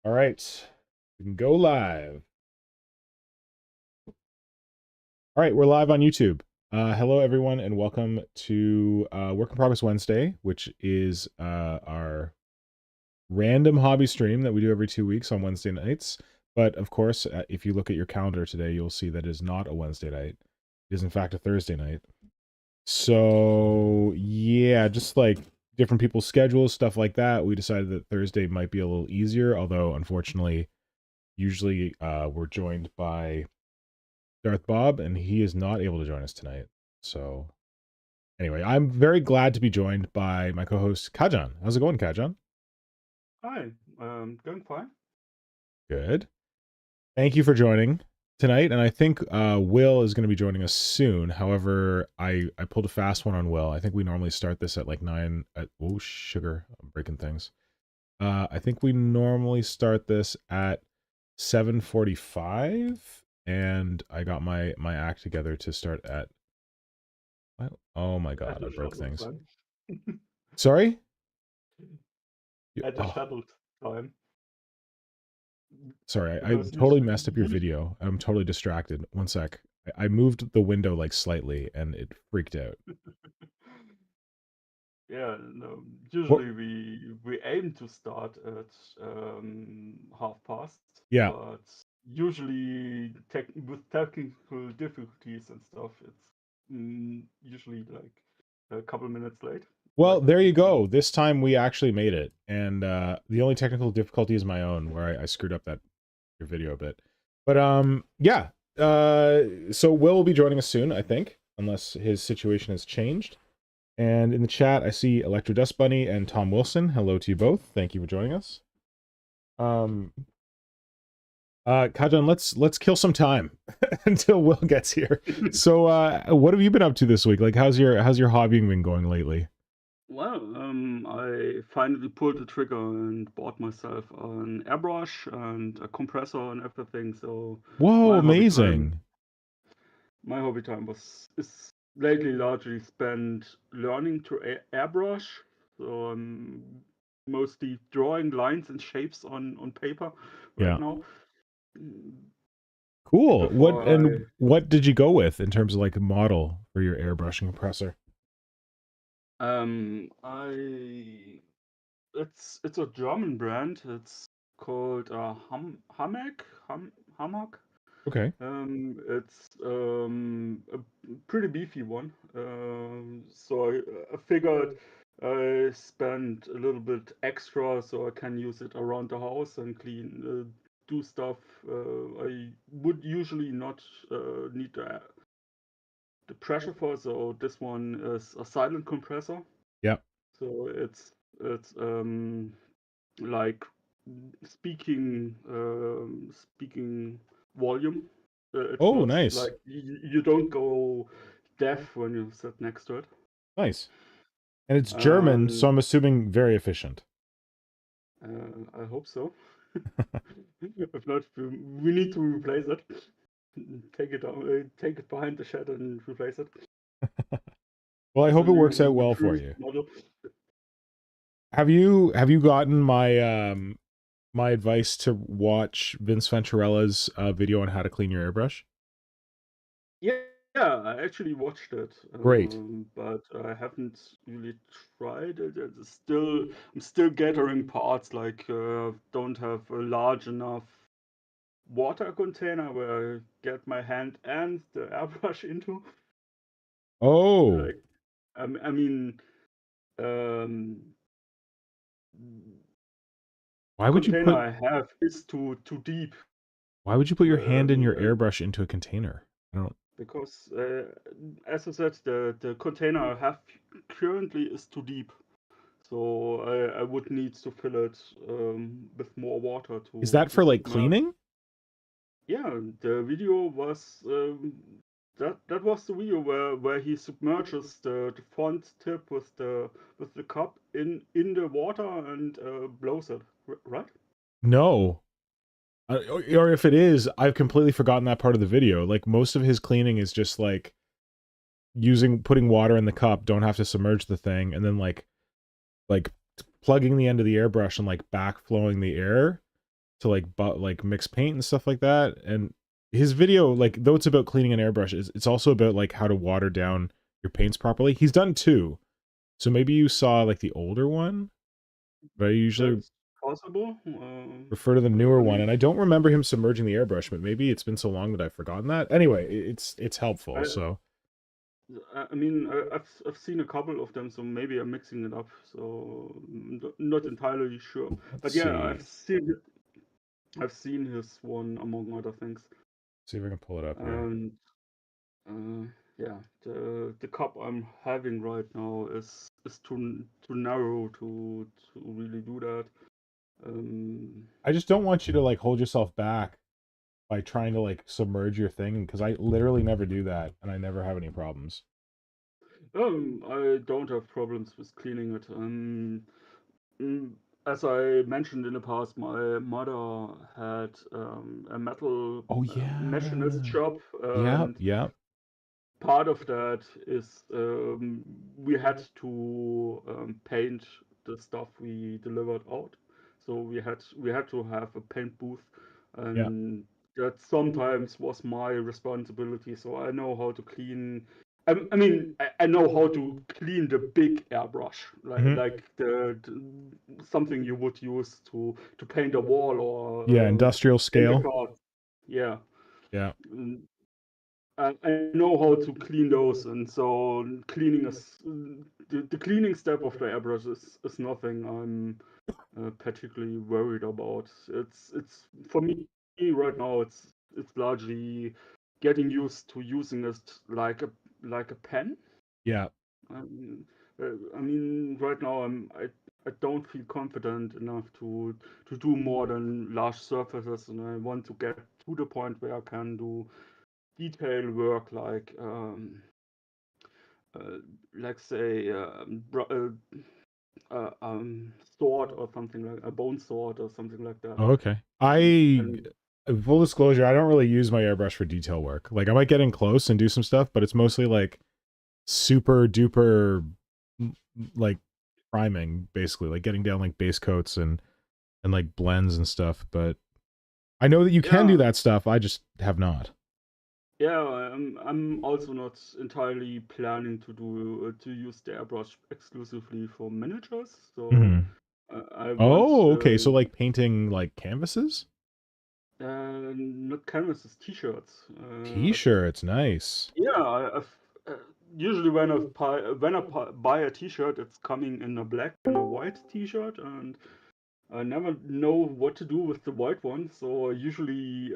All right, we can go live. All right, we're live on YouTube. Hello, everyone, and welcome to Work in Progress Wednesday, which is our random hobby stream that we do every 2 weeks on Wednesday nights. But of course, if you look at your calendar today, you'll see that it is not a Wednesday night. It is, in fact, a Thursday night. So, yeah, just like different people's schedules, stuff like that, we decided that Thursday might be a little easier, although, unfortunately, usually we're joined by Darth Bob, and he is not able to join us tonight. So anyway, I'm very glad to be joined by my co-host Kajan. How's it going, Kajan? Hi, going fine. Good. Thank you for joining tonight, and I think Will is going to be joining us soon. However, I pulled a fast one on Will. I think we normally start this at like 9. Oh, sugar! I'm breaking things. I think we normally start this at 7:45. And I got my act together to start at. Oh my god, At I the broke shuttle things. time. Sorry? At the Oh, shuttle time. sorry, I Because totally usually, messed up your video. I'm totally distracted. One sec. I moved the window like slightly and it freaked out. yeah, no, What? usually we aim to start at 1:30, Yeah. but usually with technical difficulties and stuff, it's usually like a couple minutes late, Well, like there you this one. go. This time we actually made it. And the only technical difficulty is my own, where I screwed up that your video a bit. But yeah. So Will be joining us soon, I think, unless his situation has changed. And in the chat, I see Electro Dust Bunny and Tom Wilson. Hello to you both. Thank you for joining us. Kajan, let's kill some time until Will gets here. So, what have you been up to this week? Like, how's your hobbying been going lately? Well, I finally pulled the trigger and bought myself an airbrush and a compressor and everything. So Whoa, my hobby time, amazing! my hobby time is lately largely spent learning to airbrush. So I'm mostly drawing lines and shapes on paper right Yeah, now. Mm, cool. Before I What did you go with in terms of like a model for your airbrushing compressor? I it's a German brand. It's called Hamag. Okay. It's a pretty beefy one. So I figured I spend a little bit extra so I can use it around the house and do stuff I would usually not need the pressure for. So this one is a silent compressor. Yeah. So it's like speaking volume. It's Oh, not nice, like you don't go deaf when you sit next to it. nice. And it's German, so And I'm assuming very efficient. I hope so. If not, we need to replace it. Take it behind the shed and replace it. Well, I It's a hope it works newly out well for introduced you. model. Have you gotten my my advice to watch Vince Venturella's video on how to clean your airbrush? Yeah, I actually watched it, Great. but I haven't really tried it. I'm still gathering parts. Like, don't have a large enough water container where I get my hand and the airbrush into. Oh, Like, I mean, um, why the would you container put I have is too deep. your hand in your I airbrush into a container? I don't. Because as I said, the container I have currently is too deep. So I would need to fill it with more water Is to that for like submerge. cleaning? Yeah, the video was that was the video where he submerges the front tip with the cup in the water and blows it, right? No. Or if it is, I've completely forgotten that part of the video. Like most of his cleaning is just like putting water in the cup, don't have to submerge the thing, and then like plugging the end of the airbrush and like backflowing the air. to like mix paint and stuff like that. And his video, like, though it's about cleaning an airbrush, it's also about like how to water down your paints properly. He's done two, so maybe you saw like the older one, but I usually That's possible. refer to the newer I one, and mean, I don't remember him submerging the airbrush, but maybe it's been so long that I've forgotten that. Anyway, it's helpful. I, So I've seen a couple of them, so maybe I'm mixing it up. So not entirely sure, let's but yeah, see. I've seen his one among other things, See if I can pull it up here. and yeah, the cup I'm having right now is too narrow to really do that. I just don't want you to like hold yourself back by trying to like submerge your thing, because I literally never do that and I never have any problems. I don't have problems with cleaning it. Mm, as I mentioned in the past, my mother had a metal Oh machinist yeah. shop, Yep, and yep. part of that is we had to paint the stuff we delivered out. So we had to have a paint booth, Yeah. and that sometimes was my responsibility. So I know how to clean. I know how to clean the big airbrush, Hmm. like the something you would use to paint a wall or Yeah, industrial paint a scale. car. Yeah. Yeah. Mm, I know how to clean those, and so cleaning is the cleaning step of the airbrush is nothing I'm particularly worried about. It's for me right now. It's largely getting used to using it like a pen. Yeah. Um, right now I don't feel confident enough to do more than large surfaces, and I want to get to the point where I can do detail work uh, like say sword or something like a bone sword or something like that. Oh, okay. I And full disclosure, I don't really use my airbrush for detail work. Like I might get in close and do some stuff, but it's mostly like super duper like priming, basically, like getting down like base coats and like blends and stuff. But I know that you can do yeah, that stuff. I just have not. yeah, I'm also not entirely planning to use the airbrush exclusively for miniatures. So Hmm. I want Oh, okay. So like painting like canvases, not canvases, t-shirts. t-shirts, nice. Yeah, usually when I buy a T-shirt, it's coming in a black and a white T-shirt, and I never know what to do with the white one, so I usually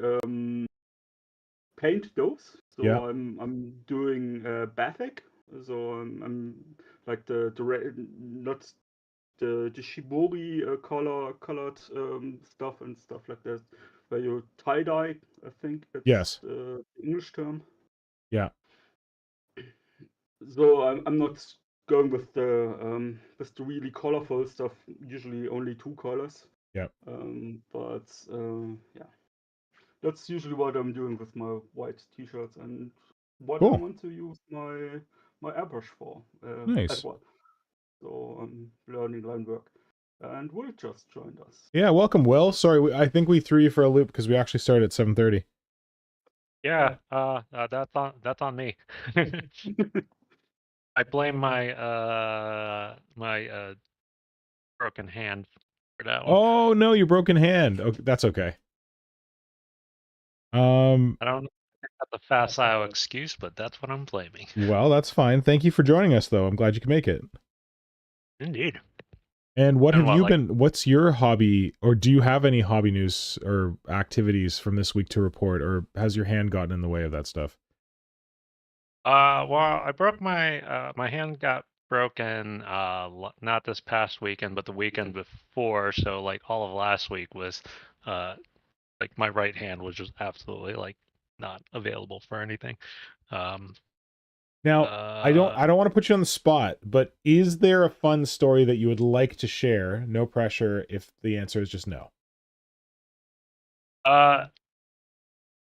paint those. Yeah. So I'm doing Bathik, so I'm like not the shibori colored stuff and stuff like that, where you tie dye. I think it's Yes. the English term. Yeah. So I'm not going with the really colorful stuff. Usually only two colors. Yeah. But yeah, that's usually what I'm doing with my white T-shirts and what I Cool. want to use my airbrush for as Nice. well. So I'm learning line work, and Will just joined us. Yeah. Welcome, Will. Sorry, I think we threw you for a loop because we actually started at 7:30. Yeah, that's on me. I blame my broken hand for that one. Oh no, your broken hand. Okay, that's okay. Um. I don't know if that's a facile excuse, but that's what I'm blaming. Well, that's fine. Thank you for joining us, though. I'm glad you could make it. Indeed. And what And have what, you like, been? What's your hobby, or do you have any hobby news or activities from this week to report, or has your hand gotten in the way of that stuff? well, I broke my hand got broken not this past weekend, but the weekend before. So like all of last week was like my right hand was just absolutely like not available for anything. Um, Now, I don't. uh, I don't want to put you on the spot, but is there a fun story that you would like to share? No pressure. If the answer is just no. uh,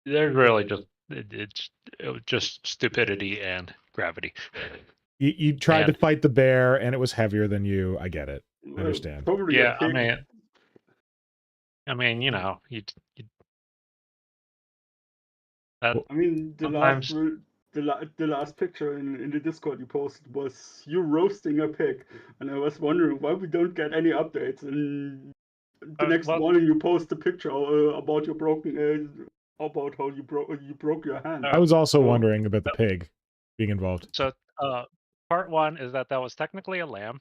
There's really just it was just stupidity and gravity. You tried to And fight the bear, and it was heavier than you. I get it. I Well, understand. probably a yeah, I pig. mean, I mean, you know, that Well, I mean, sometimes. the last picture in the Discord you posted was you roasting a pig, and I was wondering why we don't get any updates. And the next Well, morning you post a picture about your broken about how you broke your hand. I was also So wondering about the pig being involved. so part one is that was technically a lamb.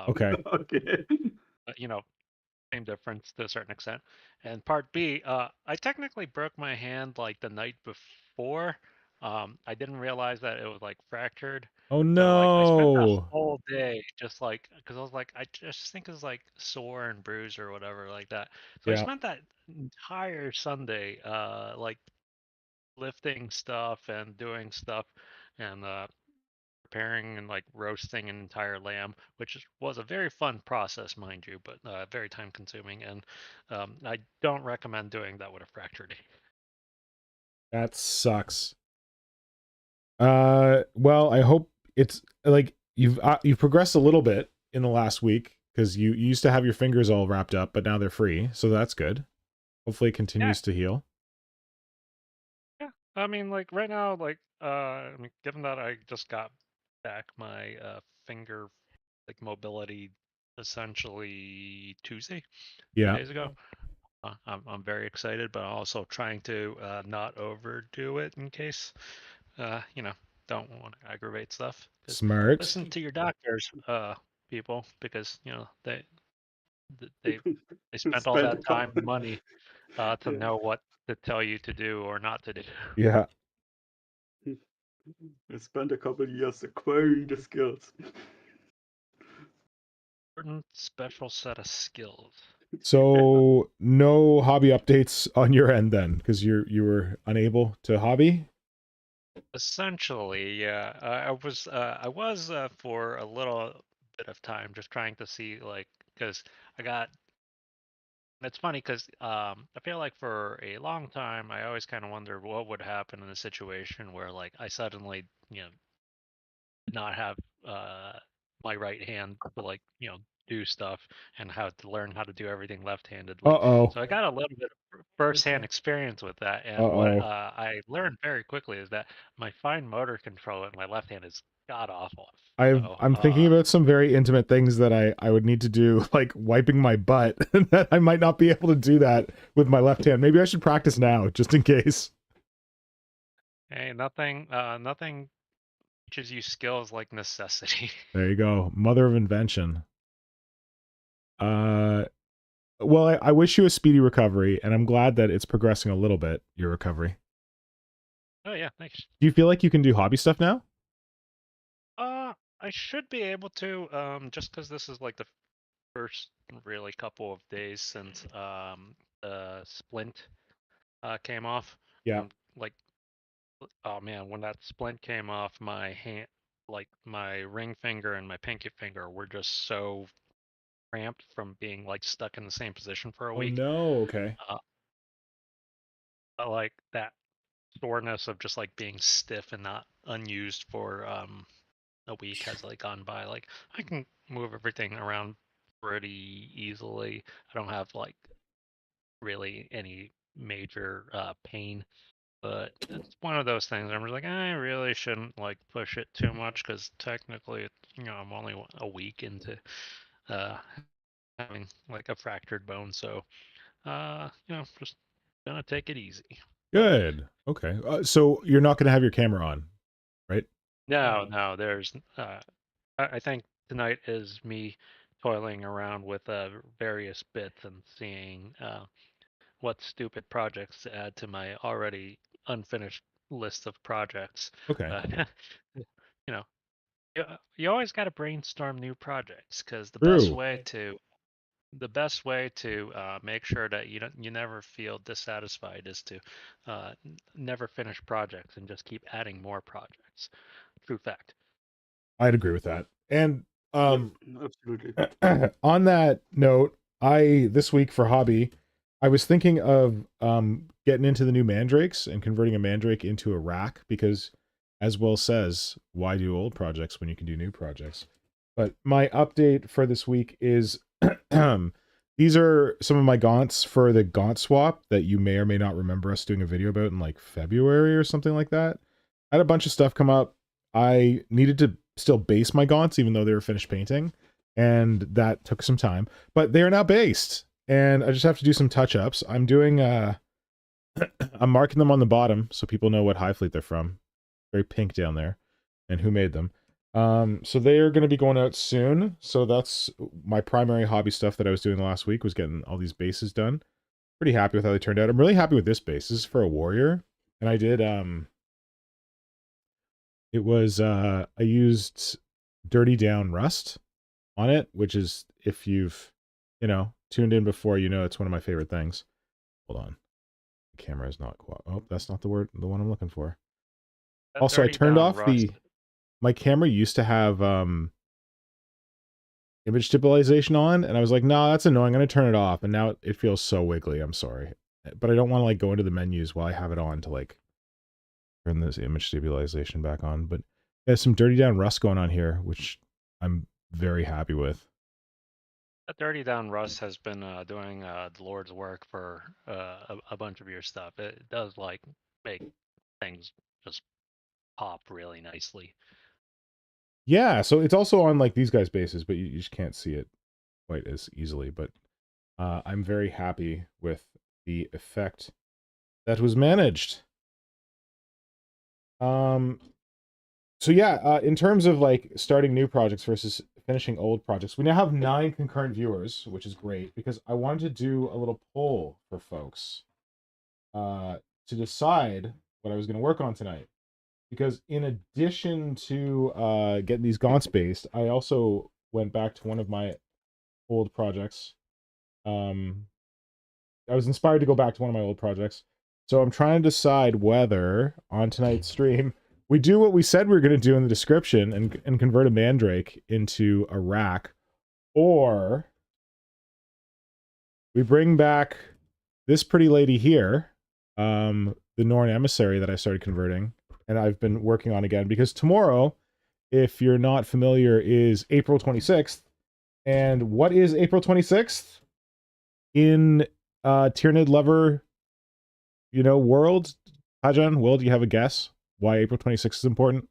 Okay. okay. You know, same difference to a certain extent. And part B, I technically broke my hand like the night before. I didn't realize that it was like fractured. Oh So like I spent the no. whole day just like because I was like I just think it's like sore and bruised or whatever like that. So I Yeah. spent that entire Sunday like lifting stuff and doing stuff and preparing and like roasting an entire lamb, which was a very fun process, mind you, but very time consuming. And I don't recommend doing that with a fractured. That sucks. Well, I hope it's like you've progressed a little bit in the last week because you used to have your fingers all wrapped up, but now they're free, so that's good. Hopefully, it Yeah, continues to heal. yeah. I mean, like right now, like I mean, given that I just got back my finger like mobility essentially Tuesday, Yeah, 2 days ago. I'm very excited, but also trying to not overdo it in case you know, don't want to aggravate stuff. Because smart. listen to your doctors, people, because you know they they spent all Spent a that time couple. and money to Yeah. know what to tell you to do or not to do. Yeah. I spent a couple years acquiring the skills. Important special set of skills. So no hobby updates on your end then, because you were unable to hobby. Essentially, yeah. I was for a little bit of time just trying to see like because I got. It's funny because I feel like for a long time I always kind of wondered what would happen in a situation where like I suddenly did not have uh my right hand to like do stuff and how to learn how to do everything left-handedly. Uh-oh. So I got a little bit of first-hand experience with that, and what Uh-oh. I learned very quickly is that my fine motor control in my left hand is god awful. So I'm thinking about some very intimate things that I would need to do, like wiping my butt, and that I might not be able to do that with my left hand. Maybe I should practice now, just in case. hey, nothing teaches you skills like necessity. There you go. Mother of invention. Uh, well, I wish you a speedy recovery, and I'm glad that it's progressing a little bit, your recovery. Oh yeah, thanks. Do you feel like you can do hobby stuff now? I should be able to, just because this is like the first really couple of days since the splint came off. Yeah. And like, oh man, when that splint came off, my hand, like my ring finger and my pinky finger were just so cramped from being like stuck in the same position for a Oh week. no, okay. Uh, like that soreness of just like being stiff and not unused for a week has like gone by. Like I can move everything around pretty easily. I don't have like really any major pain, but it's one of those things. I'm just like I really shouldn't like push it too much because technically, I'm only a week into uh, having like a fractured bone, so just gonna take it easy. But Good. Okay. So you're not going to have your camera on, right? no, there's I think tonight is me toiling around with various bits and seeing what stupid projects to add to my already unfinished list of projects. Okay. Uh, you know, you always got to brainstorm new projects because True. the best way to make sure that you never feel dissatisfied is to never finish projects and just keep adding more projects. True fact. I'd agree with that. And Yep, absolutely. on that note, this week for hobby, I was thinking of getting into the new Mandrakes and converting a Mandrake into a rack because, as Will says, why do old projects when you can do new projects? But my update for this week is the These are some of my gaunts for the gaunt swap that you may or may not remember us doing a video about in like February or something like that. I had a bunch of stuff come up. I needed to still base my gaunts even though they were finished painting, and that took some time. But they are now based, and I just have to do some touch-ups. I'm doing I'm marking them on the bottom so people know what High Fleet they're from. Very pink down there, and who made them. So they are going to be going out soon. So that's my primary hobby stuff that I was doing last week, was getting all these bases done. Pretty happy with how they turned out. I'm really happy with this base. This is for a warrior. And I did, it was, I used Dirty Down Rust on it, which is, if you've, you know, tuned in before, you know it's one of my favorite things. Hold on. The camera is not quite, oh, that's not the word, the one I'm looking for. That Also, I Dirty turned Down off Rust. my camera used to have image stabilization on, and I was like, no, that's annoying, I'm gonna turn it off, and now it feels so wiggly. I'm sorry, but I don't want to like go into the menus while I have it on to like turn this image stabilization back on. But there's some Dirty Down Rust going on here, which I'm very happy with. That Dirty Down Rust has been doing the Lord's work for a bunch of your stuff. It does like make things just pop really nicely. Yeah, so it's also on like these guys' bases, but you just can't see it quite as easily. But I'm very happy with the effect that was managed. So yeah, in terms of like starting new projects versus finishing old projects, we now have 9 concurrent viewers, which is great because I wanted to do a little poll for folks to decide what I was going to work on tonight. Because in addition to getting these gaunts based, I also went back to one of my old projects. I was inspired to go back to one of my old projects. So I'm trying to decide whether on tonight's stream we do what we said we were going to do in the description and convert a Mandrake into a rack, or we bring back this pretty lady here, the Norn Emissary that I started converting, and I've been working on again, because tomorrow, if you're not familiar, is April 26th. And what is April 26th? In Tyranid Lover, you know, world? Kajan, Will, do you have a guess why April 26th is important?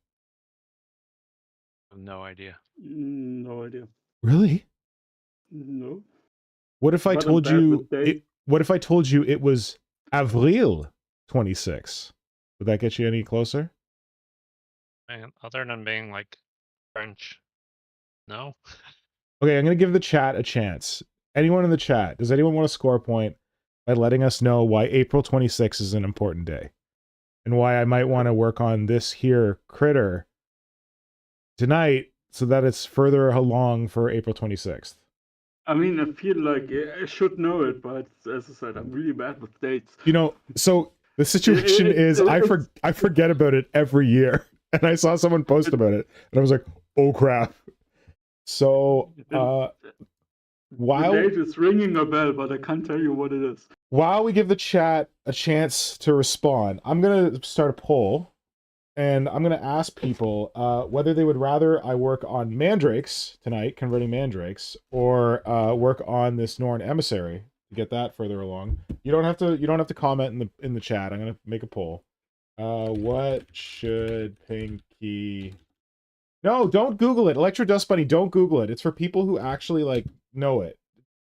No idea. No idea. Really? No. What if I But I'm told bad you with dates. what if I told you it was Avril 26? Would that get you any closer? Man, other than being like French, no. Okay, I'm going to give the chat a chance. Anyone in the chat, does anyone want to score a point by letting us know why April 26th is an important day? And why I might want to work on this here critter tonight so that it's further along for April 26th. I mean, I feel like I should know it, but as I said, I'm really bad with dates. You know, so the situation is I forget about it every year. And I saw someone post about it, and I was like, oh crap. So, while the date is ringing a bell, but I can't tell you what it is. While we give the chat a chance to respond, I'm going to start a poll, and I'm going to ask people whether they would rather I work on Mandrakes tonight, converting Mandrakes, or work on this Norn Emissary to get that further along. You don't have to comment in the chat. I'm going to make a poll. What should Pinky... No, don't Google it. Electro Dust Bunny, don't Google it. It's for people who actually like know it.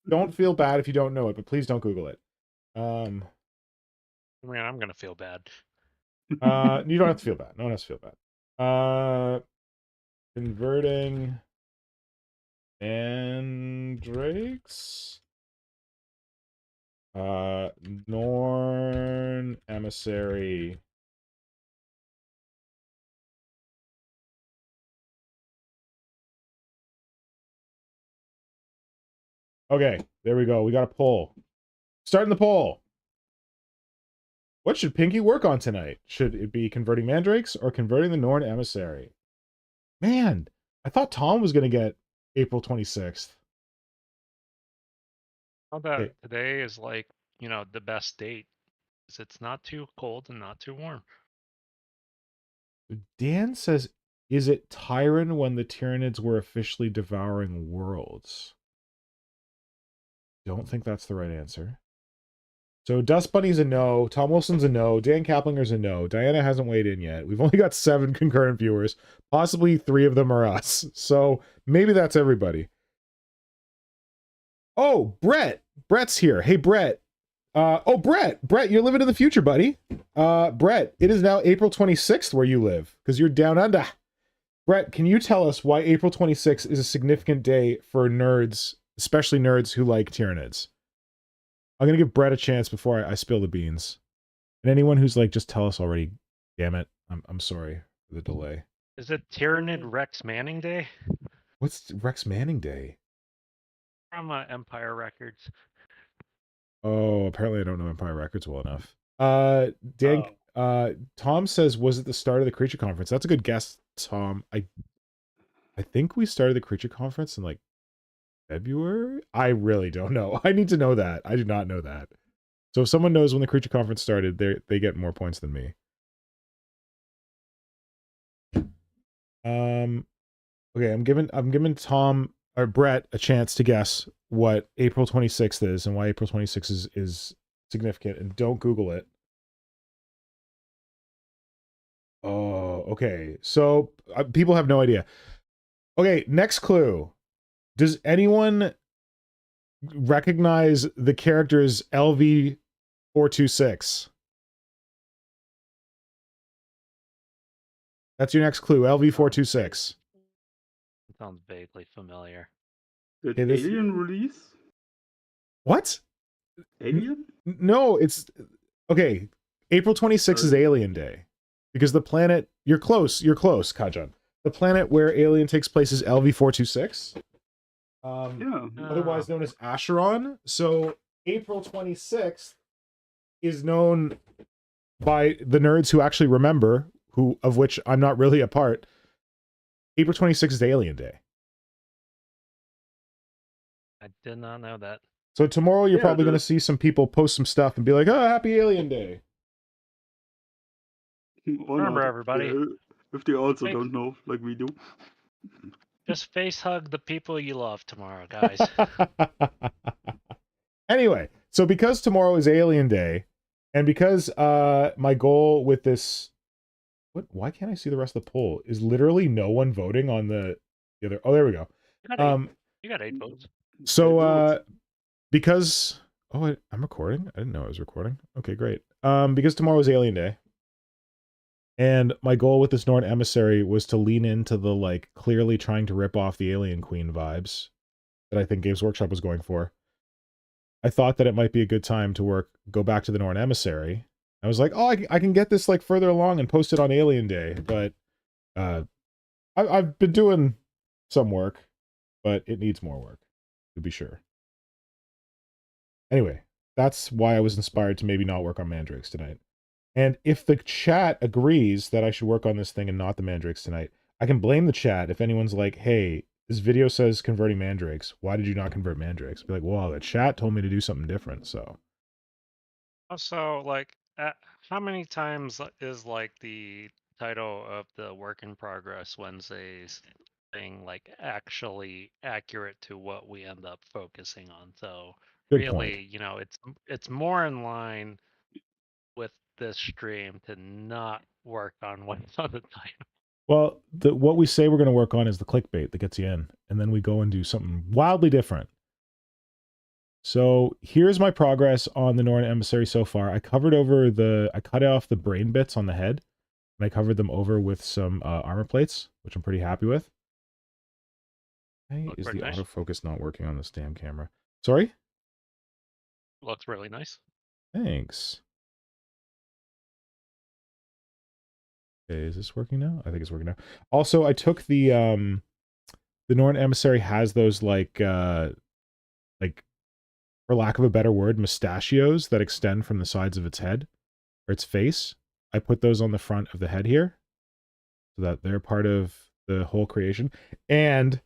Don't feel bad if you don't know it, but please don't Google it. I mean, I'm gonna feel bad. You don't have to feel bad. No one has to feel bad. Converting Mandrakes. Norn Emissary. Okay, there we go. We got a poll. Starting the poll. What should Pinky work on tonight? Should it be converting Mandrakes or converting the Norn Emissary? Man, I thought Tom was going to get April 26th. How about today is like, you know, the best date. It's not too cold and not too warm. Dan says, is it Tyran when the Tyranids were officially devouring worlds? don't think that's the right answer. So Dust Bunny's a no. Tom Wilson's a no. Dan Kaplinger's a no. Diana hasn't weighed in yet. We've only got 7 concurrent viewers. Possibly 3 of them are us. So maybe that's everybody. Oh, Brett. Brett's here. Hey, Brett. Brett, you're living in the future, buddy. Brett, it is now April 26th where you live because you're down under. Brett, can you tell us why April 26th is a significant day for nerds, especially nerds who like Tyranids? I'm going to give Brett a chance before I spill the beans. And anyone who's like, just tell us already, damn it. I'm sorry for the delay. Is it Tyranid Rex Manning Day? What's Rex Manning Day? From Empire Records. Oh, apparently I don't know Empire Records well enough. Tom says, was it the start of the Creature Conference? That's a good guess, Tom. I think we started the Creature Conference in like February? I really don't know. I need to know that. I do not know that. So if someone knows when the Creature Conference started, they get more points than me. Okay, I'm giving Tom or Brett a chance to guess what April 26th is and why April 26th is significant, and don't Google it. Oh, okay. So people have no idea. Okay, next clue. Does anyone recognize the characters LV426? That's your next clue, LV426. Sounds vaguely familiar. Did Okay, this- Alien release? What? Alien? No, it's... Okay, April 26th is Alien Day. Because the planet... You're close, Kajan. The planet where Alien takes place is LV426. Yeah. Otherwise known as Acheron. So April 26th is known by the nerds who actually remember, of which I'm not really a part. April 26th is Alien Day. I did not know that. So tomorrow you're probably going to see some people post some stuff and be like, oh, happy Alien Day. Remember, everybody. Yeah, if they also don't know, like we do. Just face hug the people you love tomorrow, guys. Anyway, so because tomorrow is Alien Day, and because my goal with this... Why can't I see the rest of the poll? Is literally no one voting on the other... Oh, there we go. You got 8 votes. So, because... Oh, I'm recording? I didn't know I was recording. Okay, great. Because tomorrow is Alien Day, and my goal with this Norn Emissary was to lean into the, like, clearly trying to rip off the Alien Queen vibes that I think Games Workshop was going for. I thought that it might be a good time to go back to the Norn Emissary. I was like, oh, I can get this, like, further along and post it on Alien Day, but I've been doing some work, but it needs more work, to be sure. Anyway, that's why I was inspired to maybe not work on Mandrakes tonight. And if the chat agrees that I should work on this thing and not the Mandrakes tonight, I can blame the chat if anyone's like, hey, this video says converting Mandrakes. Why did you not convert Mandrakes? Be like, well, the chat told me to do something different, so. Also, like, how many times is, like, the title of the Work in Progress Wednesdays thing, like, actually accurate to what we end up focusing on? So, Good really, point. you know, it's more in line with this stream to not work on what's on the title. Well, what we say we're going to work on is the clickbait that gets you in, and then we go and do something wildly different. So here's my progress on the Norn Emissary so far. I cut off the brain bits on the head, and I covered them over with some armor plates, which I'm pretty happy with. Why is the autofocus not working on this damn camera? Sorry? Looks really nice. Thanks. Okay, is this working now? I think it's working now. Also, I took the Norn Emissary has those like for lack of a better word, mustachios that extend from the sides of its head or its face. I put those on the front of the head here so that they're part of the whole creation. And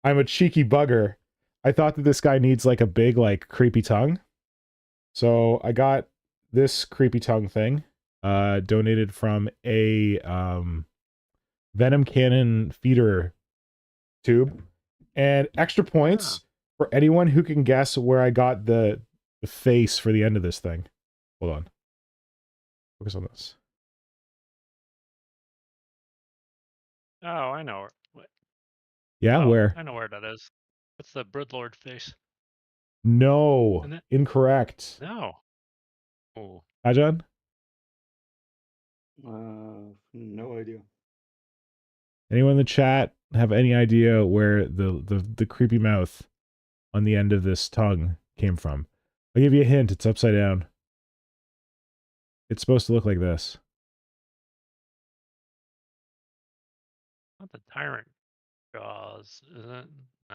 I'm a cheeky bugger. I thought that this guy needs like a big, like creepy tongue. So I got this creepy tongue thing. Donated from a Venom Cannon feeder tube. And extra points For anyone who can guess where I got the face for the end of this thing. Hold on. Focus on this. Oh, I know. Yeah, Oh, where? I know where that is. That's the Broodlord face. No. Isn't it? Incorrect. No. Oh. Kajan? No idea. Anyone in the chat have any idea where the creepy mouth on the end of this tongue came from? I'll give you a hint. It's upside down. It's supposed to look like this. Not the tyrant jaws, is it?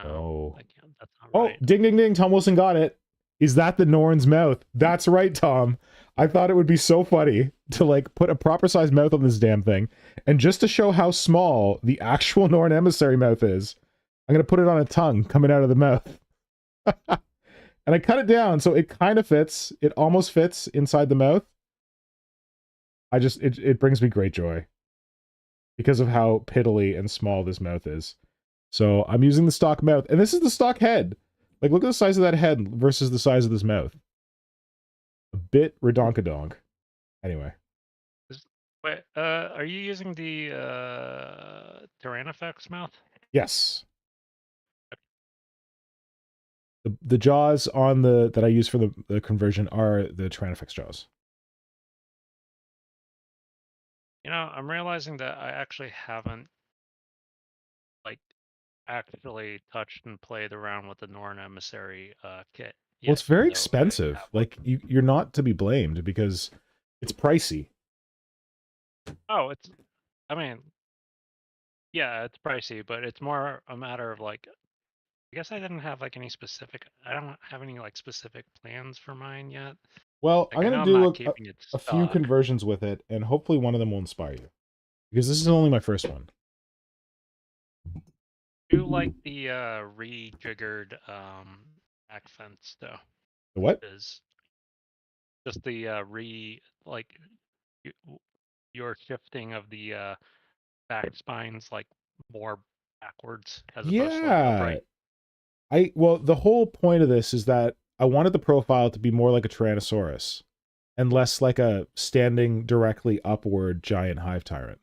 No. Oh. I can't. That's not Oh, right. ding, ding, ding. Tom Wilson got it. Is that the Norn's mouth? That's right, Tom. I thought it would be so funny to like put a proper sized mouth on this damn thing. And just to show how small the actual Norn emissary mouth is, I'm going to put it on a tongue coming out of the mouth. And I cut it down so it kind of fits. It almost fits inside the mouth. It brings me great joy because of how piddly and small this mouth is. So I'm using the stock mouth, and this is the stock head. Like, look at the size of that head versus the size of this mouth. A bit redonkadonk. Anyway. Wait, are you using the Tyrannifex mouth? Yes. The jaws on that I use for the conversion are the Tyrannifex jaws. You know, I'm realizing that I actually haven't like actually touched and played around with the Norn Emissary kit yet. Well, it's very though I expensive. have one. Like, you're not to be blamed because it's pricey. Oh, I mean, yeah, it's pricey, but it's more a matter of like, I guess I didn't have like any specific, I don't have any like specific plans for mine yet. Well, Like, I'm I going know to I'm do not keeping it a few stock. conversions with it, and hopefully one of them will inspire you. Because this is only my first one. I do like the rejiggered back fence though. The what? Is just the like your shifting of the back spines like more backwards as opposed to like upright. Well, the whole point of this is that I wanted the profile to be more like a Tyrannosaurus and less like a standing directly upward giant hive tyrant.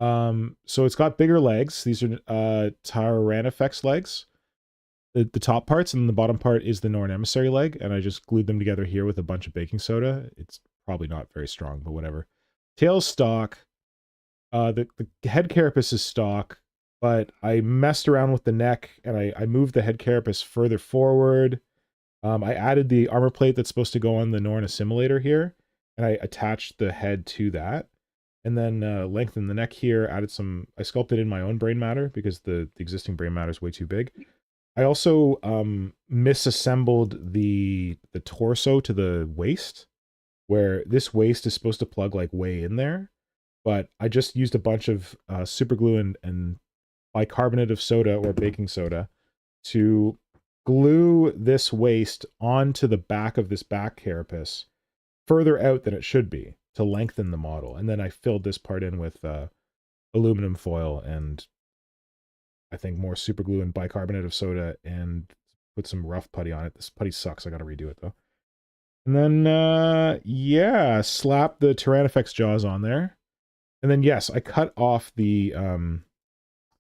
So it's got bigger legs. These are Tyrannifex legs. The top parts, and the bottom part is the Norn emissary leg, and I just glued them together here with a bunch of baking soda. It's probably not very strong, but whatever. Tail stock. The head carapace is stock, but I messed around with the neck, and I moved the head carapace further forward. I added the armor plate that's supposed to go on the Norn assimilator here, and I attached the head to that. And then lengthened the neck here, added some... I sculpted in my own brain matter, because the existing brain matter is way too big. I also misassembled the torso to the waist, where this waist is supposed to plug like way in there. But I just used a bunch of super glue and bicarbonate of soda or baking soda to glue this waist onto the back of this back carapace further out than it should be to lengthen the model. And then I filled this part in with aluminum foil and I think more super glue and bicarbonate of soda and put some rough putty on it. This putty sucks. I got to redo it though. And then, yeah, slap the Tyrannifex jaws on there. And then, yes, I cut off the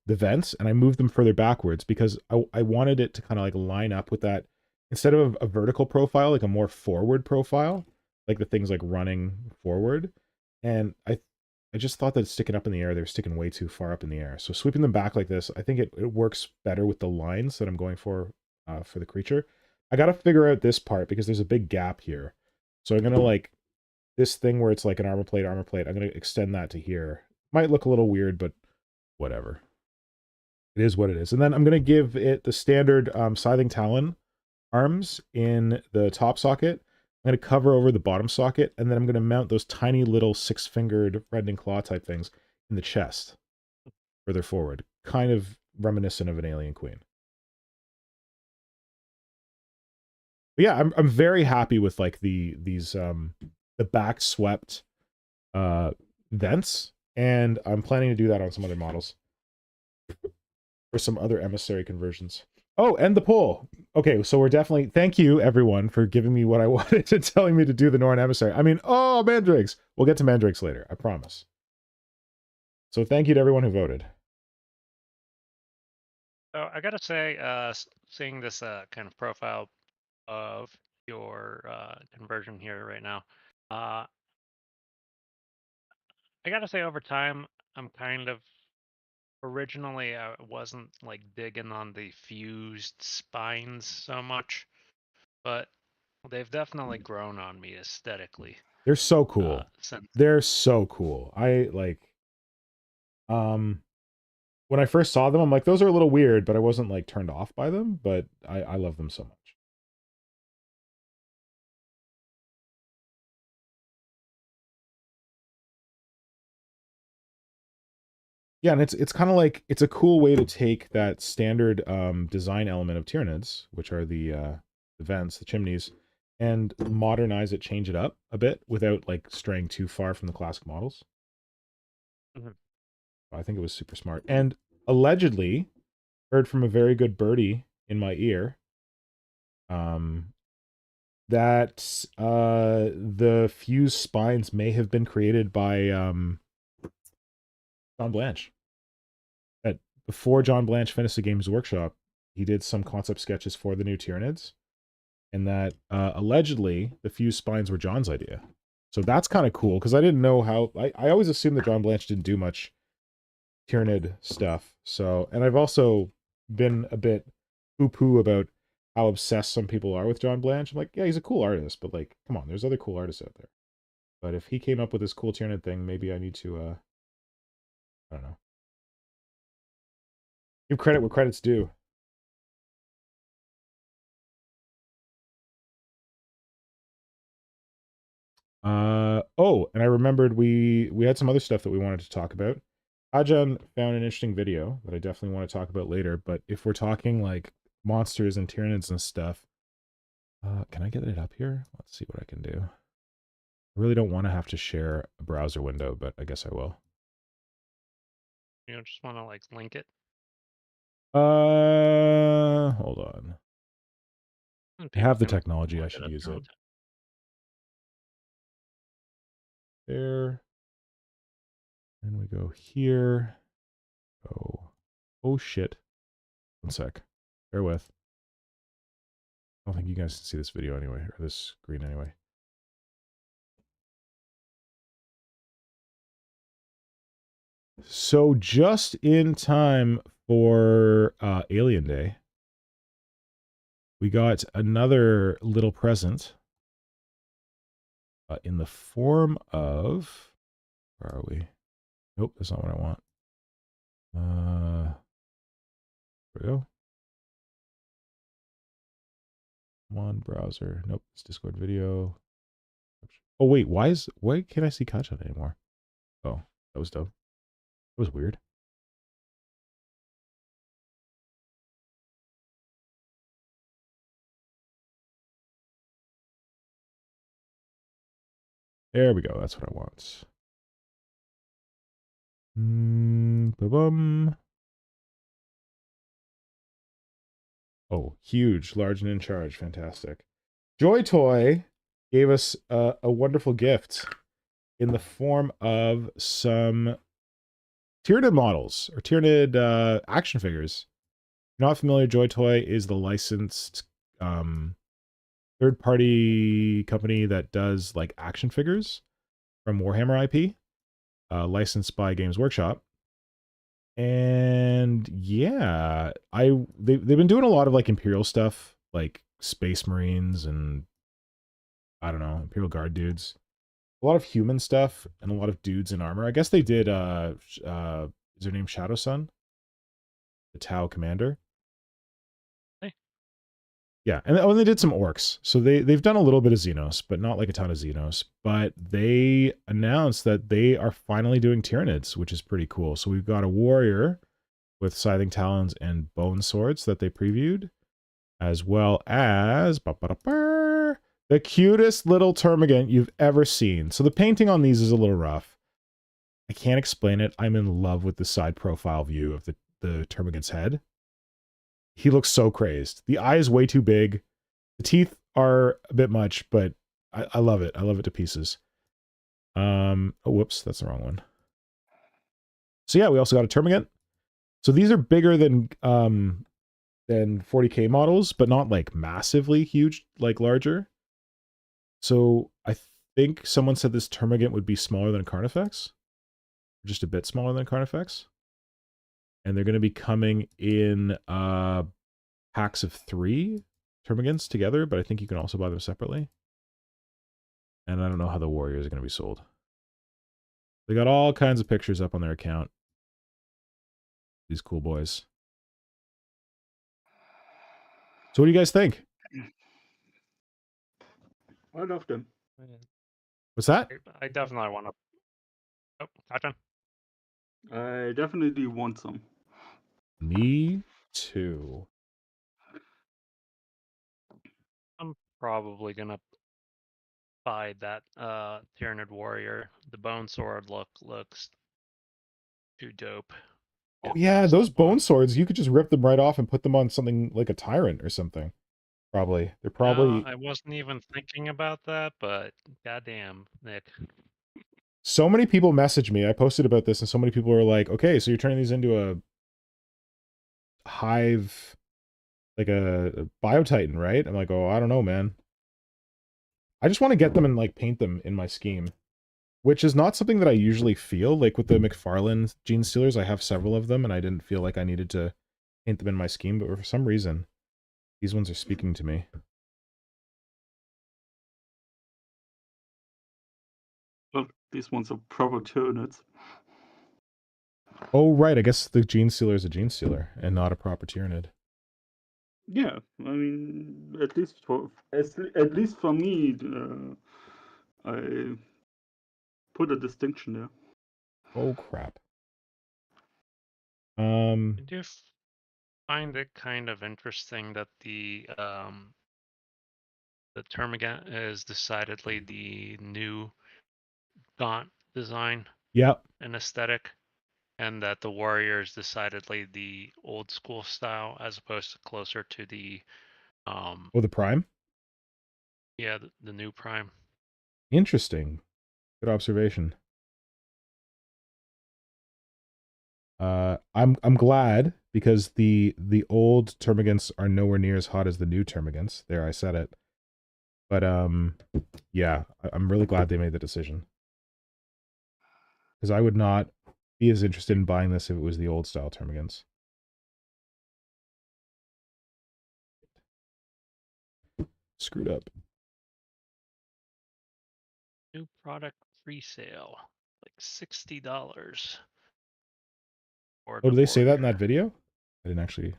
vents and I moved them further backwards because I wanted it to kind of like line up with that. Instead of a vertical profile, like a more forward profile, like the things like running forward. And I just thought that sticking up in the air, they're sticking way too far up in the air. So sweeping them back like this, I think it works better with the lines that I'm going for the creature. I got to figure out this part because there's a big gap here. So I'm going to like this thing where it's like an armor plate. I'm going to extend that to here. Might look a little weird, but whatever. It is what it is. And then I'm going to give it the standard Scything Talon arms in the top socket. I'm going to cover over the bottom socket, and then I'm going to mount those tiny little six-fingered Reddening Claw type things in the chest further forward. Kind of reminiscent of an Alien Queen. But yeah, I'm very happy with like the back swept vents, and I'm planning to do that on some other models for some other emissary conversions. Oh, and the poll. Okay, so we're definitely... Thank you, everyone, for giving me what I wanted and telling me to do the Norn Emissary. I mean, oh, Mandrakes. We'll get to Mandrakes later, I promise. So thank you to everyone who voted. So I gotta say, seeing this kind of profile of your conversion here right now, I gotta say over time, I'm kind of originally I wasn't like digging on the fused spines so much, but they've definitely grown on me aesthetically. They're so cool. Since They're so cool. I like... when I first saw them, I'm like, those are a little weird, but I wasn't like turned off by them, but I love them so much. Yeah, and it's kind of like, it's a cool way to take that standard design element of Tyranids, which are the vents, the chimneys, and modernize it, change it up a bit without like straying too far from the classic models. Mhm. I think it was super smart. And allegedly, heard from a very good birdie in my ear, that the fused spines may have been created by John Blanche. That before John Blanche finished the Games Workshop, he did some concept sketches for the new Tyranids, and that allegedly the fused spines were John's idea. So that's kind of cool, because I didn't know how... I always assumed that John Blanche didn't do much Tyranid stuff. So, and I've also been a bit poo-poo about how obsessed some people are with John Blanche. I'm like, yeah, he's a cool artist, but like, come on, there's other cool artists out there. But if he came up with this cool Tyranid thing, maybe I need to, I don't know. Give credit where credit's due. Oh, and I remembered we had some other stuff that we wanted to talk about. Kajan found an interesting video that I definitely want to talk about later, but if we're talking like monsters and Tyranids and stuff, can I get it up here? Let's see what I can do. I really don't want to have to share a browser window, but I guess I will. you know, just want to like link it. Hold on. I have the technology, I should use it. There. And we go here. Oh shit. One sec. Bear with. I don't think you guys can see this video anyway, or this screen anyway. So just in time for Alien Day, we got another little present in the form of... Where are we? Nope, that's not what I want. There we go. Come on, browser. Nope, it's Discord video. Oh wait, why can't I see Kajan anymore? Oh, that was dumb. That was weird. There we go. That's what I want. Ba-bum. Oh, huge, large, and in charge. Fantastic. Joy Toy gave us a wonderful gift in the form of some Tyranid models, or Tyranid action figures. If you're not familiar, Joy Toy is the licensed third-party company that does like action figures from Warhammer IP, licensed by Games Workshop. And yeah, they've been doing a lot of like Imperial stuff, like Space Marines and I don't know, Imperial Guard dudes. A lot of human stuff and a lot of dudes in armor. I guess they did is her name Shadow Sun? The Tau commander. Hey. Yeah, and they did some orcs. So they've done a little bit of Xenos, but not like a ton of Xenos. But they announced that they are finally doing Tyranids, which is pretty cool. So we've got a warrior with scything talons and bone swords that they previewed, as well as the cutest little termagant you've ever seen. So the painting on these is a little rough. I can't explain it. I'm in love with the side profile view of the termagant's head. he looks so crazed. The eye is way too big. The teeth are a bit much, but I love it. I love it to pieces. Oh, whoops, that's the wrong one. So yeah, we also got a Termagant. So these are bigger than 40K models, but not like massively huge, like larger. So I think someone said this Termagant would be smaller than a Carnifex. Just a bit smaller than a Carnifex. And they're going to be coming in packs of 3 Termagants together, but I think you can also buy them separately. And I don't know how the Warriors are going to be sold. They got all kinds of pictures up on their account. These cool boys. So what do you guys think? I love them. What's that? I definitely want to. Oh, Kajan. I definitely want some. Me too. I'm probably gonna buy that Tyranid Warrior. The Bone Sword looks too dope. Oh Can't yeah, pass those up on bone it. swords, you could just rip them right off and put them on something like a tyrant or something. Probably. They're No, probably I wasn't even thinking about that, but goddamn, Nick. so many people messaged me. I posted about this and so many people were like, "Okay, so you're turning these into a hive, like a Biotitan, right?" I'm like, "Oh, I don't know, man. I just want to get them and like paint them in my scheme." Which is not something that I usually feel. Like with the McFarlane Gene Stealers, I have several of them and I didn't feel like I needed to paint them in my scheme, but for some reason, these ones are speaking to me. Well, these ones are proper Tyranids. Oh, right. I guess the Gene Stealer is a Gene Stealer and not a proper Tyranid. Yeah, I mean, at least for me, I put a distinction there. Oh, crap. I do find it kind of interesting that the Termagant is decidedly the new Gaunt design Yep. and aesthetic, and that the Warrior is decidedly the old school style as opposed to closer to the Oh, the Prime? yeah, the new Prime. Interesting. Good observation. I'm glad because the old Termagants are nowhere near as hot as the new Termagants. There, I said it. But yeah, I'm really glad they made the decision. Because I would not be as interested in buying this if it was the old style Termagants. Screwed up. New product pre-sale, like $60 for Oh, the did they say that in Warrior. that video? I didn't actually.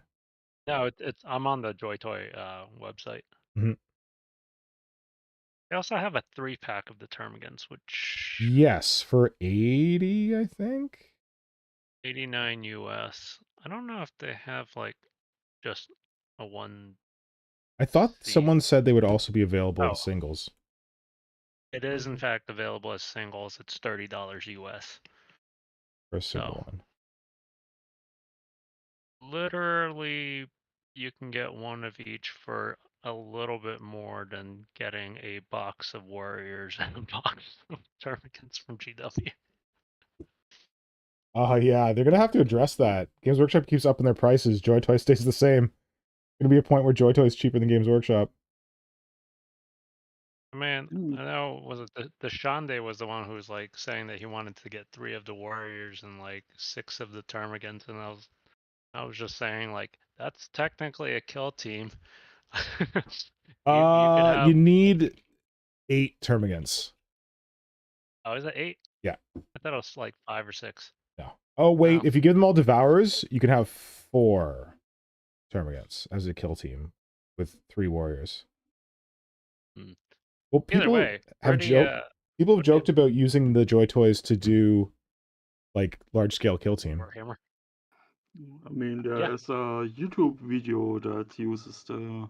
No, it's I'm on the Joy Toy website. Mhm. They also have a 3-pack of the Termagants, which Yes, for 80, I think. 89 US. I don't know if they have like just a one. I thought The someone said they would also be available oh, as singles. it is in fact available as singles. It's $30 US. For a single So one. literally, you can get one of each for a little bit more than getting a box of Warriors and a box of Termagants from GW. Yeah, they're gonna have to address that. Games Workshop keeps upping their prices. Joy Toy stays the same. Gonna be a point where Joy Toy is cheaper than Games Workshop. Man, I know, was it the Dachande was the one who was like saying that he wanted to get 3 of the Warriors and like 6 of the Termagants, and I was just saying like that's technically a kill team. You could You have. need 8 Termagants. Oh, is it 8? Yeah. I thought it was like 5 or 6. No. Oh wait, No. if you give them all Devourers, you can have 4 Termagants as a kill team with 3 Warriors. Hmm. Well, Either way, people have joked about using the Joy Toys to do like large scale kill team. Warhammer. I mean, there's a YouTube video that uses the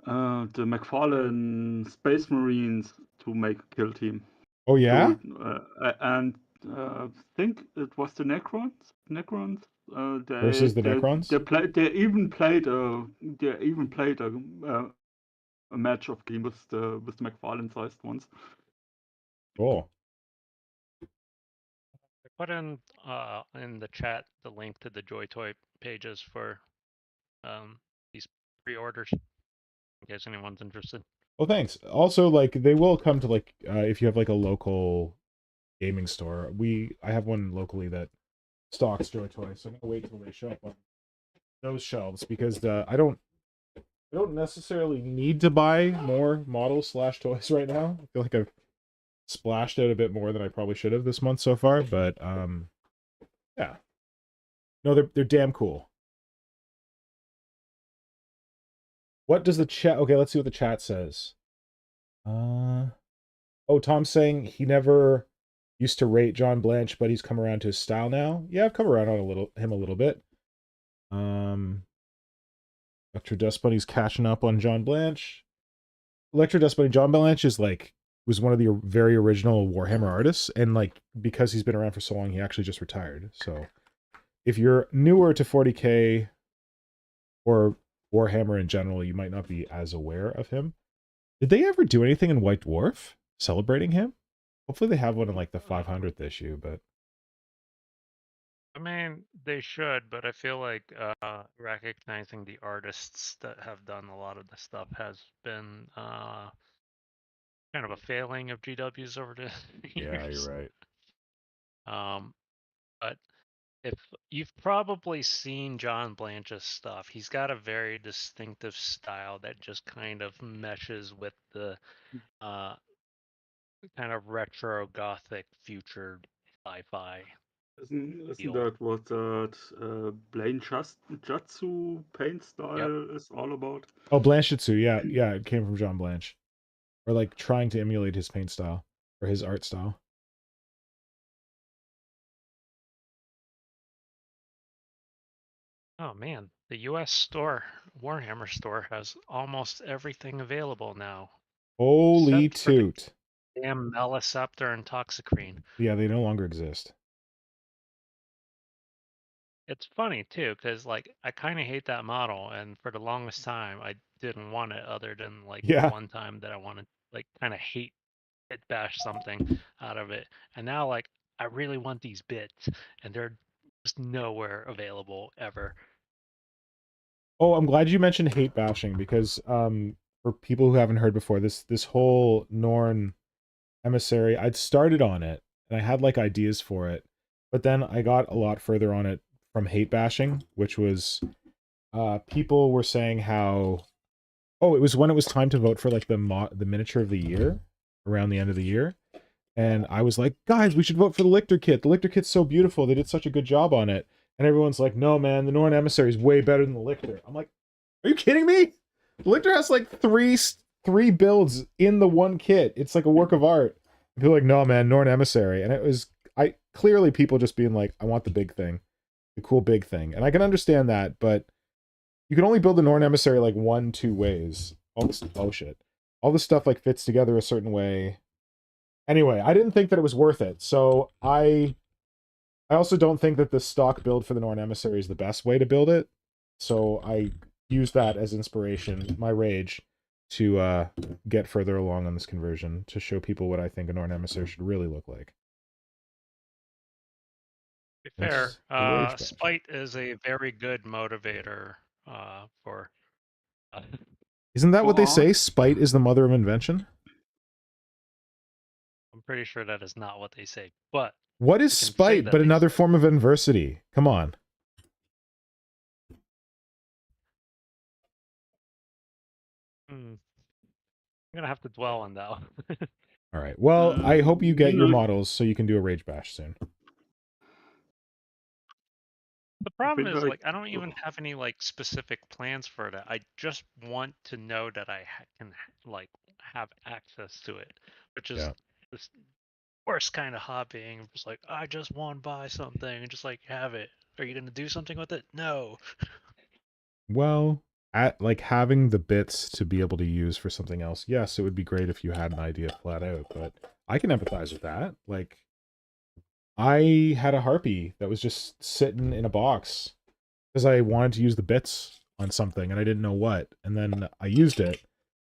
McFarlane Space Marines to make a kill team. Oh yeah? So, and I think it was the Necrons. Versus the Necrons? They even played a match of game with the McFarlane-sized ones. Cool. I put in the chat the link to the Joy Toy pages for these pre-orders in case anyone's interested. Well, thanks. Also, like, they will come to, like, if you have, like, a local gaming store. I have one locally that stocks Joy Toys, so I'm gonna wait till they show up on those shelves, because I don't necessarily need to buy more models / toys right now. I feel like I've splashed out a bit more than I probably should have this month so far, but yeah. No, they're damn cool. What does the chat... Okay, let's see what the chat says. Oh, Tom's saying he never used to rate John Blanche, but he's come around to his style now. Yeah, I've come around on him a little bit. Electro Dust Bunny's catching up on John Blanche. Electro Dust Bunny, John Blanche is like, was one of the very original Warhammer artists, and like, because he's been around for so long, he actually just retired. So if you're newer to 40k or Warhammer in general, you might not be as aware of him. Did they ever do anything in White Dwarf celebrating him? Hopefully they have one in like the 500th issue, but I mean, they should, but I feel like recognizing the artists that have done a lot of the stuff has been kind of a failing of GW's over the yeah, years. you're right. But if you've probably seen John Blanche's stuff, he's got a very distinctive style that just kind of meshes with the kind of retro gothic future sci-fi. Isn't that what that Blaine Jutsu paint style is all about? Oh, Blanchitsu, yeah, it came from John Blanche. Or like trying to emulate his paint style or his art style. Oh man, the US store, Warhammer store, has almost everything available now. Holy Except for the toot. damn Meliceptor and Toxicrene. Yeah, they no longer exist. It's funny too, because like I kind of hate that model, and for the longest time I didn't want it, other than like the Yeah. one time that I wanted like kind of hit bash something out of it, and now like I really want these bits, and they're just nowhere available ever. Oh, I'm glad you mentioned hate bashing, because for people who haven't heard before, this whole Norn emissary, I'd started on it and I had like ideas for it, but then I got a lot further on it from hate bashing, which was people were saying how, oh, it was when it was time to vote for like the miniature of the year around the end of the year, and I was like, guys, we should vote for the Lictor kit. The Lictor kit's so beautiful. They did such a good job on it. And everyone's like, no, man, the Norn emissary is way better than the Lictor. I'm like, are you kidding me? The Lictor has like three builds in the one kit. It's like a work of art. And people are like, no, man, Norn emissary. And it was clearly people just being like, I want the big thing, the cool big thing. And I can understand that, but you can only build the Norn emissary like 1-2 ways. All this all this stuff like fits together a certain way. Anyway, I didn't think that it was worth it, so I also don't think that the stock build for the Norn Emissary is the best way to build it, so I used that as inspiration, my rage, to get further along on this conversion, to show people what I think a Norn Emissary should really look like. To be fair, spite is a very good motivator for... Isn't that what they say? Spite is the mother of invention? I'm pretty sure that is not what they say, but... What is spite but another form of adversity? Come on. I'm gonna have to dwell on that one. All right. Well, I hope you get your models so you can do a rage bash soon. The problem is, like, I don't even have any, like, specific plans for that. I just want to know that I can, like, have access to it, which is this worst kind of hobbying. Just like, I just want to buy something and just, like, have it. Are you going to do something with it? No. Well, like having the bits to be able to use for something else, yes, it would be great if you had an idea flat out, but I can empathize with that. Like, I had a Harpy that was just sitting in a box because I wanted to use the bits on something and I didn't know what. And then I used it.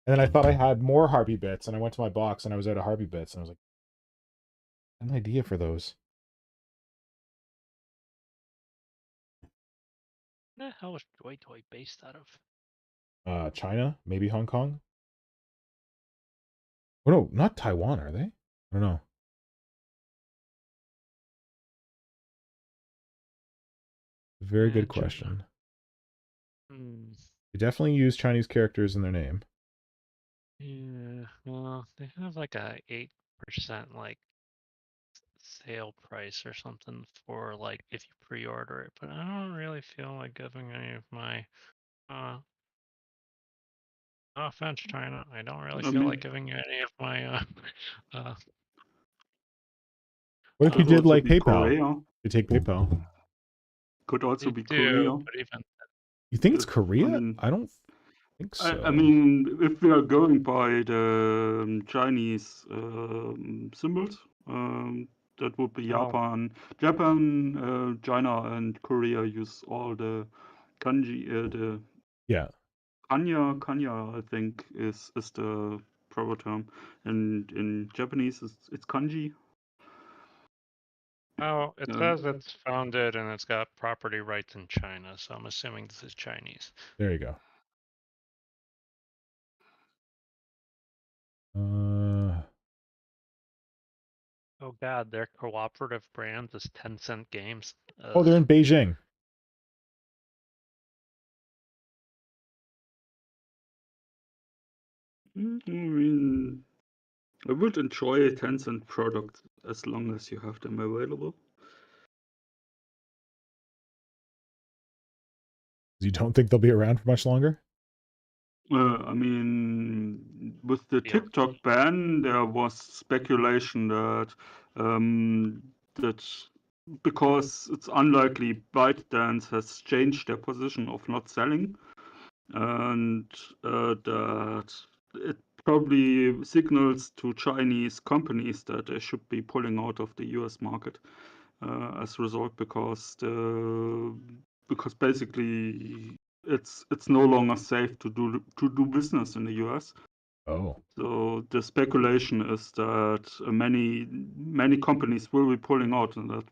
And then I thought I had more Harpy bits and I went to my box and I was out of Harpy bits and I was like, I have an idea for those. Where the hell was Joy Toy based out of? China, maybe Hong Kong. Oh no, not Taiwan, are they? I don't know. Very good question. Hmm. They definitely use Chinese characters in their name. Yeah, well, they have like a 8% like sale price or something for like if you pre-order it, but I don't really feel like giving any of my no offense, China. I don't really I feel like mean, giving you any of my uh What if you could did also like be PayPal? Korea. You take PayPal. Could also they be do, Korea. but even You think it's If I Korea? mean, I don't think I so. mean, if we are going by the Chinese symbols, that would be oh Japan, China, and Korea use all the kanji. The Yeah. kanya, I think, is the proper term, and in Japanese it's kanji. oh, it Um, says it's founded and it's got property rights in China, so I'm assuming this is Chinese. There you go. Oh God, their cooperative brand is Tencent Games. Oh, Ugh. they're in Beijing. I mean, I would enjoy Tencent products as long as you have them available. You don't think they'll be around for much longer? I mean, with the Yeah. TikTok ban, there was speculation that because it's unlikely ByteDance has changed their position of not selling, and that it probably signals to Chinese companies that they should be pulling out of the US market as a result, because basically it's no longer safe to do business in the US. Oh. So the speculation is that many companies will be pulling out, and that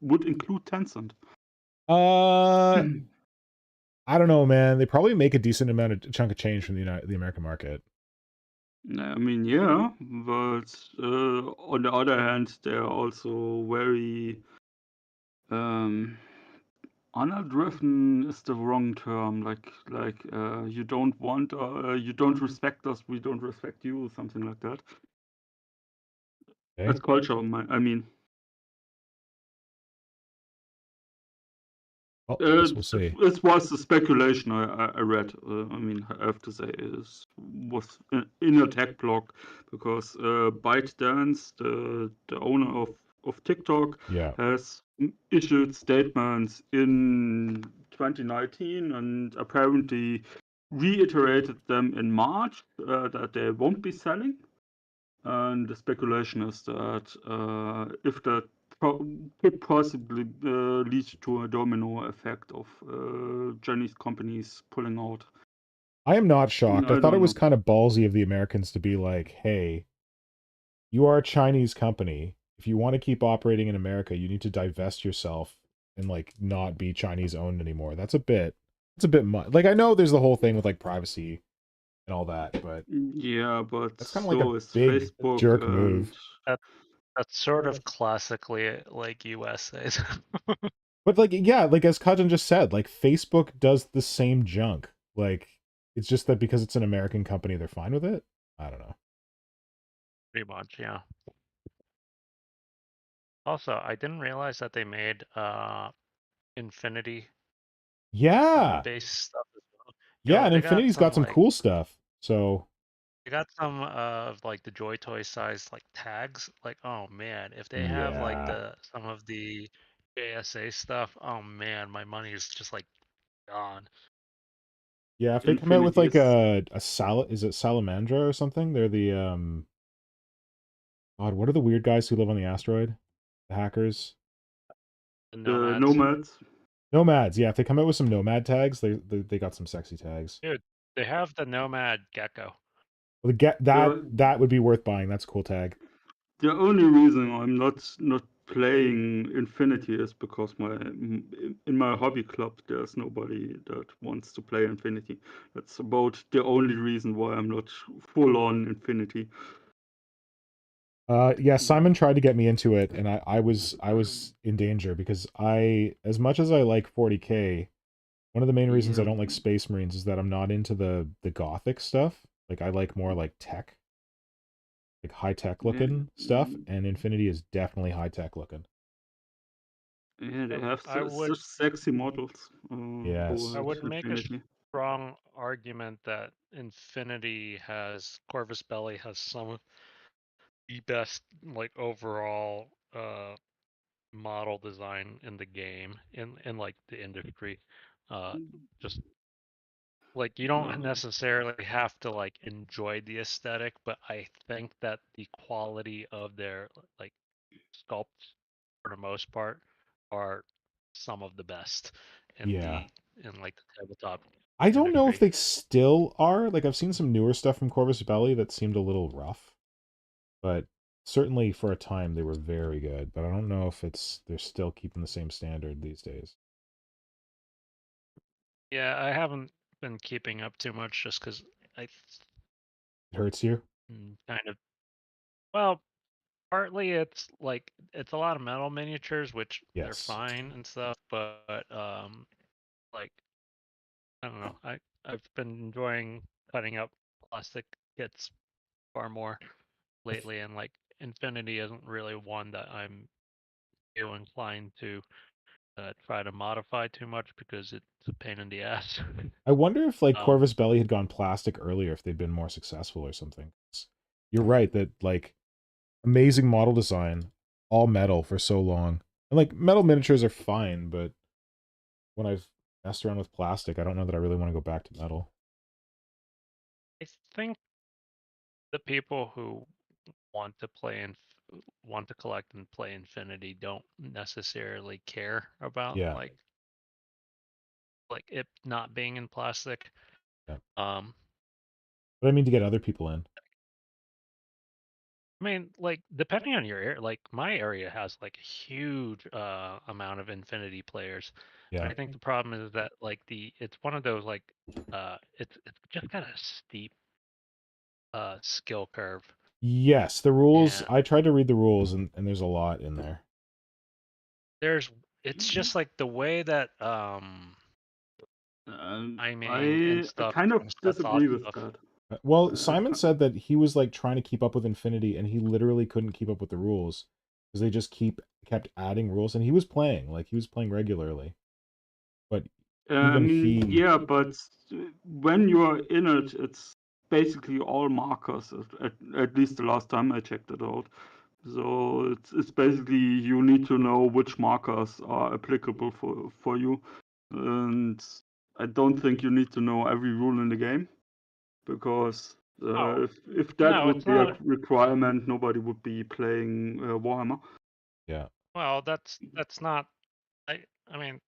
would include Tencent. I don't know, man. They probably make a decent amount of chunk of change from the American market. I mean, yeah, but on the other hand, they're also very honor-driven is the wrong term. Like you don't respect us, we don't respect you, something like that. Okay. That's culture. I mean, Well, I guess we'll see. this was the speculation I read. I mean, I have to say it was in a tech blog because ByteDance, the owner of TikTok, Yeah. has issued statements in 2019 and apparently reiterated them in March that they won't be selling. And the speculation is that if that could possibly lead to a domino effect of Chinese companies pulling out. I am not shocked. I I thought it don't was know. kind of ballsy of the Americans to be like, hey, you are a Chinese company. If you want to keep operating in America, you need to divest yourself and like not be Chinese owned anymore. That's a bit much. Like I know there's the whole thing with like privacy and all that, but Yeah, but that's kind of like a so is big Facebook jerk and move. That's sort of classically like USA's. But like yeah, like as Kajan just said, like Facebook does the same junk. Like it's just that because it's an American company, they're fine with it. I don't know. Pretty much, yeah. Also, I didn't realize that they made Infinity Yeah. based stuff as well. Yeah, Yo, and they got Infinity's got some some like cool stuff. So they got some of like the Joy Toy size like tags. Like, oh man, if they have like yeah. the some of the JSA stuff, oh man, my money is just like gone. Yeah, if they come out with Infinity like is is it Salamandra or something? They're the God, what are the weird guys who live on the asteroid? The hackers. The The nomads. nomads. Nomads, yeah. If they come out with some nomad tags, they got some sexy tags. Dude, they have the nomad gecko. Well, that would be worth buying. That's a cool tag. The only reason I'm not playing Infinity is because in my hobby club there's nobody that wants to play Infinity. That's about the only reason why I'm not full on Infinity. Yeah, Simon tried to get me into it, and I was in danger because as much as I like 40K, one of the main reasons I don't like Space Marines is that I'm not into the gothic stuff. Like I like more like tech, like high tech looking stuff, and Infinity is definitely high tech looking. Yeah, they have I would such sexy models. Yes. I would make a Infinity. strong argument that Infinity has Corvus Belli has some of the best like overall model design in the game in like the industry. Just like you don't necessarily have to like enjoy the aesthetic, but I think that the quality of their like sculpts for the most part are some of the best in Yeah. in like the tabletop I don't know if industry. they still are. Like I've seen some newer stuff from Corvus Belli that seemed a little rough, but certainly for a time they were very good. But I don't know if they're still keeping the same standard these days. Yeah, I haven't been keeping up too much just because I It hurts you? kind of well, partly it's like it's a lot of metal miniatures, which they're Yes. fine and stuff, but like I don't know, I've been enjoying cutting up plastic kits far more lately, and like Infinity isn't really one that I'm too inclined to try to modify too much because it's a pain in the ass. I wonder if like um, Corvus Belli had gone plastic earlier, if they'd been more successful or something. You're right that like amazing model design, all metal for so long. And like metal miniatures are fine, but when I've messed around with plastic, I don't know that I really want to go back to metal. I think the people who want to want to collect and play Infinity don't necessarily care about Yeah. like it not being in plastic. Yeah. Um, But I mean to get other people in. I mean, like depending on your area, like my area has like a huge amount of Infinity players. Yeah. I think the problem is that like it's one of those like it's just got a steep skill curve. Yes, the rules. And I tried to read the rules, and there's a lot in there. it's just like the way that timing and I stuff kind of sets off disagree with stuff. that. Well, I Simon said that he was like trying to keep up with Infinity, and he literally couldn't keep up with the rules because they just kept adding rules, and he was playing regularly, but even he, yeah, but when you're in it, it's basically all markers. At least the last time I checked it out. So it's basically you need to know which markers are applicable for you, and I don't think you need to know every rule in the game because Oh if that no, would it's be a not. requirement, nobody would be playing Warhammer. yeah, Well, that's not. I mean,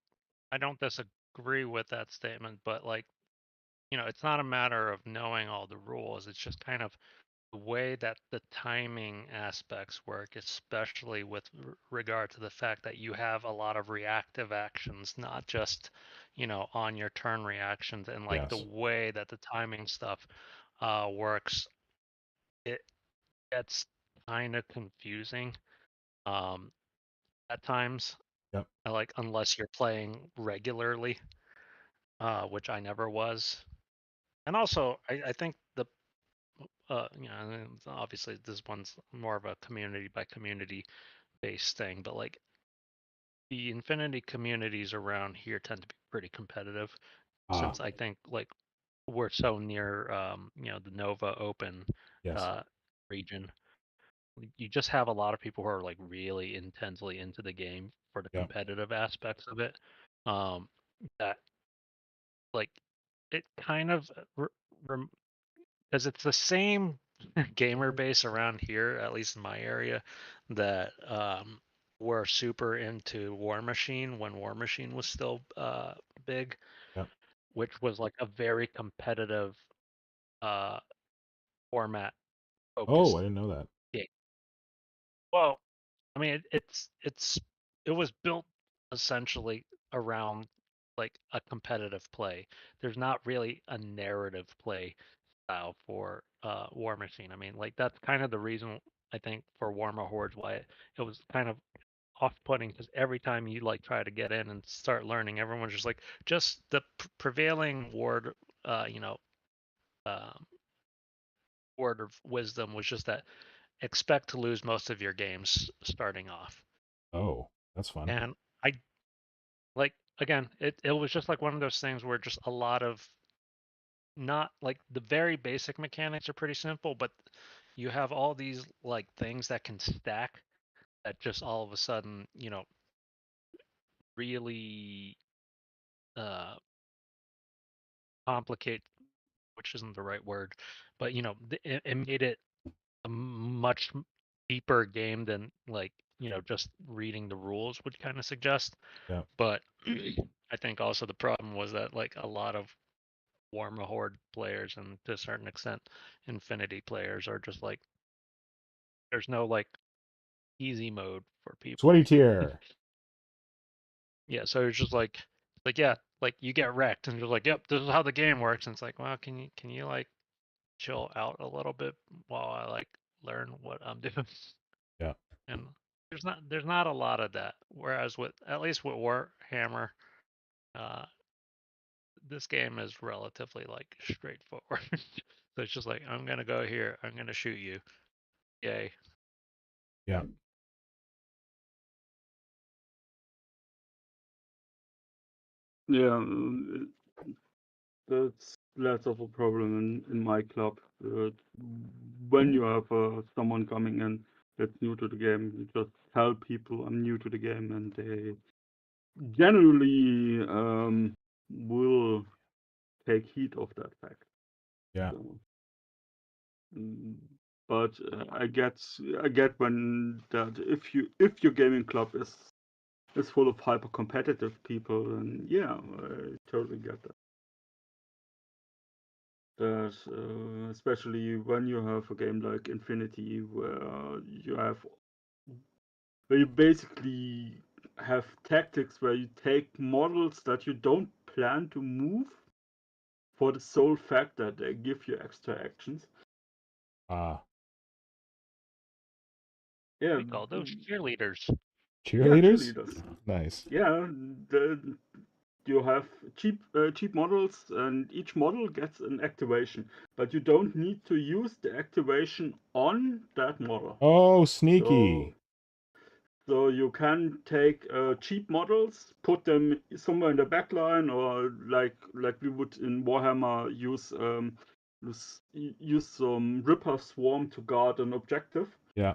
I don't disagree with that statement, but like it's not a matter of knowing all the rules. It's just kind of the way that the timing aspects work, especially with regard to the fact that you have a lot of reactive actions, not just, on your turn reactions, and like the yes, way that the timing stuff works, it gets kind of confusing at times. yep, Like unless you're playing regularly, which I never was. And also, I think and obviously this one's more of a community by community based thing, but like the Infinity communities around here tend to be pretty competitive, ah, since I think like we're so near, the Nova Open yes, uh, region. You just have a lot of people who are like really intensely into the game for the yep, competitive aspects of it. Um, that like it kind of because it's the same gamer base around here, at least in my area, that were super into War Machine when War Machine was still big, Yep. which was like a very competitive format Oh, focused I didn't know that. game. Well, I mean, it was built essentially around like a competitive play. There's not really a narrative play style for War Machine. I mean, like that's kind of the reason I think for Warma Hordes why it was kind of off-putting, because every time you like try to get in and start learning, everyone's just like just the prevailing word, you know, um, word of wisdom was just that expect to lose most of your games starting off. Oh, that's fun. And I like again, it was just like one of those things where just a lot of not like the very basic mechanics are pretty simple, but you have all these like things that can stack that just all of a sudden, you know, really uh complicate, which isn't the right word, but you know, it made it a much deeper game than like, you know, just reading the rules would kind of suggest. Yeah. But I think also the problem was that like a lot of Warma Horde players and to a certain extent Infinity players are just like there's no like easy mode for people. Sweaty tier. Yeah, so it's just like yeah, like you get wrecked and you're like, yep, this is how the game works. And it's like, well, can you like chill out a little bit while I like learn what I'm doing? Yeah. And there's not a lot of that. Whereas with at least with Warhammer, uh, this game is relatively like straightforward. So it's just like I'm gonna go here, I'm gonna shoot you. Yay. Yeah. Yeah, that's less of a problem in my club. When you have someone coming in that's new to the game, you just tell people I'm new to the game, and they generally will take heed of that fact. Yeah. So, mm, but I get when that if your gaming club is full of hyper competitive people, and yeah, I totally get that. That especially when you have a game like Infinity, where you basically have tactics where you take models that you don't plan to move for the sole fact that they give you extra actions. Yeah, We call those cheerleaders. yeah, Cheerleaders? cheerleaders. Nice. Yeah, you have cheap models, and each model gets an activation, but you don't need to use the activation on that model. Oh, So sneaky. So you can take cheap models, put them somewhere in the backline, or like we would in Warhammer use some Ripper Swarm to guard an objective. Yeah.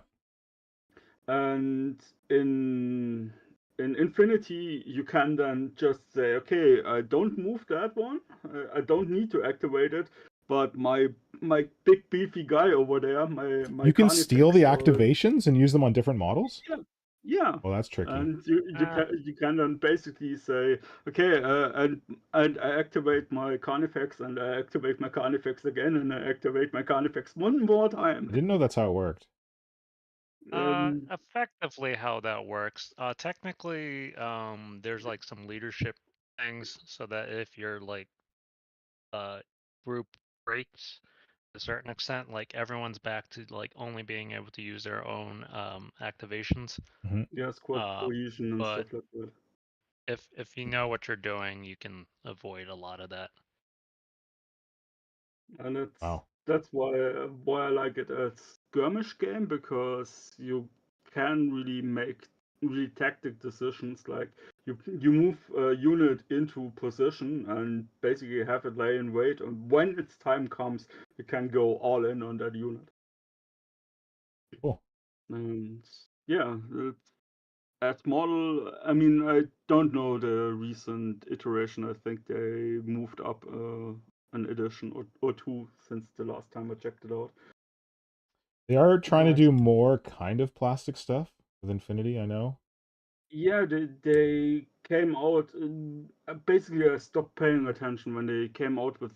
And in Infinity, you can then just say, okay, I don't move that one. I don't need to activate it, but my big beefy guy over there, my You can steal the Carnifex or activations and use them on different models? yeah, yeah. Well, that's tricky. And you can then basically say, okay, and I activate my Carnifex, and I activate my Carnifex again, and I activate my Carnifex one more I time. didn't know that's how it worked. Effectively how that works. Technically, there's like some leadership things so that if your like group breaks to a certain extent, like everyone's back to like only being able to use their own activations. Mm-hmm. Yeah, squad cohesion and But stuff like that. if you know what you're doing, you can avoid a lot of that. And Wow. that's why I like it as skirmish game, because you can really make really tactic decisions. Like you move a unit into position and basically have it lay in wait, and when its time comes, you can go all in on that unit. Cool. And yeah, as model, I mean, I don't know the recent iteration. I think they moved up an edition or two since the last time I checked it out. They are trying to But do more kind of plastic stuff with Infinity, I know. Yeah, they came out. Basically, I stopped paying attention when they came out with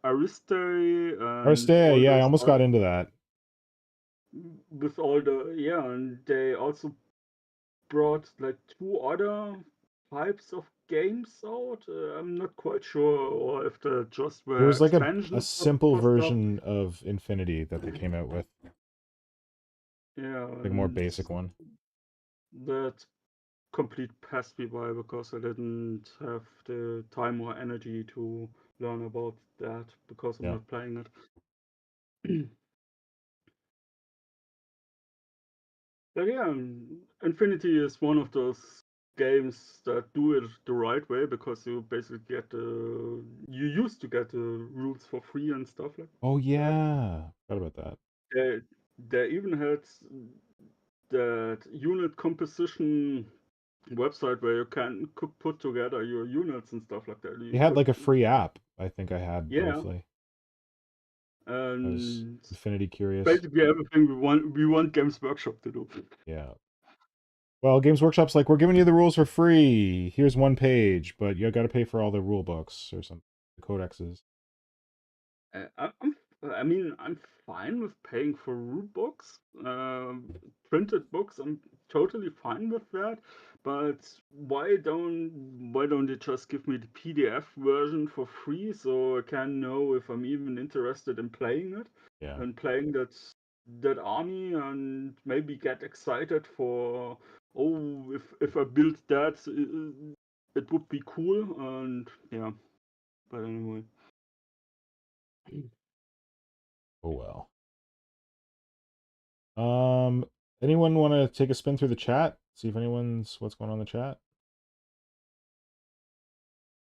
Aristary and Arstea, all yeah, I those almost got into that. with all the and they also brought like two other types of games out. I'm not quite sure, or if they just It were was like a expansions simple for stuff. version of Infinity that they came out with, Yeah, like a more basic one. that complete passed me by because I didn't have the time or energy to learn about that because I'm Yeah. not playing it. But yeah, Infinity is one of those games that do it the right way because you basically get you used to get the rules for free and stuff like Oh that. yeah, forgot about that. They even had that unit composition website where you could put together your units and stuff like that. They You had could, like a free app. I think I had yeah, briefly. I was and Infinity curious. basically everything we want Games Workshop to do. Yeah. Well, Games Workshop's like, we're giving you the rules for free. Here's one page, but you got to pay for all the rule books or something, the codexes. I mean, I'm fine with paying for rule books, printed books. I'm totally fine with that. But why don't they just give me the PDF version for free so I can know if I'm even interested in playing it Yeah. and playing that army and maybe get excited for, oh, if I build that, it would be cool. And yeah, but anyway. Oh well. Anyone want to take a spin through the chat? See if what's going on in the chat?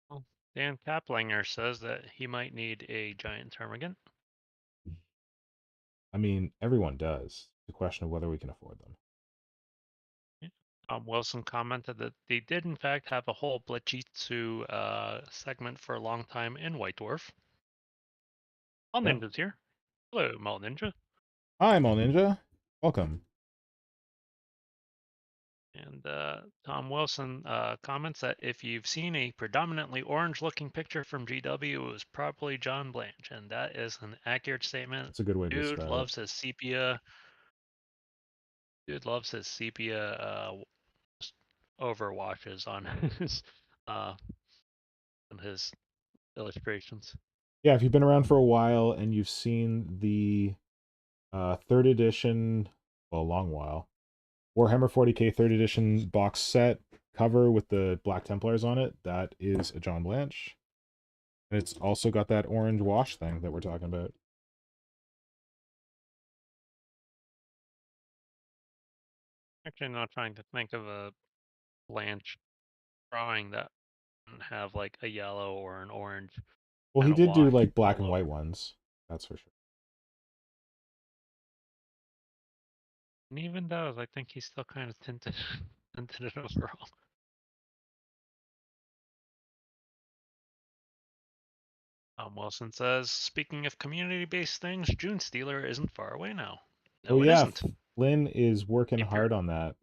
Well, Dan Kaplinger says that he might need a giant termagant. I mean, everyone does. The question of whether we can afford them. Wilson commented that they did in fact have a whole Blitjitsu segment for a long time in White Dwarf. All Yeah. Ninja's here. Hello, Mall Ninja. Hi, Mall Ninja. Welcome. And Tom Wilson comments that if you've seen a predominantly orange-looking picture from GW, it was probably John Blanche, and that is an accurate statement. That's a good way to Dude describe loves his sepia. Dude loves his sepia overwatches on his on his illustrations. Yeah, if you've been around for a while and you've seen the third edition, well, a long while, Warhammer 40k third edition box set cover with the Black Templars on it, that is a John Blanche. And it's also got that orange wash thing that we're talking about. Actually, not trying to think of a Blanche drawing that doesn't have like a yellow or an orange Well, he kind of did do wash like black all and white over. ones. That's for sure. And even those, I think he's still kind of tinted, tinted it overall. Wilson says, speaking of community-based things, June Stealer isn't far away now. Oh No, it yeah, isn't. Flynn is working Keep hard on that.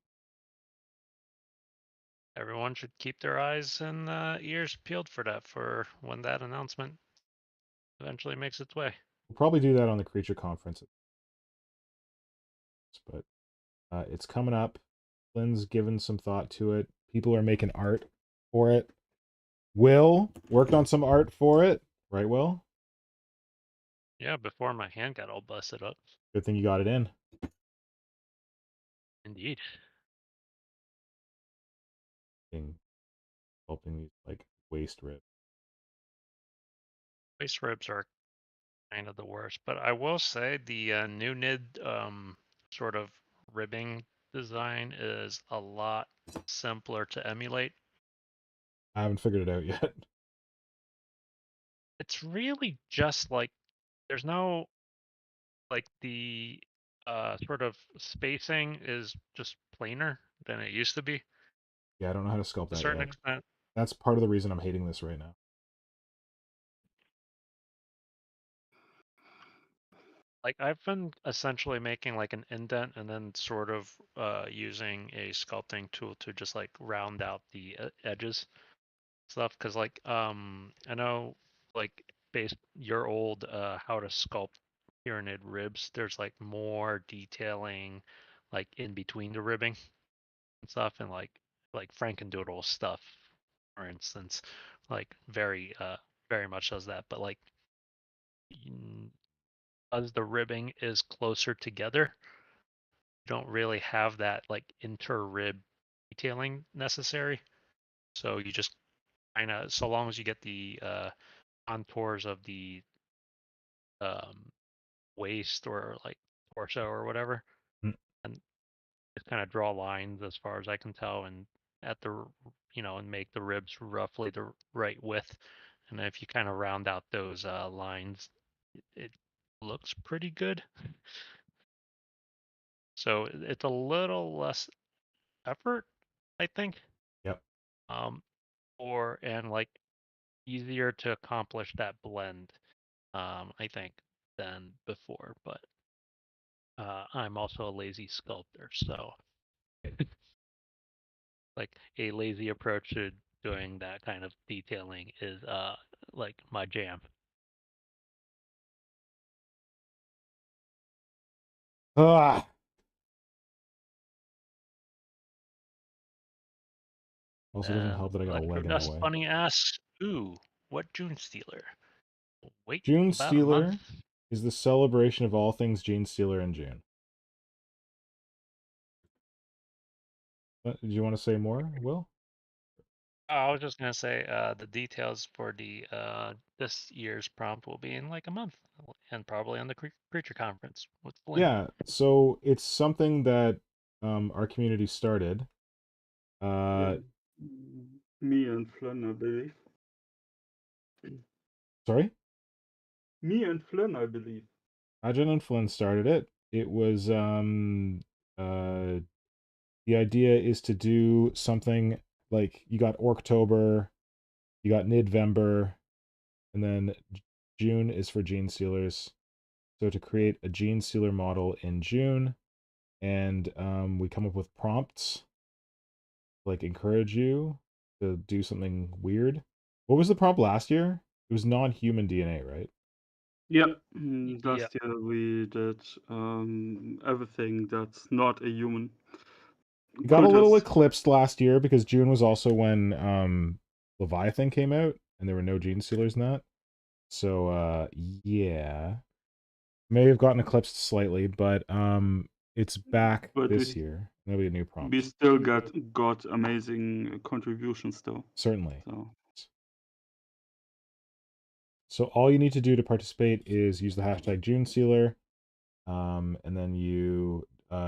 Everyone should keep their eyes and ears peeled for that for when that announcement eventually makes its way. We'll probably do that on the Creature Conference. But it's coming up. Flynn's given some thought to it. People are making art for it. Will worked on some art for it. Right, Will? Yeah, before my hand got all busted up. Good thing you got it in. Indeed. Helping these like waist ribs. Waist ribs are kind of the worst, but I will say the new NID sort of ribbing design is a lot simpler to emulate. I haven't figured it out yet. It's really just like there's no like the sort of spacing is just plainer than it used to be Yeah, I don't know how to sculpt to a that certain yet. extent. That's part of the reason I'm hating this right now. Like I've been essentially making like an indent and then sort of using a sculpting tool to just like round out the edges stuff. Cause like I know like based your old how to sculpt pyramid ribs, there's like more detailing like in between the ribbing and stuff, and like Frankendoodle stuff, for instance, like very much does that. But like as the ribbing is closer together, you don't really have that like inter-rib detailing necessary. So you just kind of, so long as you get the contours of the um, waist or like torso or whatever, Mm. and just kind of draw lines as far as I can tell, and at the and make the ribs roughly the right width. And if you kind of round out those lines, it looks pretty good. So it's a little less effort, I think. Yep. Um, or and like easier to accomplish that blend, I think, than before. But I'm also a lazy sculptor, so like a lazy approach to doing that kind of detailing is like my jam. Ah. Also doesn't And help that I got a leg in the Electrodust way. Bunny asks, "Ooh, what June Stealer? Wait June about a month." Stealer is the celebration of all things Gene Stealer in June. Did you want to say more, Will? Oh, I was just gonna say the details for the this year's prompt will be in like a month, and probably on the creature conference with Flynn. Yeah, so it's something that our community started. Yeah. Me and Flynn, I believe. Sorry? Me and Flynn, I believe. Kajan and Flynn started it. It was the idea is to do something like you got Orktober, you got Nidvember, and then June is for Gene Stealers. So to create a Gene Stealer model in June, and we come up with prompts like encourage you to do something weird. What was the prompt last year? It was non-human DNA, right? Yeah, Yeah. last year we did everything that's not a human. It got a little Cultist. eclipsed last year because June was also when Leviathan came out, and there were no Gene Stealers in that. So yeah, may have gotten eclipsed slightly, but it's back But this year. There'll be a new we prompt. still got amazing contributions though. Certainly. So So all you need to do to participate is use the hashtag JuneSealer, and then you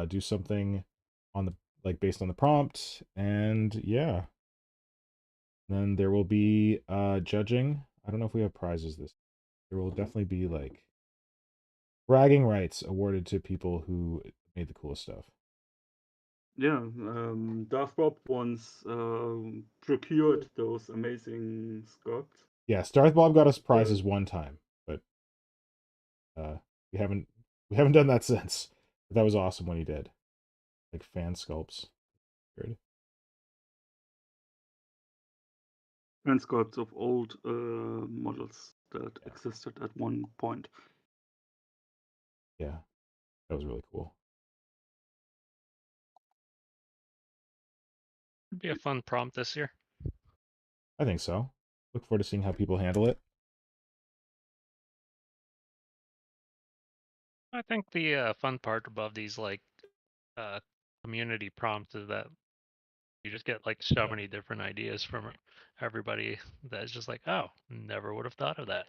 do something on the based on the prompt, and yeah, then there will be judging. I don't know if we have prizes this. There will definitely be like bragging rights awarded to people who made the coolest stuff. yeah, Darth Bob once procured those amazing sculpts. Yes, Darth Bob got us Uh, prizes one time, but uh, we haven't done that since. But that was awesome when he did, like fan sculpts. Good. and sculpts of old models that existed at one point. Yeah, that was really cool. It'd be a fun prompt this year. I think so. Look forward to seeing how people handle it. I think the fun part above these like uh, community prompts is that you just get like so many different ideas from everybody that's just like, oh, never would have thought of that.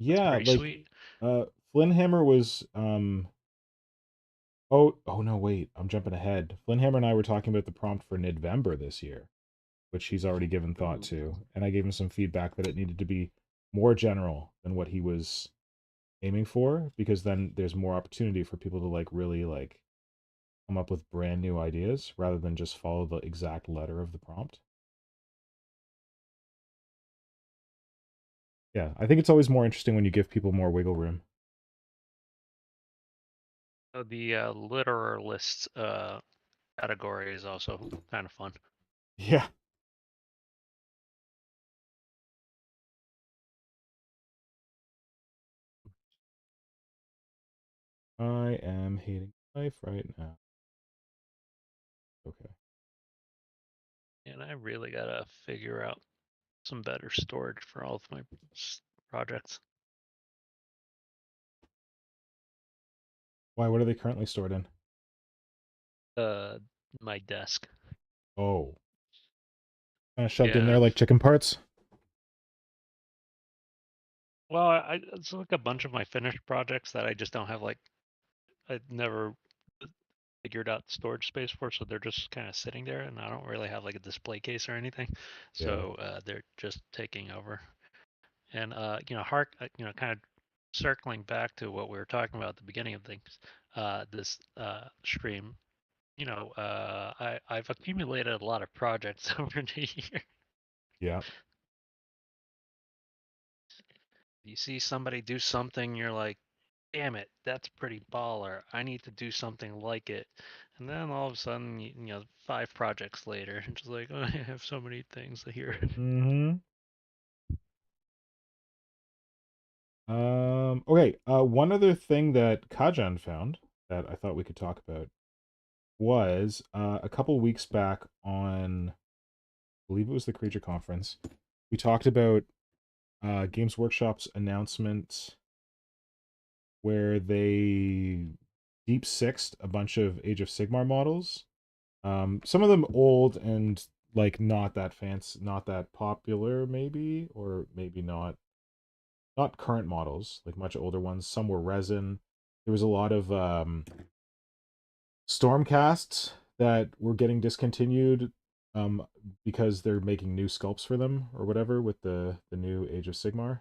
That's Yeah, pretty like sweet. Flynnhammer was oh no, wait, I'm jumping ahead. Flynnhammer and I were talking about the prompt for Nidvember this year, which he's already given thought to, and I gave him some feedback that it needed to be more general than what he was aiming for, because then there's more opportunity for people to like really like come up with brand new ideas rather than just follow the exact letter of the prompt. Yeah, I think it's always more interesting when you give people more wiggle room. The literalist category is also kind of fun. Yeah. I am hating life right now. Okay. And I really gotta figure out some better storage for all of my projects. Why? What are they currently stored in? My desk. Oh. Kind of shoved in Yeah. there like chicken parts? Well, it's like a bunch of my finished projects that I just don't have, like, I never figured out storage space for, so they're just kind of sitting there, and I don't really have like a display case or anything. So they're just taking over. And kind of circling back to what we were talking about at the beginning of things, this stream, I've accumulated a lot of projects over the year. Yeah. You see somebody do something, you're like, damn it, that's pretty baller. I need to do something like it. And then all of a sudden, 5 projects later, it's just like, oh, I have so many things here. Mm-hmm. Okay. One other thing that Kajan found that I thought we could talk about was a couple weeks back on, I believe it was the Creature Conference. We talked about Games Workshop's announcement where they deep sixed a bunch of Age of Sigmar models. Some of them old and like not that fancy, not that popular, maybe, or maybe not current models, like much older ones. Some were resin. There was a lot of Stormcasts that were getting discontinued because they're making new sculpts for them or whatever with the new Age of Sigmar.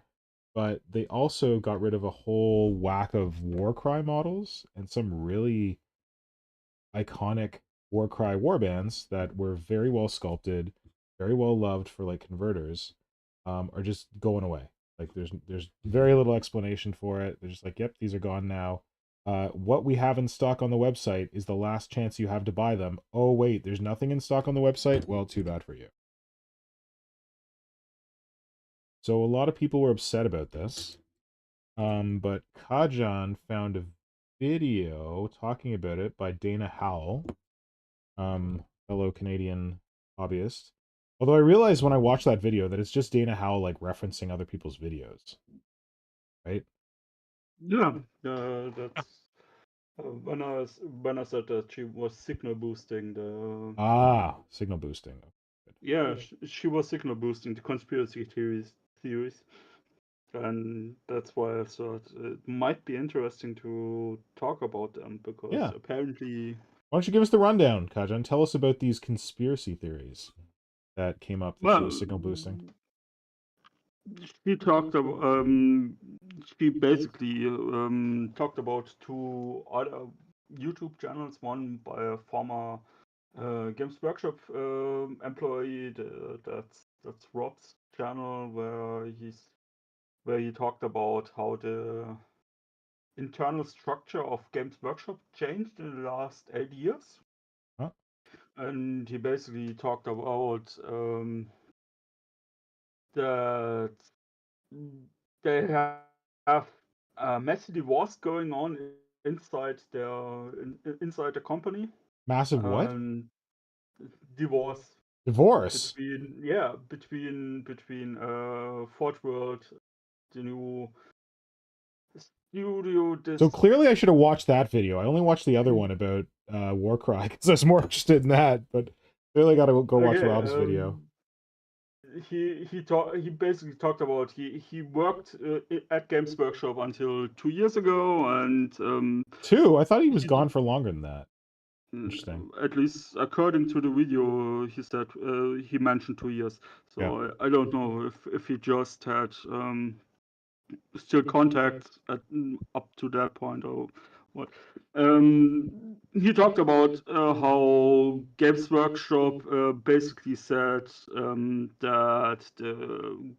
But they also got rid of a whole whack of Warcry models and some really iconic Warcry warbands that were very well sculpted, very well loved for like converters, are just going away. Like there's very little explanation for it. They're just like, yep, these are gone now. What we have in stock on the website is the last chance you have to buy them. Oh wait, there's nothing in stock on the website? Well, too bad for you. So a lot of people were upset about this. But Kajan found a video talking about it by Dana Howell, fellow Canadian hobbyist. Although I realized when I watched that video that it's just Dana Howell like referencing other people's videos, right? Yeah, that's when I said that she was signal boosting the. Signal boosting. Yeah, she was signal boosting the conspiracy theories, and that's why I thought it might be interesting to talk about them because Yeah. apparently. Why don't you give us the rundown, Kajan? Tell us about these conspiracy theories that came up that she was Well, signal boosting. she talked about. She basically talked about 2 other YouTube channels. One by a former Games Workshop employee. That's Rob's channel where he talked about how the internal structure of Games Workshop changed in the last 8 years. Huh? And he basically talked about that they have a messy divorce going on inside inside the company. Massive what? Divorce Divorce. between Fort World, the new studio. So This clearly I should have watched that video. I only watched the other one about Warcry because I was more interested in that, but clearly I gotta go watch okay. Rob's video. He basically talked about he worked at Games Workshop until 2 years ago, and 2? I thought he was he gone for longer than that. Interesting. at least according to the video, he said he mentioned 2 years. So Yeah. I don't know if he just had still contact up to that point or what. He talked about how Games Workshop basically said that the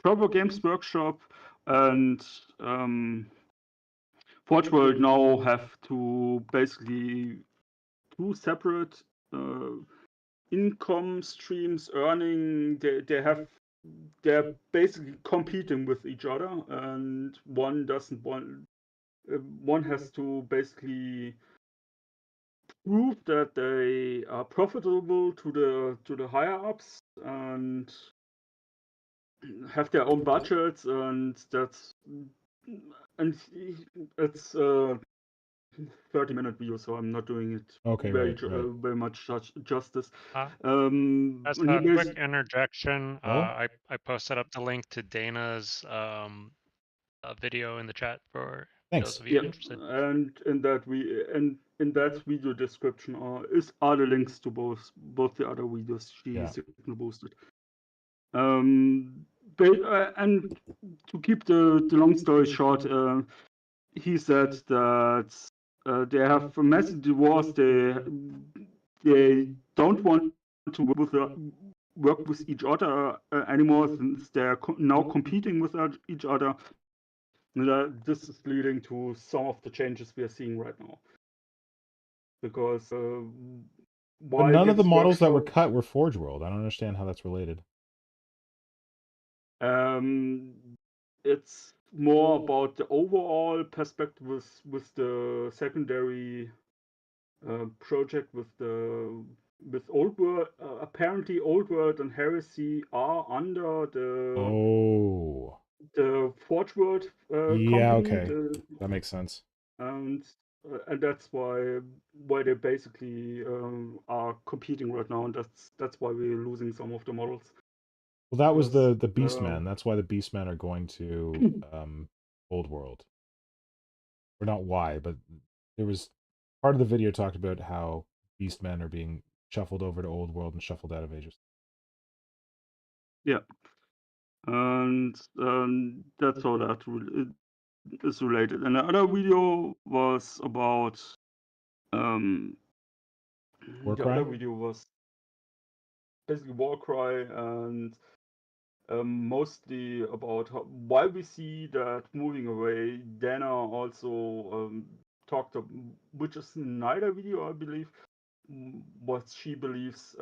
proper Games Workshop and Forge World now have to basically 2 separate income streams earning. They're basically competing with each other, and one doesn't want. One has to basically prove that they are profitable to the higher ups and have their own budgets, and it's 30-minute video, so I'm not doing it Okay, very right. very much justice. As He a quick basically, interjection, Oh? I posted up the link to Dana's video in the chat for Thanks. those of you yeah, interested. and in that video description are the links to both the other videos she Yeah. signal boosted. And to keep the long story short, he said that they have a massive divorce. They don't want to work with each other anymore, since they're now competing with each other. And this is leading to some of the changes we are seeing right now. Because But why none of the Games models that were Workshop? cut were Forge World. I don't understand how that's related. It's more about the overall perspective with the secondary project with Old World. Apparently, Old World and Heresy are under Oh. the Forge World Yeah, company. okay. That makes sense. And that's why they basically are competing right now, and that's why we're losing some of the models. Well, that was Because the Beastmen. That's why the Beastmen are going to Old World. Or not why, but there was part of the video talked about how Beastmen are being shuffled over to Old World and shuffled out of Asia. yeah, and that's how that is related. And the other video was about the Warcry? other video was basically Warcry, and mostly about why we see that moving away. Dana also talked of, which is neither video, I believe, what she believes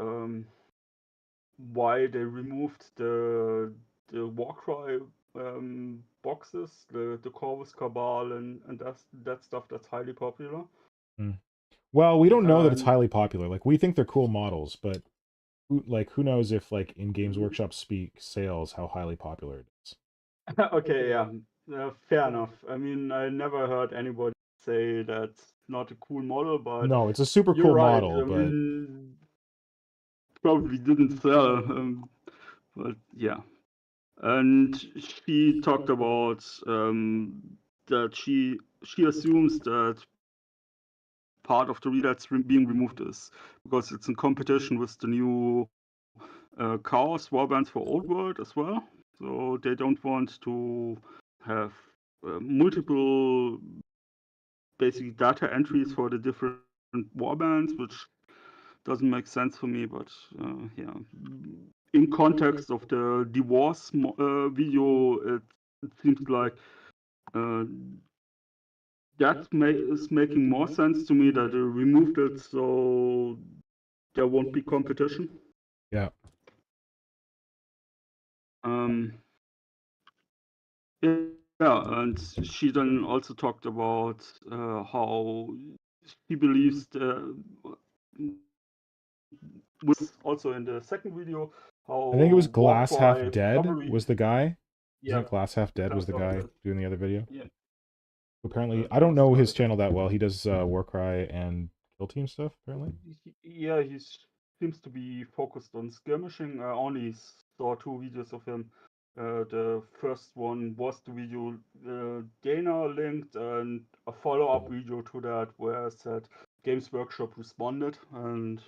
why they removed the Warcry boxes, the Corvus Cabal, and that stuff that's highly popular. Well, we don't know that it's And highly popular. Like, we think they're cool models, but who knows if, like, in Games Workshop speak sales, how highly popular it is. okay, yeah, fair enough. I mean, I never heard anybody say that's not a cool model, but No, it's a super you're cool right. model, I but mean, probably didn't sell, but yeah. And she talked about that she assumes that part of the reader that's being removed is because it's in competition with the new Chaos warbands for Old World as well. So they don't want to have multiple basic data entries for the different warbands, which doesn't make sense for me. But yeah, in context of the divorce video, it seems like that is making more sense to me that they removed it so there won't be competition. yeah. Yeah, and she then also talked about how she believes was also in the second video how I think it was Glass Half Warcry Dead probably was the guy. yeah Isn't it Glass Half Dead was the guy doing the other video? Yeah. Apparently, I don't know his channel that well. He does Warcry and Kill Team stuff, apparently. Yeah, he seems to be focused on skirmishing. I only saw 2 videos of him. The first one was the video Dana linked, and a follow-up video to that where I said Games Workshop responded and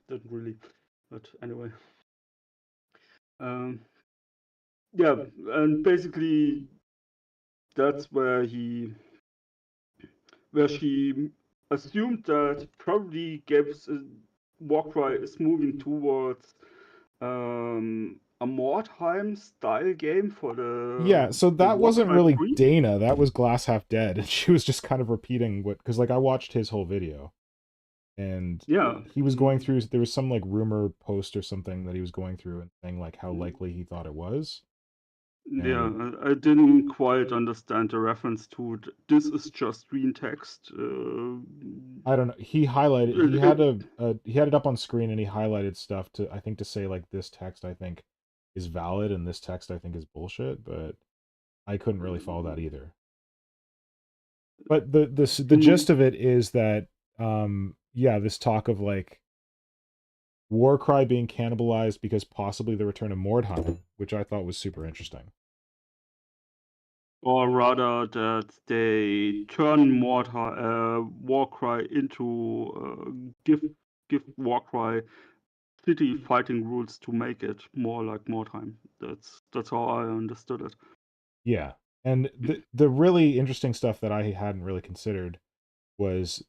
didn't really. But anyway. Yeah, and basically that's where she assumed that probably Warcry is moving towards a Mordheim style game for the Yeah, so the that wasn't Warcry really 3? Dana. That was Glass Half Dead, and she was just kind of repeating what, because like I watched his whole video, and Yeah. he was going through. There was some like rumor post or something that he was going through and saying like how Mm. likely he thought it was. Yeah, And I didn't quite understand the reference to this is just green text. I don't know. He highlighted. He It, had it, he had it up on screen, and he highlighted stuff to, I think, to say like this text I think is valid and this text I think is bullshit. But I couldn't really follow that either. But the mm, gist of it is that yeah, this talk of like Warcry being cannibalized because possibly the return of Mordheim, which I thought was super interesting. or rather that they turn Warcry into give Warcry city fighting rules to make it more like Mordheim. That's how I understood it. Yeah. And the really interesting stuff that I hadn't really considered was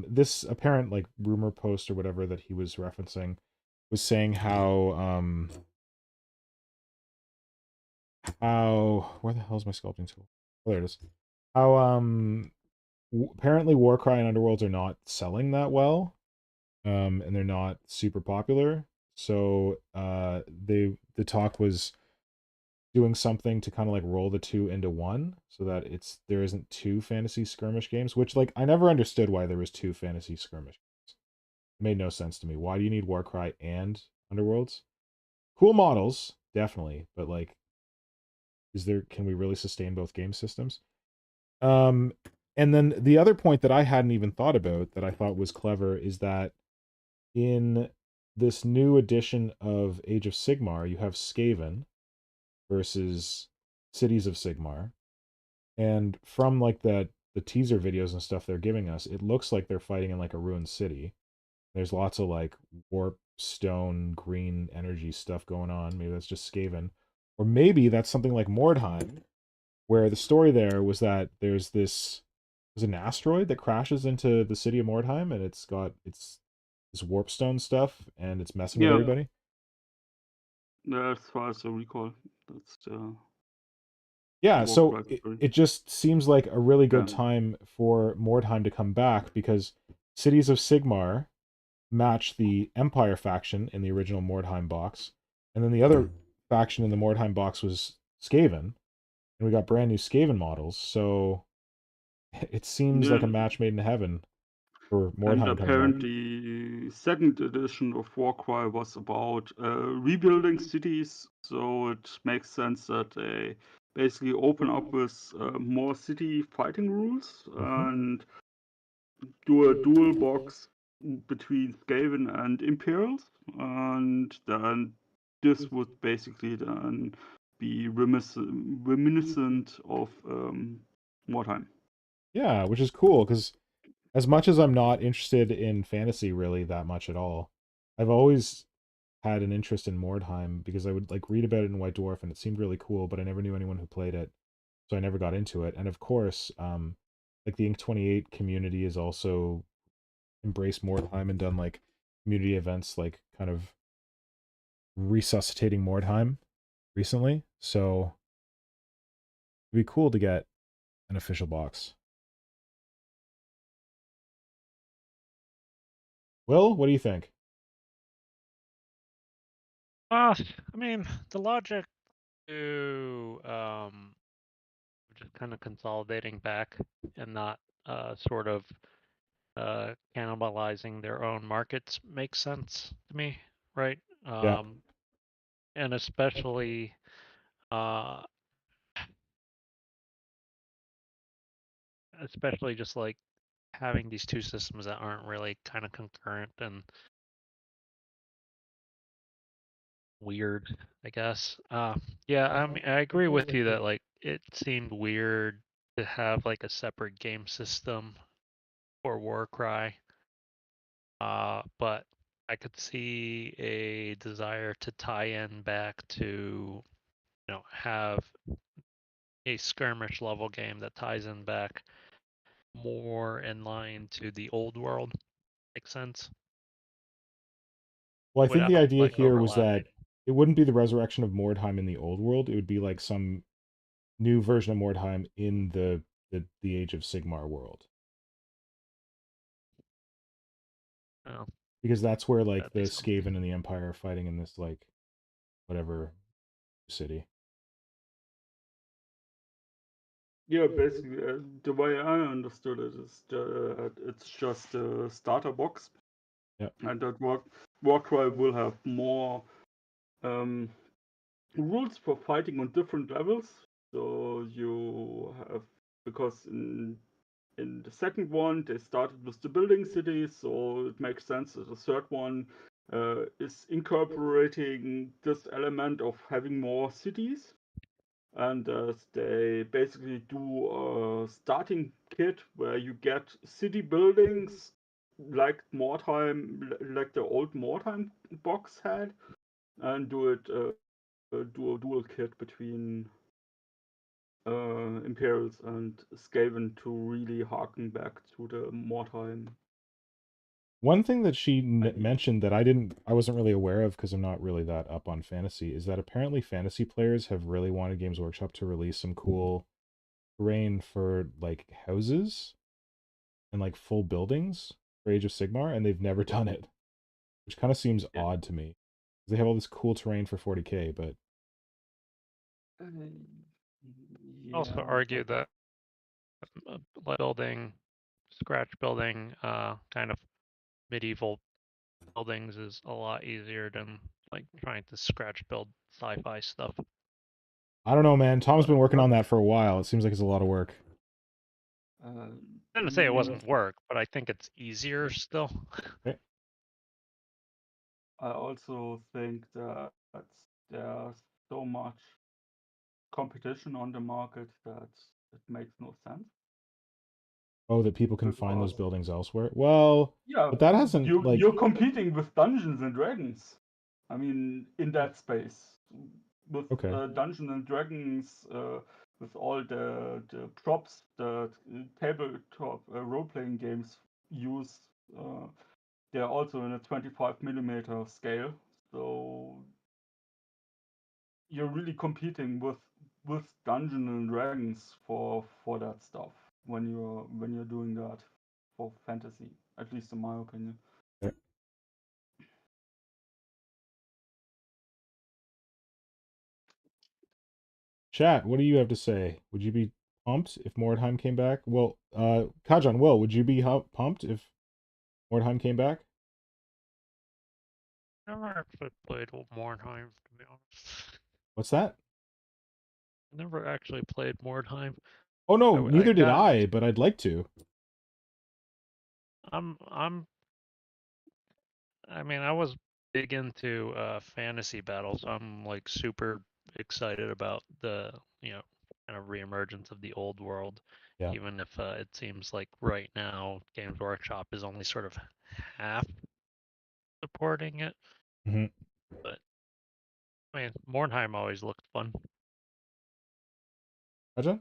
this apparent like rumor post or whatever that he was referencing was saying how where the hell is my sculpting tool? Oh, there it is. How apparently Warcry and Underworlds are not selling that well, and they're not super popular. So the talk was doing something to kind of like roll the two into one so that there isn't two fantasy skirmish games, which like I never understood why there was two fantasy skirmish games. It made no sense to me. Why do you need Warcry and Underworlds? Cool models, definitely, but like can we really sustain both game systems? Um and then the other point that I hadn't even thought about that I thought was clever is that in this new edition of Age of Sigmar, you have Skaven versus Cities of Sigmar. And from like the teaser videos and stuff they're giving us, it looks like they're fighting in like a ruined city. There's lots of like warp stone green energy stuff going on. Maybe that's just Skaven. Or maybe that's something like Mordheim, where the story there was that there's an asteroid that crashes into the city of Mordheim and it's this warp stone stuff and it's messing with Yeah, everybody. as far as I recall, that's the Yeah, so Warcry story. it just seems like a really Yeah. good time for Mordheim to come back because Cities of Sigmar match the Empire faction in the original Mordheim box, and then the other faction in the Mordheim box was Skaven, and we got brand new Skaven models, so it seems Yeah, like a match made in heaven for and Mordheim coming back. apparently, second edition of Warcry was about rebuilding cities, so it makes sense that they basically open up with more city fighting rules Mm-hmm. and do a dual box between Skaven and Imperials, and then this would basically then be reminiscent of Mordheim. Yeah, which is cool because as much as I'm not interested in fantasy really that much at all, I've always had an interest in Mordheim because I would like read about it in White Dwarf and it seemed really cool, but I never knew anyone who played it, so I never got into it. And of course, like the Inc. 28 community has also embraced Mordheim and done like community events, like kind of resuscitating Mordheim recently. So it'd be cool to get an official box. Will, what do you think? I mean, the logic to just kind of consolidating back and not sort of cannibalizing their own markets makes sense to me, right? Yeah. And especially uh, especially just like having these two systems that aren't really kind of concurrent and weird, I guess. Yeah, I mean, I agree with you that like it seemed weird to have like a separate game system for Warcry. But I could see a desire to tie in back to, have a skirmish level game that ties in back more in line to the old world. Makes sense Well, I think without the idea like here was that overlapping. it wouldn't be the resurrection of Mordheim in the old world. It would be like some new version of Mordheim in the Age of Sigmar world. Oh, Because that's where like that'd be the something. Skaven and the Empire are fighting in this like whatever city. Yeah, basically, the way I understood it is it's just a starter box, Yeah. and that Warcry will have more rules for fighting on different levels. So you have, because in the second one they started with the building cities, so it makes sense that the third one is incorporating this element of having more cities. And they basically do a starting kit where you get city buildings like Mordheim, like the old Mordheim box had, and do a dual kit between Imperials and Skaven to really harken back to the Mordheim One thing that she idea. mentioned that I wasn't really aware of because I'm not really that up on fantasy is that apparently fantasy players have really wanted Games Workshop to release some cool terrain for like houses and like full buildings for Age of Sigmar, and they've never done it, which kind of seems Yeah. odd to me. They have all this cool terrain for 40k, but Uh, Also yeah, argue but that building, scratch building, kind of medieval buildings is a lot easier than like trying to scratch build sci-fi stuff. I don't know, man. Tom's been working uh, on that for a while. It seems like it's a lot of work. uh, I didn't say it yeah, wasn't work, but I think it's easier still. Okay. I also think that there's so much competition on the market that it makes no sense. Oh, that people can find those Because buildings elsewhere. Well, yeah, but that hasn't like you're competing with Dungeons and Dragons. I mean, in that space, with okay. Dungeons and Dragons, with all the props that tabletop role-playing games use, uh, they're also in a 25 millimeter scale. So you're really competing with Dungeons and Dragons for that stuff when you're doing that for fantasy, at least in my opinion. Okay. Chat, what do you have to say? Would you be pumped if Mordheim came back? Well, Kajan, Will, would you be pumped if Mordheim came back? Never actually played Mordheim, to be honest. What's that? Never actually played Mordheim. Oh no, I neither did got. I, but I'd like to. I'm. I mean, I was big into fantasy battles. I'm like super excited about the kind of reemergence of the old world, Yeah. even if it seems like right now Games Workshop is only sort of half supporting it. Mm-hmm. But I mean, Mordheim always looked fun. Kajan?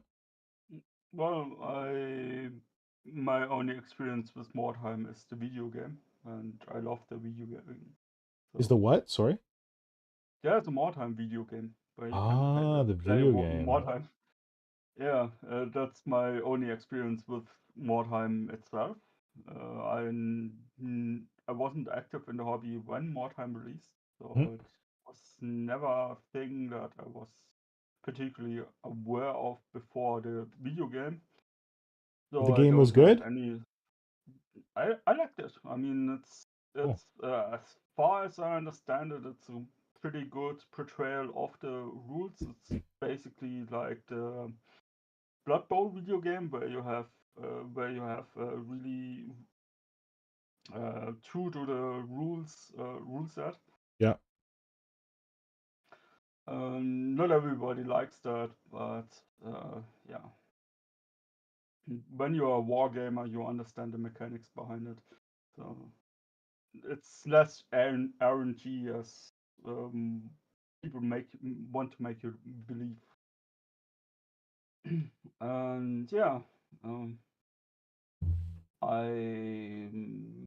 Well, I my only experience with Mordheim is the video game, and I love the video game. Is the So what? Sorry? there's a Mordheim video game where you can Ah, the play video game. Mordheim. Yeah, that's my only experience with Mordheim itself. I wasn't active in the hobby when Mordheim released, Mhm. so it was never a thing that I was particularly aware of before the video game. The So I game was don't have good? any. I liked it. I mean, Cool. it's as far as I understand it, it's a pretty good portrayal of the rules. It's basically like the Blood Bowl video game where you have really true to the rule set. Yeah. Not everybody likes that, but yeah, when you're a war gamer, you understand the mechanics behind it. So it's less RNG as um, people want to make you believe. And yeah, um, I'm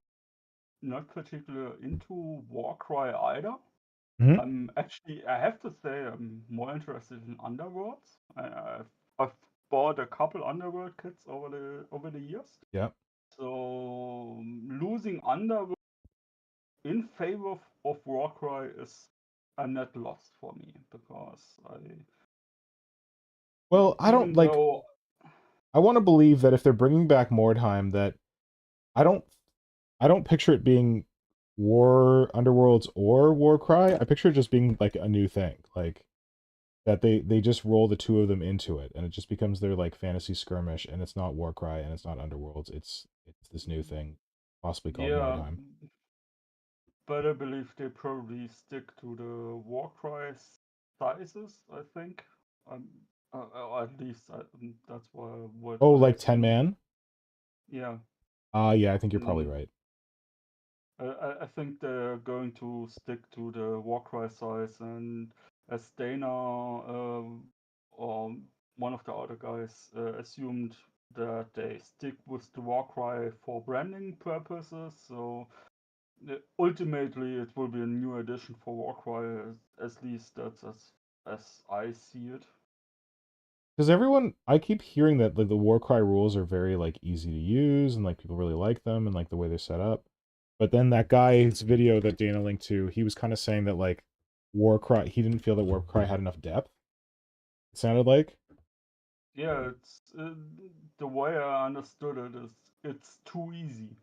not particularly into Warcry either. Actually, I have to say I'm more interested in Underworlds. I've bought a couple Underworld kits over the years. Yeah. So losing Underworld in favor of Warcry is a net loss for me because Well, I don't even like. though I want to believe that if they're bringing back Mordheim, that I don't picture it being War Underworlds or Warcry. I picture it just being like a new thing, like that they just roll the two of them into it, and it just becomes their like fantasy skirmish, and it's not Warcry and it's not Underworlds. It's this new thing, possibly called yeah, Mordheim. but I believe they probably stick to the Warcry sizes. I think, um, or at least that's what Oh, I like 10 assume. man? Yeah. Yeah, I think you're probably Mm, right. I think they're going to stick to the Warcry size, and as Dana or one of the other guys assumed that they stick with the Warcry for branding purposes. So ultimately, it will be a new addition for Warcry. At least that's as I see it. Because I keep hearing that like the Warcry rules are very like easy to use and like people really like them and like the way they're set up. But then that guy's video that Dana linked to, he was kind of saying that like Warcry, he didn't feel that Warcry had enough depth. It sounded like, Yeah, it's the way I understood it is it's too easy,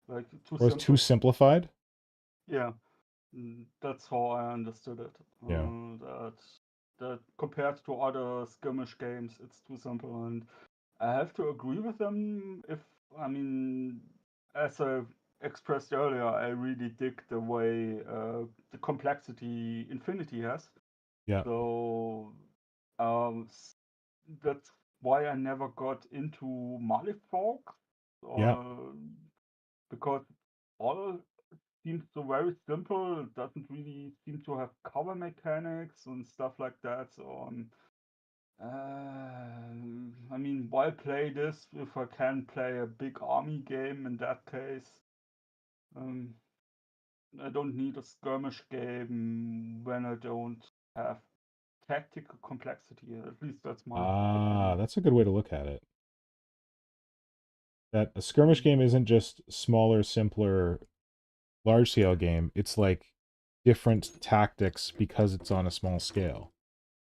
like too or it's too simple. simplified. Yeah. That's how I understood it. Yeah. That compared to other skirmish games, it's too simple, and I have to agree with them. I mean, as I expressed earlier, I really dig the way the complexity Infinity has. Yeah. So um, s- that's why I never got into Malefolk, Yeah. because all seems so very simple. It doesn't really seem to have cover mechanics and stuff like that. So, I mean, why play this if I can play a big army game in that case? Um, I don't need a skirmish game when I don't have tactical complexity. At least that's my Ah, opinion. that's a good way to look at it. That a skirmish Mm, game isn't just smaller, simpler, large scale game. It's like different tactics because it's on a small scale.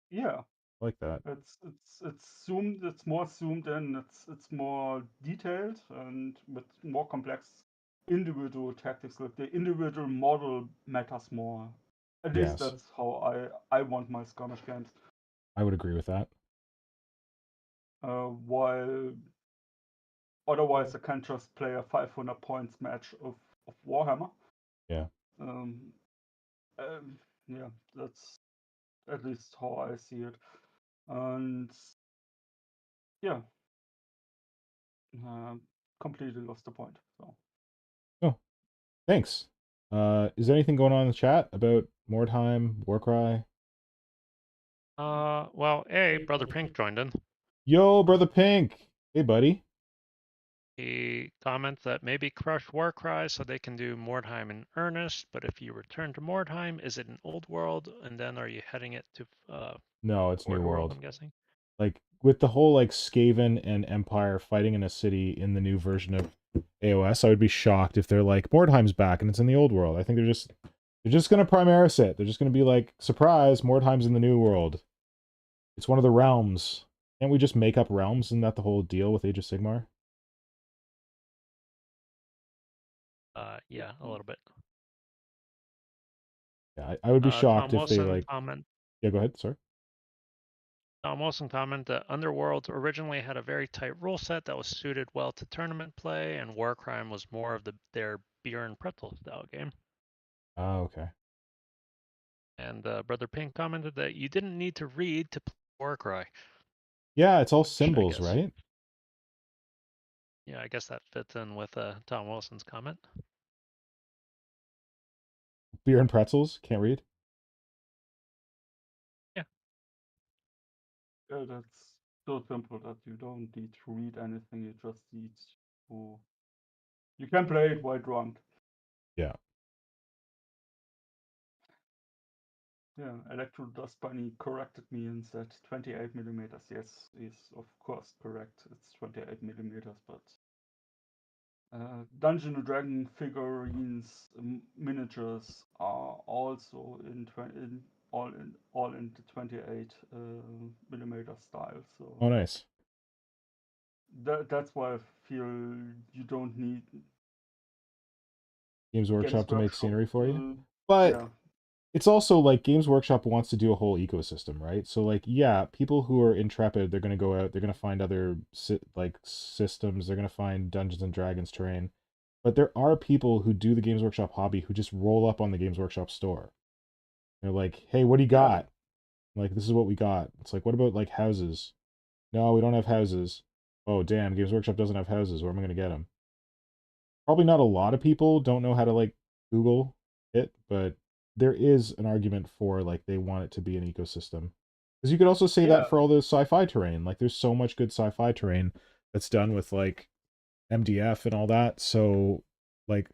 yeah, I like that. it's zoomed. It's more zoomed in. It's more detailed and with more complex individual tactics. Like the individual model matters more. At least Yes, that's how I want my skirmish games. I would agree with that. While otherwise I can just play a 500 points match of Warhammer. Yeah. Um, yeah, that's at least how I see it. And yeah, uh, completely lost the point. So. Oh, thanks. Is there anything going on in the chat about Mordheim, Warcry? Well, Brother Pink joined in. Yo, brother Pink. Hey, buddy. He comments that maybe crush Warcry so they can do Mordheim in earnest, but if you return to Mordheim, is it an old world? And then are you heading it to No, it's New Order World, World. I'm guessing? Like with the whole like Skaven and Empire fighting in a city in the new version of AOS, I would be shocked if they're like Mordheim's back and it's in the old world. I think they're just gonna Primaris it. They're just gonna be like, surprise, Mordheim's in the new world. It's one of the realms. Can't we just make up realms? Isn't that the whole deal with Age of Sigmar? Yeah, a little bit. Yeah, I would be shocked Tom if they Wilson like. comment. Yeah, go ahead. Sorry. Tom Wilson comment that Underworld originally had a very tight rule set that was suited well to tournament play, and Warcrime was more of their beer and pretzel style game. Oh, okay. And Brother Pink commented that you didn't need to read to play Warcry. Yeah, it's all Which I symbols, guess, right? yeah, I guess that fits in with Tom Wilson's comment. Beer and pretzels. Can't read. Yeah. Yeah, that's so simple that you don't need to read anything. You just need to. You can play it while drunk. Yeah. Yeah, Electro Dust Bunny corrected me and said 28 millimeters. Yes, he's of course correct. It's 28 millimeters, but Dungeon and Dragon figurines miniatures are also all in the 28 millimeter style. So Oh, nice. that's why I feel you don't need Games Games Workshop to make Workshop. scenery for you. But Yeah, it's also like Games Workshop wants to do a whole ecosystem, right? So like, yeah, people who are intrepid, they're gonna go out, they're gonna find other systems, they're gonna find Dungeons and Dragons terrain. But there are people who do the Games Workshop hobby who just roll up on the Games Workshop store. They're like, "Hey, what do you yeah. got?" Like, this is what we got. It's like, what about like houses? No, we don't have houses. Oh, damn, Games Workshop doesn't have houses. Where am I gonna get them? Probably not a lot of people don't know how to like Google it, but there is an argument for like they want it to be an ecosystem. Because you could also say that Yeah, for all the sci-fi terrain. Like there's so much good sci-fi terrain that's done with like MDF and all that. So like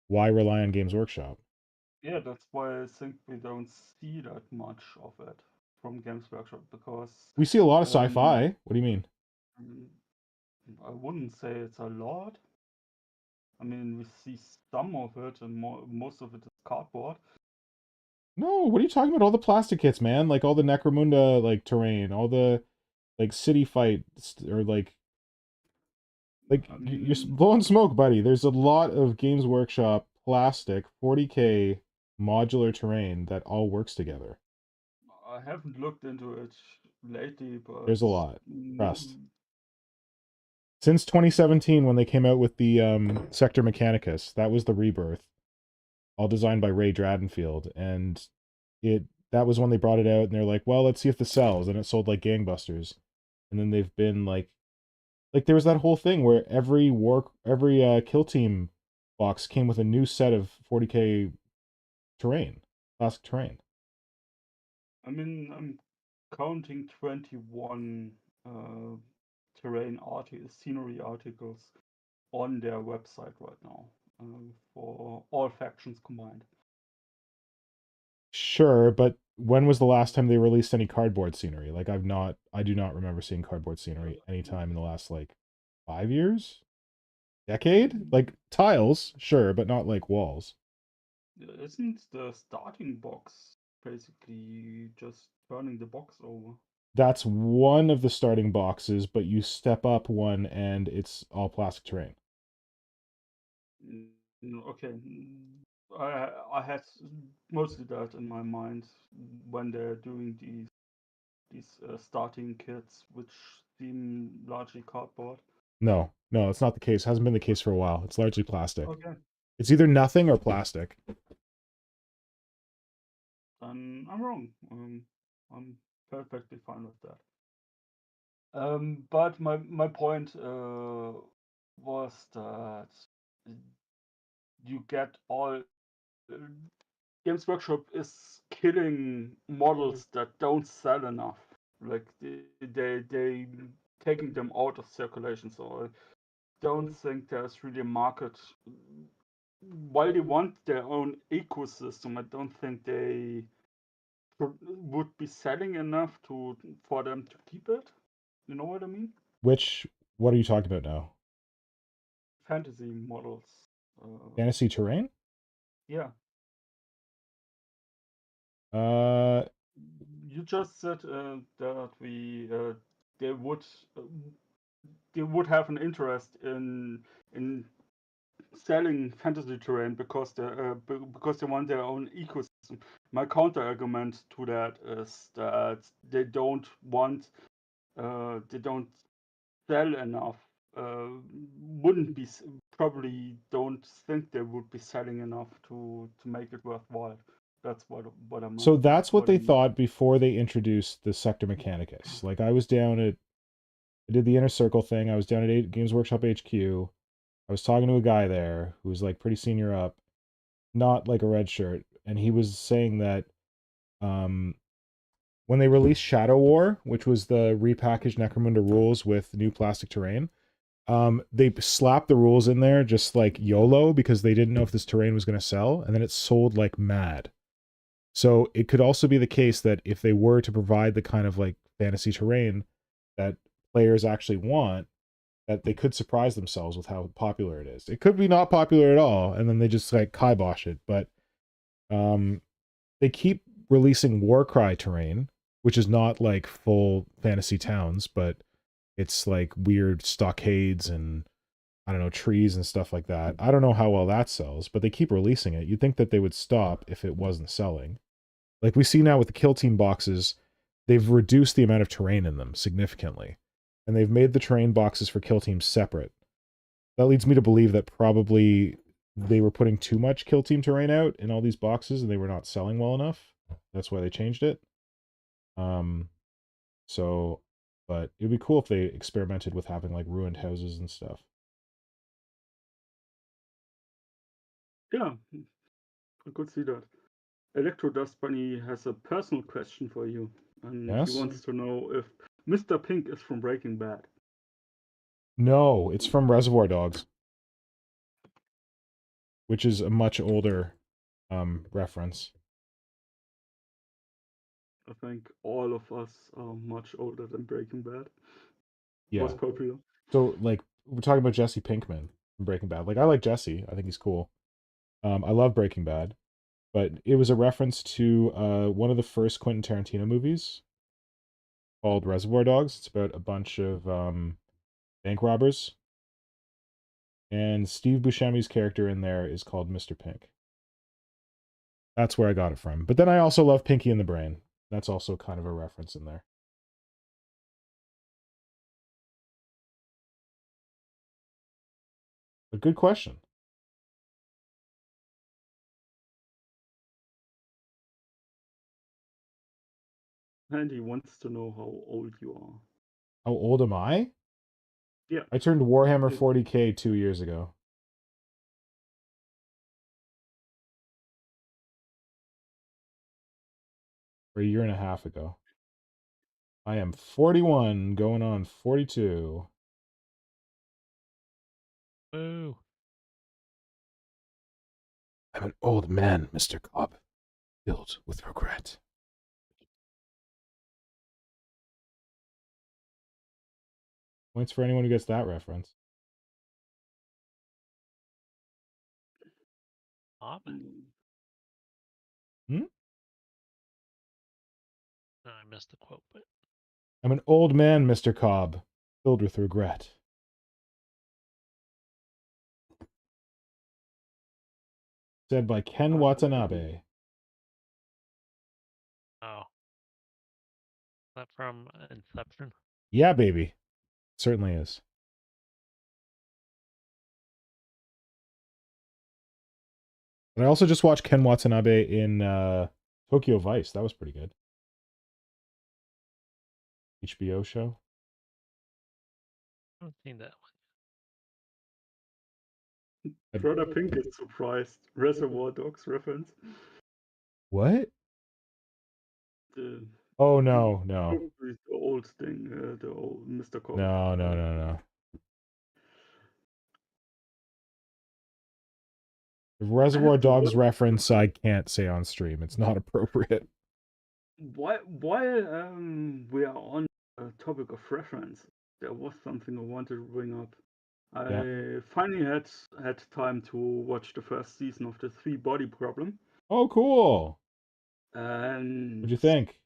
why rely on Games Workshop? yeah, that's why I think we don't see that much of it from Games Workshop because We see a lot of um, sci-fi. What do you mean? mm, I wouldn't say it's a lot. I mean, we see some of it, and most of it is cardboard. No, what are you talking about? All the plastic kits, man. Like all the Necromunda like terrain, all the like city fight or like I you're mean, blowing smoke, buddy. There's a lot of Games Workshop plastic 40K modular terrain that all works together. I haven't looked into it lately, but There's a lot. Trust. mm, Since 2017 when they came out with the Sector Mechanicus, that was the rebirth, all designed by Ray Dradenfield, and it that was when they brought it out and they're like, "Well, let's see if this sells." And it sold like gangbusters. And then they've been like there was that whole thing where every kill team box came with a new set of 40K terrain, classic terrain. I'm counting 21 scenery articles on their website right now for all factions combined. Sure, but when was the last time they released any cardboard scenery? Like I do not remember seeing cardboard scenery anytime in the last like 5 years, decade. Like tiles, sure, but not like walls. Isn't the starting box basically just turning the box over? That's one of the starting boxes, but you step up one and it's all plastic terrain. Okay. I had mostly that in my mind when they're doing these starting kits, which seem largely cardboard. No, no, it's not the case. Hasn't been the case for a while. It's largely plastic. Okay, It's either nothing or plastic. then I'm wrong. I'm perfectly fine with that. But my point was that you get all Games Workshop is killing models that don't sell enough. Like they taking them out of circulation. So I don't think there's really a market. While they want their own ecosystem, I don't think they would be selling enough for them to keep it. You know what I mean? Which what are you talking about now? Fantasy models. Uh, Fantasy terrain? yeah, Uh you just said that they would uh, they would have an interest in selling fantasy terrain because they want their own ecosystem. My counter argument to that is that they don't sell enough. Wouldn't be probably don't think they would be selling enough to make it worthwhile. That's what I so meant. that's what What I they mean. thought before they introduced the Sector Mechanicus. Like I did the inner circle thing. I was down at Games Workshop HQ. I was talking to a guy there who was like pretty senior up, not like a red shirt, and he was saying that um when they released Shadow War, which was the repackaged Necromunda rules with new plastic terrain, they slapped the rules in there just like YOLO because they didn't know if this terrain was going to sell, and then it sold like mad. So it could also be the case that if they were to provide the kind of like fantasy terrain that players actually want, that they could surprise themselves with how popular it is. It could be not popular at all, and then they just like kibosh it. But they keep releasing Warcry terrain, which is not like full fantasy towns, but it's like weird stockades and I don't know, trees and stuff like that. I don't know how well that sells, but they keep releasing it. You'd think that they would stop if it wasn't selling. Like we see now with the Kill Team boxes, they've reduced the amount of terrain in them significantly. And they've made the terrain boxes for Kill Team separate. That leads me to believe that probably they were putting too much Kill Team terrain out in all these boxes and they were not selling well enough. That's why they changed it. So, but it'd be cool if they experimented with having like ruined houses and stuff. Yeah, I could see that. Electro Dust Bunny has a personal question for you, and Yes? he wants to know if Mr. Pink is from Breaking Bad. No, it's from Reservoir Dogs, which is a much older reference. I think all of us are much older than Breaking Bad. Yeah. Was popular. So, like, we're talking about Jesse Pinkman from Breaking Bad. Like, I like Jesse. I think he's cool. I love Breaking Bad. But it was a reference to one of the first Quentin Tarantino movies called Reservoir Dogs. It's about a bunch of bank robbers. And Steve Buscemi's character in there is called Mr. Pink. That's where I got it from. But then I also love Pinky and the Brain. That's also kind of a reference in there. But good question. And he wants to know how old you are. How old am I? Yeah. I turned Warhammer 40K 2 years ago. Or a year and a half ago. I am 41, going on 42. Woo. I'm an old man, Mr. Cobb, filled with regret. Points for anyone who gets that reference. Bob? Hmm? No, I missed the quote, but I'm an old man, Mr. Cobb, filled with regret. Said by Ken Watanabe. oh. Is that from Inception? Yeah, baby. Certainly is. But I also just watched Ken Watanabe in Tokyo Vice. That was pretty good. HBO show. I haven't seen that one. Brother Pink is surprised. Reservoir Dogs reference. What? The, Oh, no, no. the old thing, the old Mr. Cobb. No. The Reservoir Dogs reference I can't say on stream. It's not appropriate. While we are on the topic of reference, there was something I wanted to bring up. I finally had time to watch the first season of the Three Body Problem. Oh, cool. And What'd you think?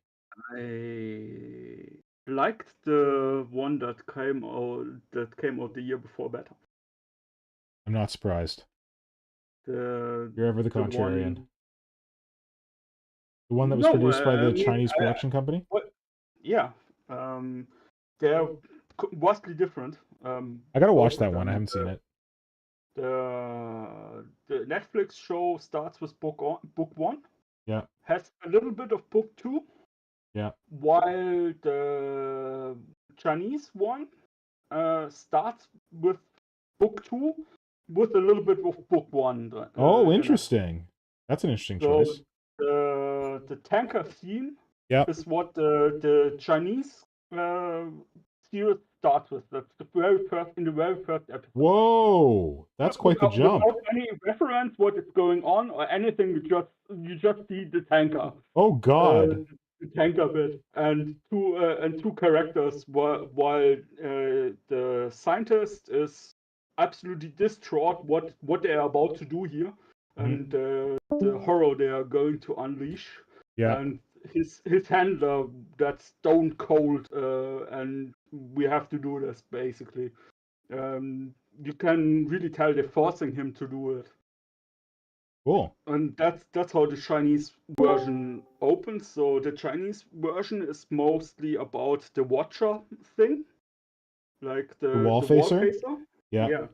I liked the one that came out the year before better. I'm not surprised. You're ever the contrarian. The one that was produced by the Chinese production company? Yeah. They're vastly different. I gotta watch that one. I haven't seen it. The Netflix show starts with book one. Yeah. Has a little bit of book two. Yeah. While the Chinese one starts with book two with a little bit of book one. Oh, interesting. That's an interesting choice. The tanker theme Yep. is what the Chinese series starts with. That's the very first episode. Whoa, that's quite the jump. Without any reference what is going on or anything, you just see the tanker. Oh God. The tanker bit and two characters while the scientist is absolutely distraught what they are about to do here and the horror they are going to unleash. Yeah. And his handler that's stone cold and we have to do this basically. You can really tell they're forcing him to do it. Cool. And that's how the Chinese version opens. So the Chinese version is mostly about the Watcher thing, like the wall facer. Yeah. Yeah.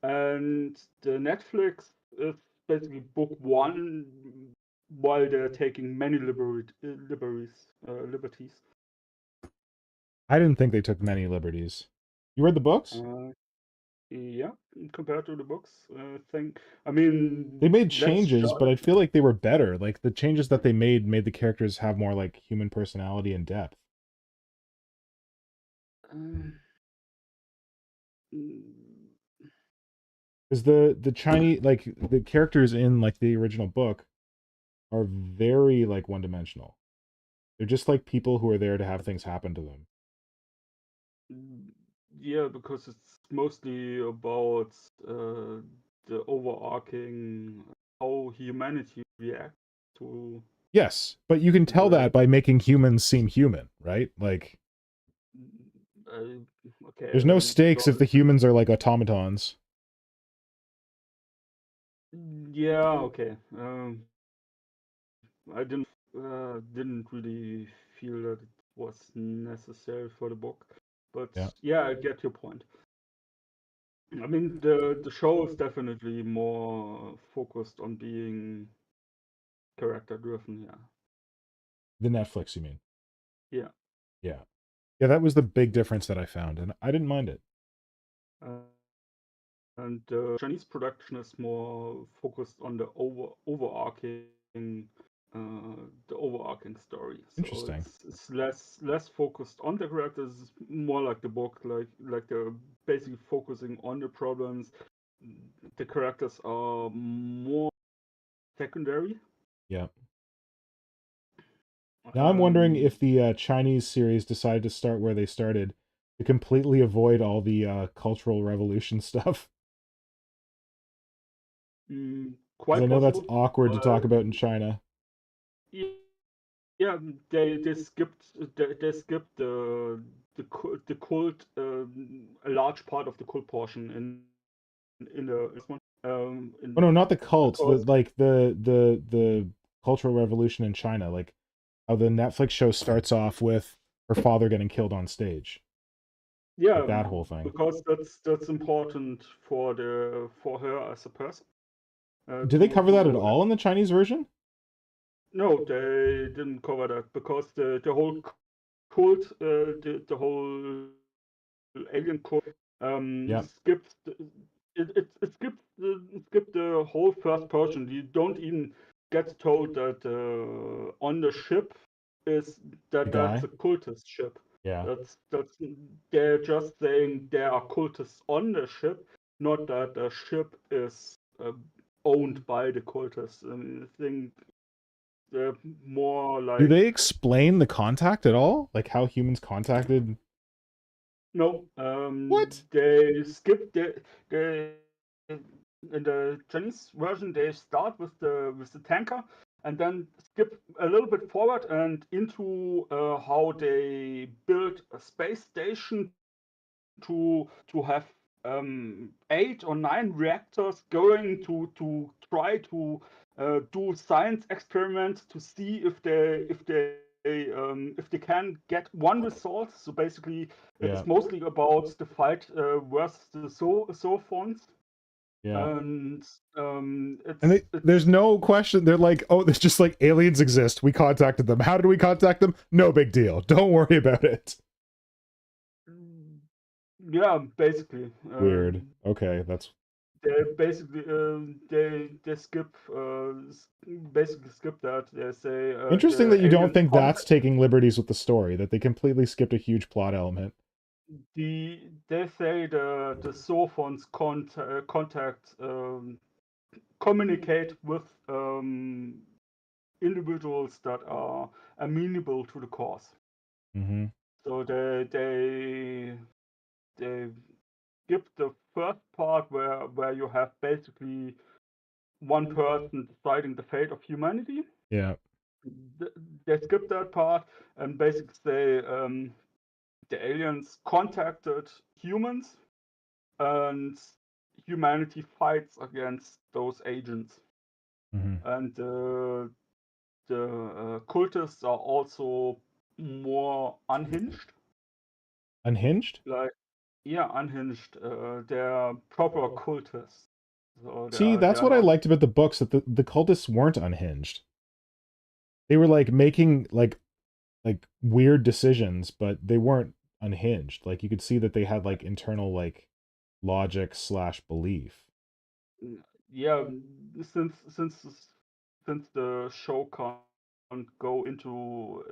And the Netflix is basically book one, while they're taking many liberties. I didn't think they took many liberties. You read the books? Yeah, compared to the books thing. I mean, they made changes, but I feel like they were better. Like the changes that they made the characters have more like human personality and depth. Because the Chinese, like the characters in like the original book are very like one-dimensional. They're just like people who are there to have things happen to them. Yeah, because it's mostly about the overarching how humanity reacts to. Yes, but you can tell that by making humans seem human, right? Like, okay, there's no stakes if the humans are like automatons. Yeah, okay. I didn't really feel that it was necessary for the book, but yeah, I get your point. I mean, the show is definitely more focused on being character driven. Yeah. The Netflix, you mean? Yeah. Yeah. Yeah, that was the big difference that I found, and I didn't mind it. And the Chinese production is more focused on the overarching story. So interesting. It's less focused on the characters. It's more like the book, like they're basically focusing on the problems. The characters are more secondary. Yeah. Now I'm wondering if the Chinese series decided to start where they started to completely avoid all the Cultural Revolution stuff. Quite I know possible, that's awkward to talk about in China. Yeah, they skipped the cult, a large part of the cult portion in the this one. Oh no, not the cult. The Cultural Revolution in China, like how the Netflix show starts off with her father getting killed on stage. Yeah, like that whole thing. Because that's important for her as a person. Do they cover that at all in the Chinese version? No, they didn't cover that because the whole cult, the whole alien cult, skipped. It skipped the whole first person. You don't even get told that on the ship that's a cultist ship. Yeah. That's they're just saying there are cultists on the ship, not that the ship is owned by the cultists. I mean, I think they're more like. Do they explain the contact at all? Like how humans contacted? No. What? They skipped the in the Chinese version. They start with the tanker and then skip a little bit forward and into how they build a space station to have 8 or 9 reactors going to try to do science experiments to see if they can get one result. So basically, it's mostly about the fight versus the Sophons. Yeah. And there's no question. They're like, oh, there's just like aliens exist. We contacted them. How did we contact them? No big deal. Don't worry about it. Yeah, basically. Weird. Okay, that's. they basically they skip basically skip that. They say Interesting the that you don't aliens think that's taking liberties with the story, that they completely skipped a huge plot element. they say the Sophons contact communicate with individuals that are amenable to the cause. Mm-hmm. So they skip the first part where you have basically one person deciding the fate of humanity. Yeah. They skip that part and basically say the aliens contacted humans and humanity fights against those agents. Mm-hmm. And the cultists are also more unhinged. Unhinged? Like, yeah, unhinged. They're proper cultists. So See, they that's are what I not. liked about the books, that the cultists weren't unhinged. They were like making like weird decisions, but they weren't unhinged. Like you could see that they had like internal like logic / belief. Yeah, since the show can't go into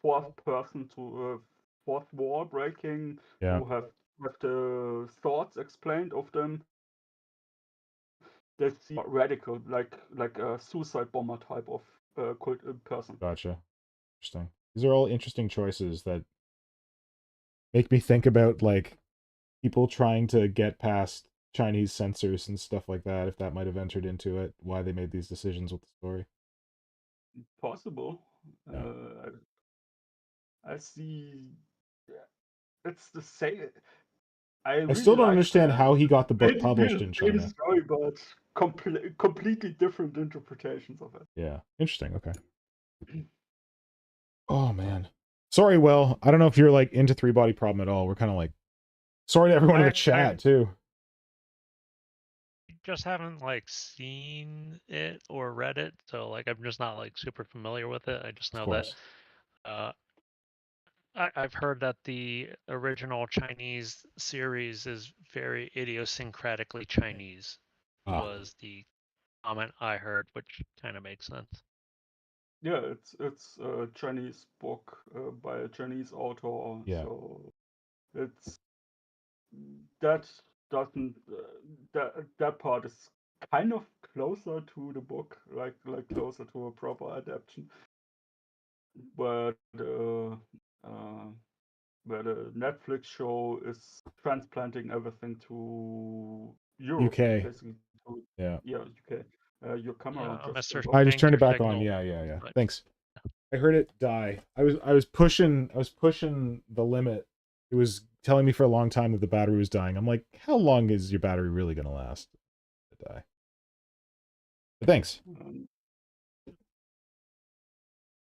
fourth person to fourth wall breaking Yeah. to have the thoughts explained of them, they see radical like a suicide bomber type of person. Gotcha. Interesting. These are all interesting choices that make me think about like people trying to get past Chinese censors and stuff like that, if that might have entered into it, why they made these decisions with the story. Possible. Yeah. I see. It's the same. I I really still don't like understand how he got the book basically published the in same China. story, but completely different interpretations of it. Yeah. Interesting. Okay. Oh man. Sorry, Will. I don't know if you're like into Three Body Problem at all. We're kind of like sorry to everyone in the I chat too. just haven't like seen it or read it, so like I'm just not like super familiar with it. I just Of know that course. I've heard that the original Chinese series is very idiosyncratically Chinese, Ah, was the comment I heard, which kind of makes sense. Yeah, it's a Chinese book by a Chinese author, yeah. so it's that doesn't that part is kind of closer to the book, like closer to a proper adaptation, but uh, where the Netflix show is transplanting everything to Europe, UK. basically. To, Yeah. yeah, UK. Your camera Yeah, just Mr. went off. I just Thank turned your it back on. signal. Yeah. But Thanks. I heard it die. I was pushing the limit. It was telling me for a long time that the battery was dying. I'm like, how long is your battery really gonna last to die? But thanks.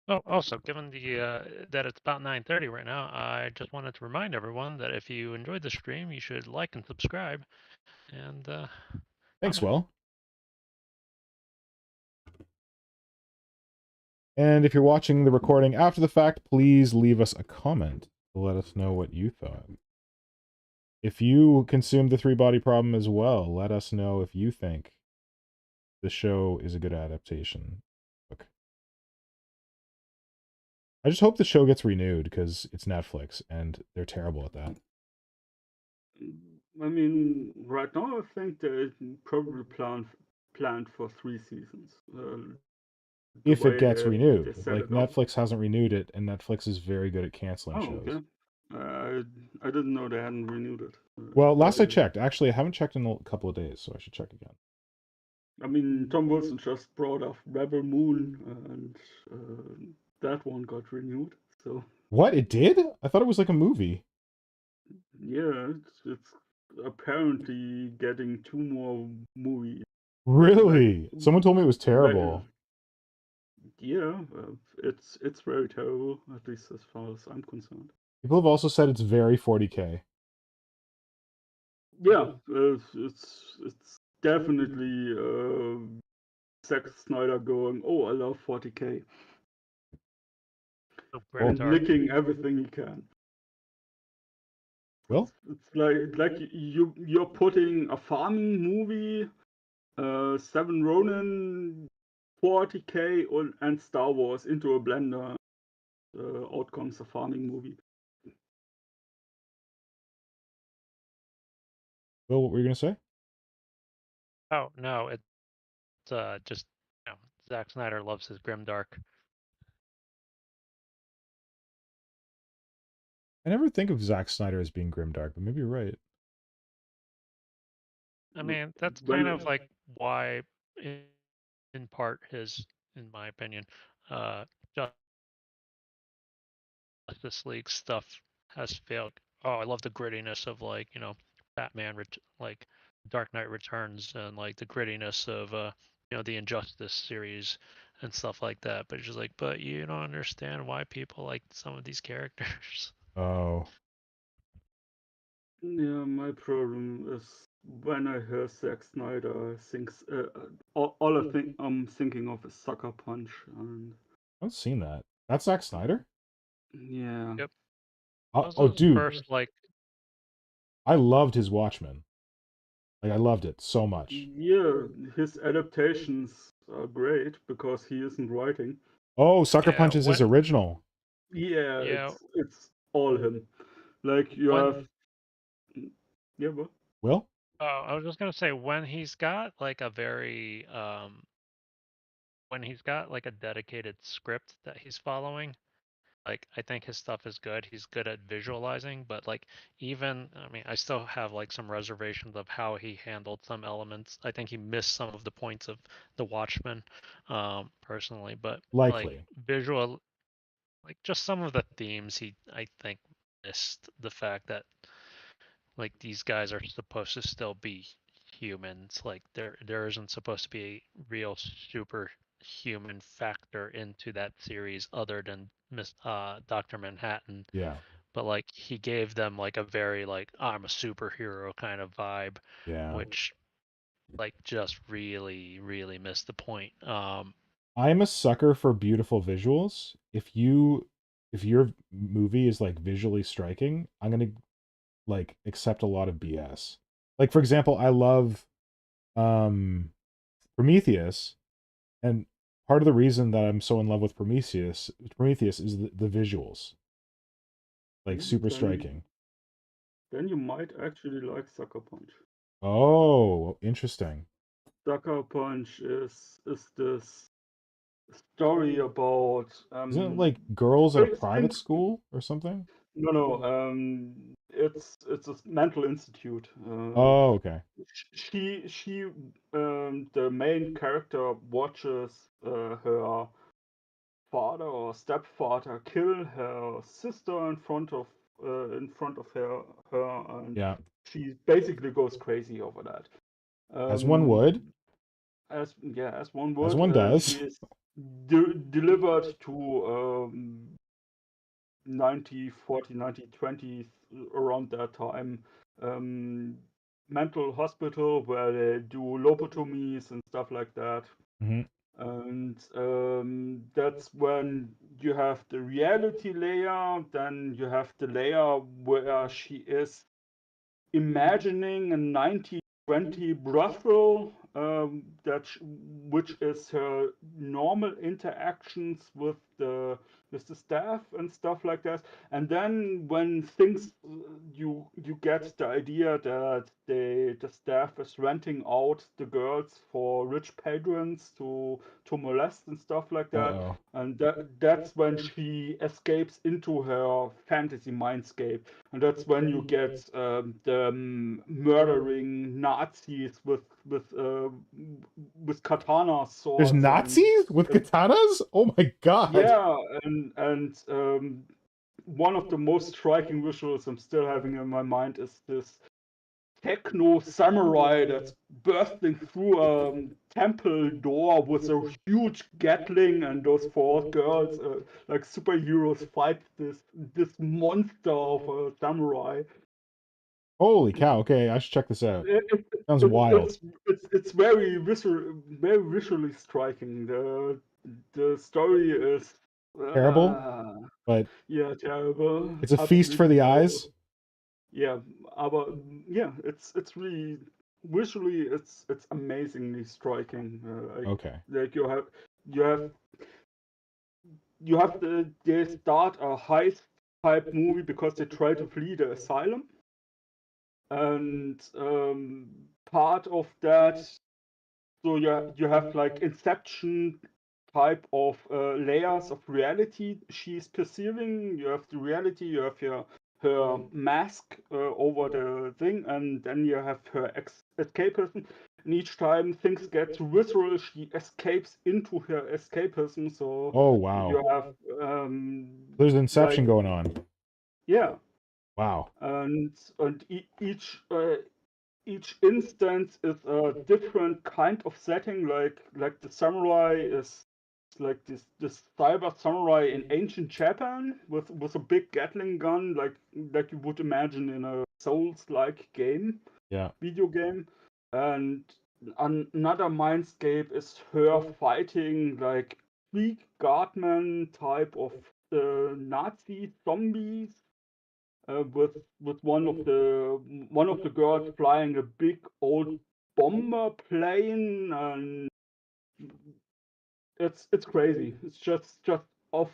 oh, also, given the that it's about 9:30 right now, I just wanted to remind everyone that if you enjoyed the stream, you should like and subscribe. And Thanks, comment. Will. And if you're watching the recording after the fact, please leave us a comment to let us know what you thought. If you consumed the Three Body Problem as well, let us know if you think the show is a good adaptation. Look, I just hope the show gets renewed because it's Netflix and they're terrible at that. I mean, right now I think they probably planned for 3 seasons. The If it way gets they renewed, set like it up. Netflix hasn't renewed it, and Netflix is very good at canceling Oh, shows. okay. I didn't know they hadn't renewed it. Well, last I Probably. checked, actually, I haven't checked in a couple of days, so I should check again. I mean, Tom Wilson just brought up Rebel Moon, and that one got renewed. So What? It did? I thought it was like a movie. yeah, it's apparently getting 2 more movies. Like Really? Someone told me it was re- terrible. yeah, it's very terrible, at least as far as I'm concerned. People have also said it's very 40K. Yeah, it's definitely Zack Snyder going, oh, I love 40K, So Well, and dark. licking everything he can. Will? It's like you're putting a farming movie, Seven Ronin, 40K and Star Wars into a blender. Out comes a farming movie. Will, what were you gonna say? Oh no, it's just Zack Snyder loves his grimdark. I never think of Zack Snyder as being grimdark, but maybe you're right. I mean, that's When kind of like why, in part, in my opinion, uh, Justice League stuff has failed. Oh, I love the grittiness of Batman, like Dark Knight Returns, and like the grittiness of the Injustice series and stuff like that. But it's just like, but you don't understand why people like some of these characters. Oh, Yeah, my problem is when I hear Zack Snyder things, all I'm thinking of is Sucker Punch, and I haven't seen that. That's Zack Snyder? yeah, Yep. Oh, Those oh, are his dude, first like I loved his Watchmen. Like, I loved it so much. yeah, his adaptations are great because he isn't writing. Oh, Sucker yeah Punch is his when original. Yeah, yeah it's all him. Like you when have, yeah, but Will? I was just gonna say when he's got like a very when he's got like a dedicated script that he's following, like I think his stuff is good. He's good at visualizing, but like even I mean I still have like some reservations of how he handled some elements. I think he missed some of the points of the Watchmen, personally, but like Likely. visual like just some of the themes he I think missed the fact that like these guys are supposed to still be humans. Like there isn't supposed to be a real superhuman factor into that series other than Dr. Manhattan. Yeah. But like he gave them like a very like I'm a superhero kind of vibe, Yeah. which like just really missed the point. I'm a sucker for beautiful visuals. If your movie is like visually striking, I'm gonna like accept a lot of BS. Like for example, I love Prometheus, and part of the reason that I'm so in love with Prometheus is the visuals. Like super then striking. then you might actually like Sucker Punch. Oh, interesting. Sucker Punch is this story about Isn't it like girls at a private think school or something? no, it's a mental institute. Oh, okay. She the main character watches her father or stepfather kill her sister in front of her, and Yeah. she basically goes crazy over that. As one would. As one As would, one she does. is delivered to 1940, 1920s, around that time, um, mental hospital where they do lobotomies and stuff like that. Hmm. And that's when you have the reality layer, then you have the layer where she is imagining a 1920 brothel, which is her normal interactions with the staff and stuff like that. And then when things you get the idea that the staff is renting out the girls for rich patrons to molest and stuff like that. Uh-oh. And that's when she escapes into her fantasy mindscape, and that's when you get the murdering Nazis with katana There's swords Nazis with and katanas? Oh my god. yeah, and one of the most striking visuals I'm still having in my mind is this techno samurai that's bursting through a temple door with a huge gatling, and those four girls, like superheroes, fight this monster of a samurai. Holy cow. Okay, I should check this out. It, it, Sounds it's wild. it's it's very visually striking. The story is Terrible, uh, but yeah, terrible, it's a feast for absolutely the terrible. eyes. yeah, aber yeah, it's really visually it's amazingly striking. Okay. Like you have they start a heist type movie because they try to flee the asylum, and part of that, so you have like Inception type of layers of reality she's perceiving. You have the reality, you have her mask over the thing, and then you have her escapism. And each time things get visceral, she escapes into her escapism. So Oh, you wow. have There's Inception like going on. yeah, Wow. and each instance is a different kind of setting. Like the samurai is like this cyber samurai in ancient Japan with a big Gatling gun, like you would imagine in a Souls-like game, Yeah. video game. And another mindscape is her fighting like Greek guardman type of Nazi zombies, with one of the girls flying a big old bomber plane, and it's crazy. It's just off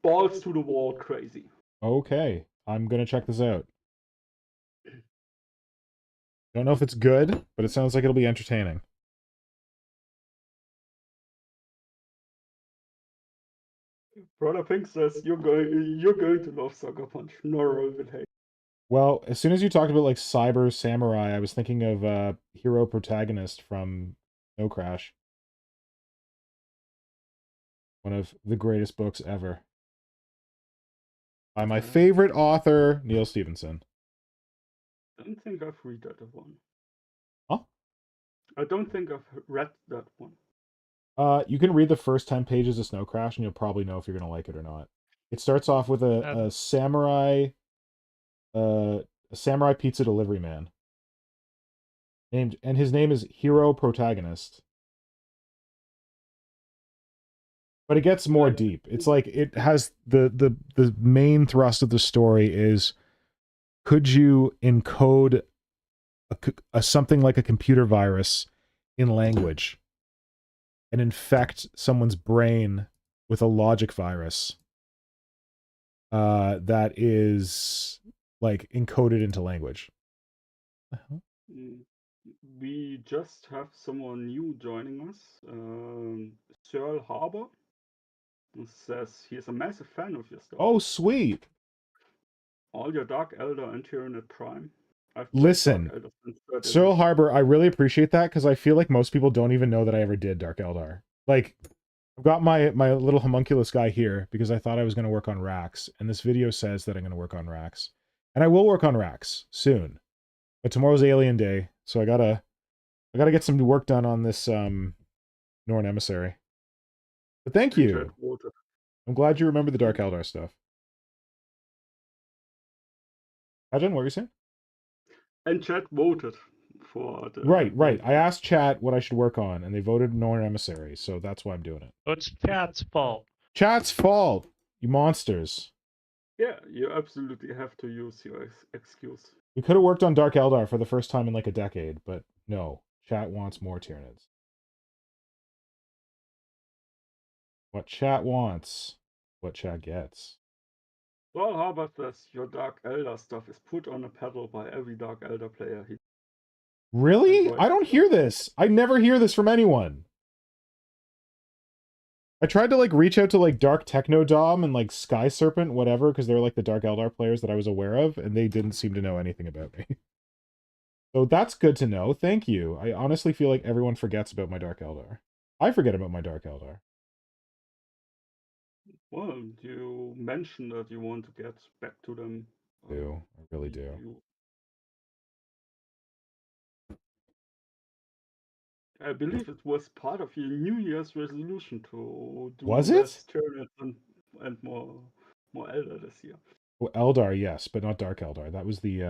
balls to the wall crazy. Okay. I'm gonna check this out. Don't know if it's good, but it sounds like it'll be entertaining. Brother Pink says you're going to love Sucker Punch. Nora will hate. Well, as soon as you talked about like cyber samurai, I was thinking of Hero Protagonist from No Crash. One of the greatest books ever. By my favorite author, Neil Stephenson. I don't think I've read that one. Huh? I don't think I've read that one. You can read the first 10 pages of Snow Crash and you'll probably know if you're gonna like it or not. It starts off with a samurai pizza delivery man. And his name is Hero Protagonist. But it gets more deep. It's like it has the main thrust of the story is, could you encode a something like a computer virus in language and infect someone's brain with a logic virus that is like encoded into language? We just have someone new joining us, Searle Harbor. Who says he is a massive fan of your stuff. Oh, sweet. All your Dark Elder and Tyranid Prime. I've played Listen, Dark Elder since third Searle edition. Harbor, I really appreciate that because I feel like most people don't even know that I ever did Dark Eldar. Like, I've got my little homunculus guy here because I thought I was going to work on Rax, and this video says that I'm going to work on Rax. And I will work on Rax soon. But tomorrow's Alien Day, so I gotta get some work done on this Norn Emissary. But thank you. I'm glad you remember the Dark Eldar stuff. Kajan, what were you saying? And chat voted for the... Right. I asked chat what I should work on, and they voted Norn Emissary, so that's why I'm doing it. Oh, it's chat's fault. Chat's fault! You monsters. Yeah, you absolutely have to use your excuse. We could have worked on Dark Eldar for the first time in like a decade, but no. Chat wants more Tyranids. What chat wants, what chat gets. Well, how about this? Your Dark Elder stuff is put on a pedal by every Dark Elder player. Really? I don't hear this. I never hear this from anyone. I tried to like reach out to like Dark Techno Dom and like Sky Serpent, whatever, because they're like the Dark Eldar players that I was aware of, and they didn't seem to know anything about me. So that's good to know. Thank you. I honestly feel like everyone forgets about my Dark Eldar. I forget about my Dark Eldar. Well, you mentioned that you want to get back to them. I do. I really do. I believe it was part of your New Year's resolution to do Was less it? Tyranids and more Elder this year. Well, Eldar, yes, but not Dark Eldar. That was the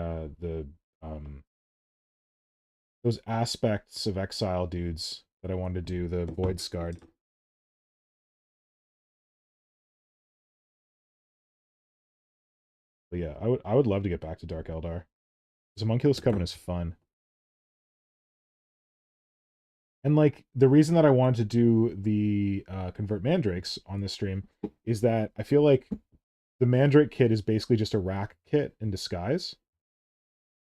those aspects of Exile dudes that I wanted to do, the Void Scarred. But yeah, I would love to get back to Dark Eldar. Because Homunculus Coven is fun. And, like, the reason that I wanted to do the Convert Mandrakes on this stream is that I feel like the Mandrake kit is basically just a rack kit in disguise.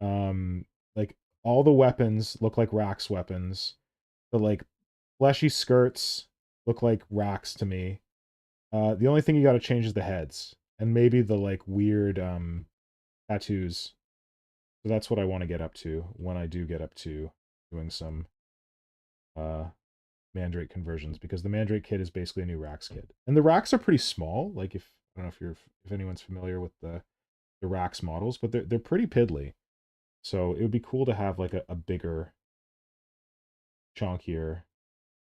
Like, all the weapons look like Rax weapons. The, like, fleshy skirts look like Rax to me. The only thing you gotta change is the heads. And maybe the, like, weird tattoos. So that's what I want to get up to when I do get up to doing some Mandrake conversions, because the Mandrake kit is basically a new Rax kit. And the Rax are pretty small. Like, if I don't know if anyone's familiar with the Rax models, but they're pretty piddly. So it would be cool to have like a bigger, chunkier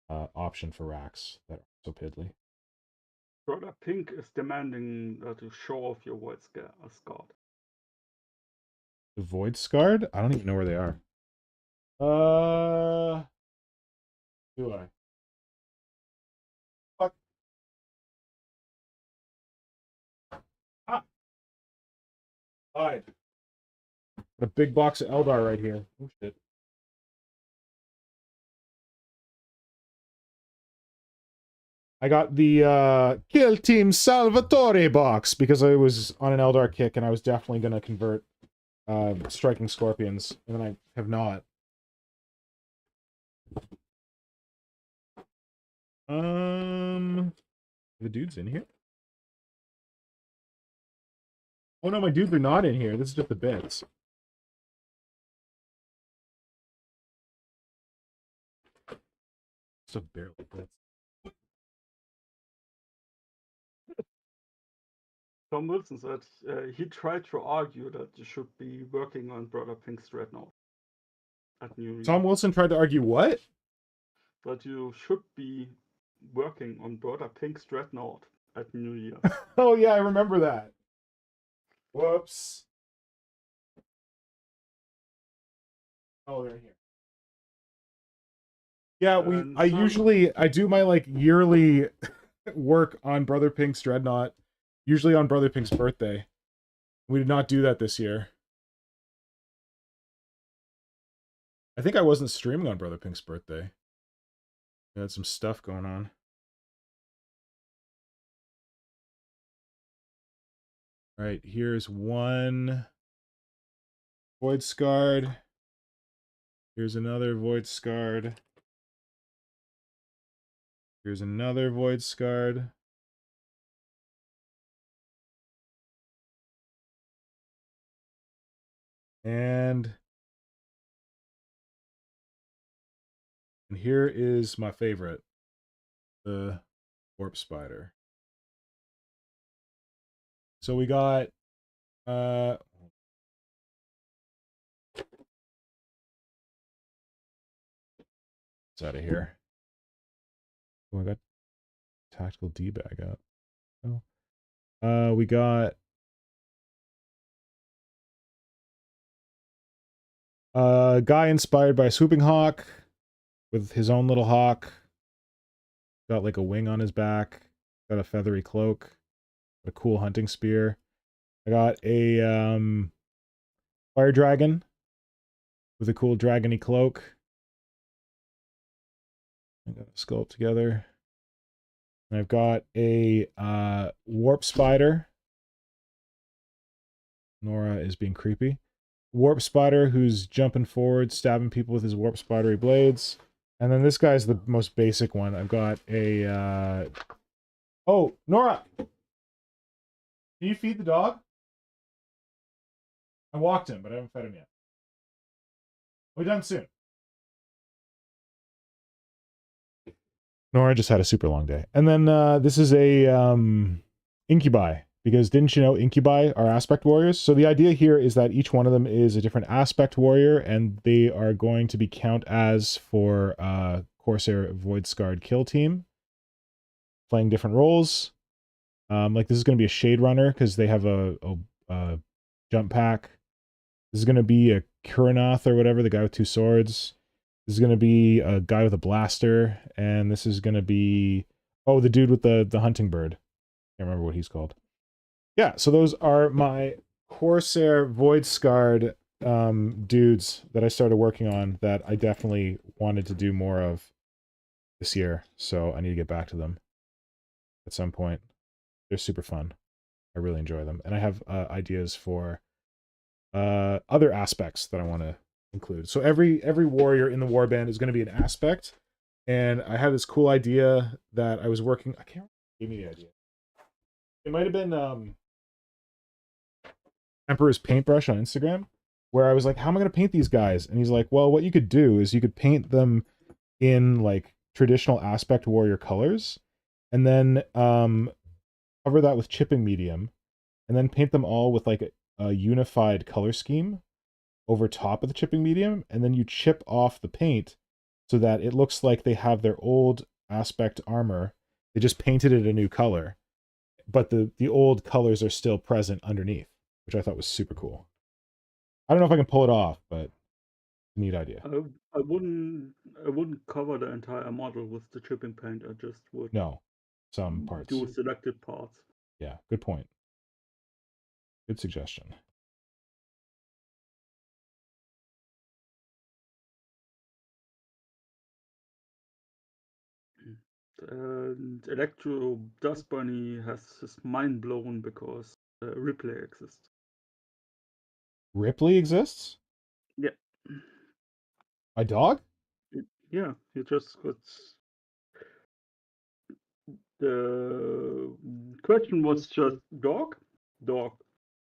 option for Rax that are so piddly. Brother Pink is demanding to show off your Void Scarred. The Void Scarred? I don't even know where they are. Do I? Fuck. Ah! Hide. Got a big box of Eldar right here. Oh shit. I got the Kill Team Salvatore box because I was on an Eldar kick and I was definitely going to convert Striking Scorpions, and then I have not. The dudes in here? Oh no, my dudes are not in here. This is just the bits. So barely bits. Tom Wilson said he tried to argue that you should be working on Brother Pink's Dreadnought at New Year. Tom Wilson tried to argue what? That you should be working on Brother Pink's Dreadnought at New Year. Oh yeah, I remember that. Whoops. Oh, they're here. Yeah, I do my like yearly work on Brother Pink's Dreadnought, usually on Brother Pink's birthday. We did not do that this year. I think I wasn't streaming on Brother Pink's birthday. I had some stuff going on. All right, here's one Void Scarred. Here's another Void Scarred. Here's another Void Scarred. And here is my favorite, the Warp Spider. So we got it's out of here. Oh, I got tactical Dbag up. Oh. We got a guy inspired by Swooping Hawk with his own little hawk. Got like a wing on his back. Got a feathery cloak. A cool hunting spear. I got a fire dragon with a cool dragony cloak. I got a sculpt together. And I've got a warp spider. Nora is being creepy. Warp spider who's jumping forward, stabbing people with his warp spidery blades. And then this guy's the most basic one. I've got a oh, Nora! Can you feed the dog? I walked him, but I haven't fed him yet. We'll be done soon. Nora just had a super long day. And then this is a incubi, because didn't you know incubi are aspect warriors? So the idea here is that each one of them is a different aspect warrior, and they are going to be count as for Corsair Void Scarred kill team, playing different roles. Like this is going to be a Shade Runner because they have a jump pack. This is going to be a Kuranath or whatever, the guy with two swords. This is going to be a guy with a blaster, and this is going to be, oh, the dude with the hunting bird. Can't remember what he's called. Yeah, so those are my Corsair Void Scarred dudes that I started working on that I definitely wanted to do more of this year, so I need to get back to them at some point. They're super fun. I really enjoy them, and I have ideas for other aspects that I want to include. So every warrior in the warband is going to be an aspect, and I had this cool idea that I was working. I can't remember who gave me the idea. It might have been Emperor's Paintbrush on Instagram, where I was like, "How am I going to paint these guys?" And he's like, "Well, what you could do is you could paint them in like traditional aspect warrior colors, and then cover that with chipping medium, and then paint them all with like a unified color scheme over top of the chipping medium, and then you chip off the paint so that it looks like they have their old aspect armor. They just painted it a new color, but the old colors are still present underneath, which I thought was super cool. I don't know if I can pull it off, but neat idea. I wouldn't cover the entire model with the chipping paint. I just would No, some parts. do selected parts. Yeah, good point. Good suggestion. And Electro Dust Bunny has his mind blown because Ripley exists. Ripley exists? Yeah. My dog? Yeah, he just got. The question was just dog,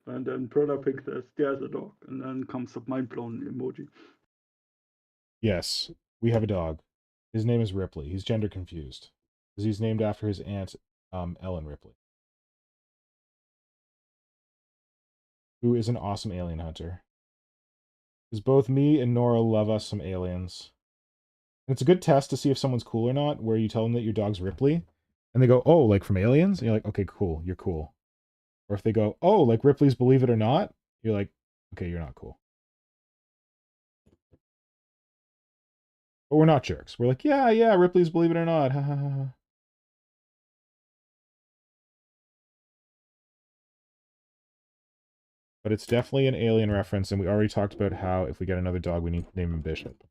and then Prada Pig says there's a dog, and then comes a mind blown emoji. Yes, we have a dog. His name is Ripley. He's gender confused because he's named after his aunt, Ellen Ripley, who is an awesome alien hunter. Because both me and Nora love us some aliens. And it's a good test to see if someone's cool or not, where you tell them that your dog's Ripley, and they go, "Oh, like from Aliens?" And you're like, "Okay, cool, you're cool." Or if they go, "Oh, like Ripley's Believe It or Not," you're like, "Okay, you're not cool." But we're not jerks. We're like, yeah, Ripley's Believe It or Not. Ha ha ha. But it's definitely an alien reference, and we already talked about how if we get another dog, we need to name him Bishop.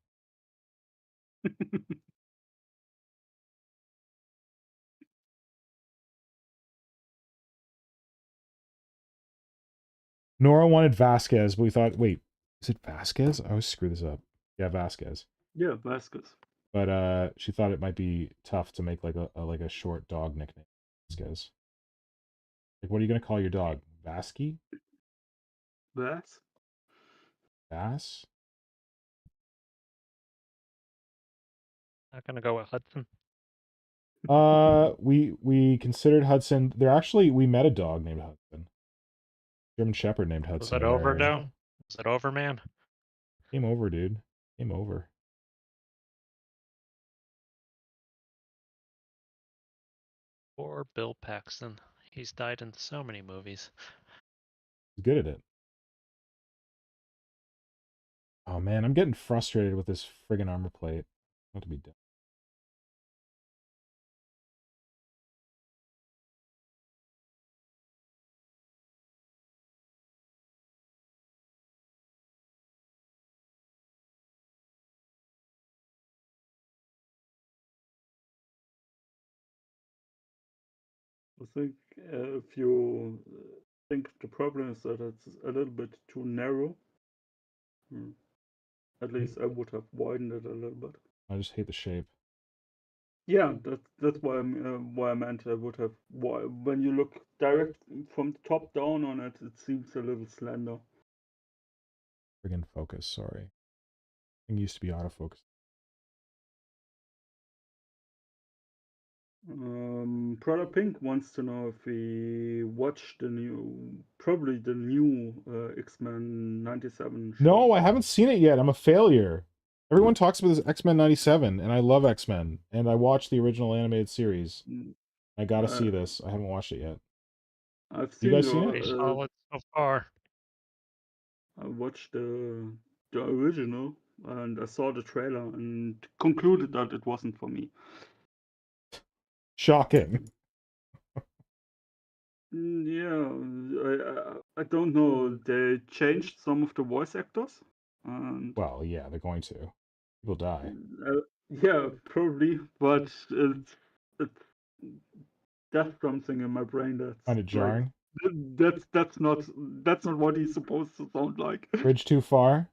Nora wanted Vasquez, but we thought, wait, is it Vasquez? I always screw this up. Yeah, Vasquez. Yeah, Vasquez. But she thought it might be tough to make like a short dog nickname. Vasquez. Like, what are you gonna call your dog? Vasky? Vas? Vass? Not gonna go with Hudson. We considered Hudson. We met a dog named Hudson. German Shepherd named Hudson. Was it over now? Is it over, man? Game over, dude. Game over. Poor Bill Paxton. He's died in so many movies. He's good at it. Oh man, I'm getting frustrated with this friggin' armor plate. Not to be done. I think if you think the problem is that it's a little bit too narrow, at least I would have widened it a little bit. I just hate the shape. Yeah, that's why I meant I would have. When you look direct from the top down on it, it seems a little slender. Friggin' focus, sorry. Thing used to be autofocus. Prada Pink wants to know if we watched probably the new X-Men 97 show. No, I haven't seen it yet. I'm a failure. Everyone talks about this X-Men 97, and I love X-Men, and I watched the original animated series. I gotta see this. I haven't watched it yet. I've You seen guys seen it? Pretty solid so far. I watched the original, and I saw the trailer and concluded that it wasn't for me. Shocking. Yeah, I don't know. They changed some of the voice actors, and Well, yeah, they're going to. People die. yeah, probably, but it's that's something in my brain Kind that's of like jarring. that's not what he's supposed to sound like. Bridge too far.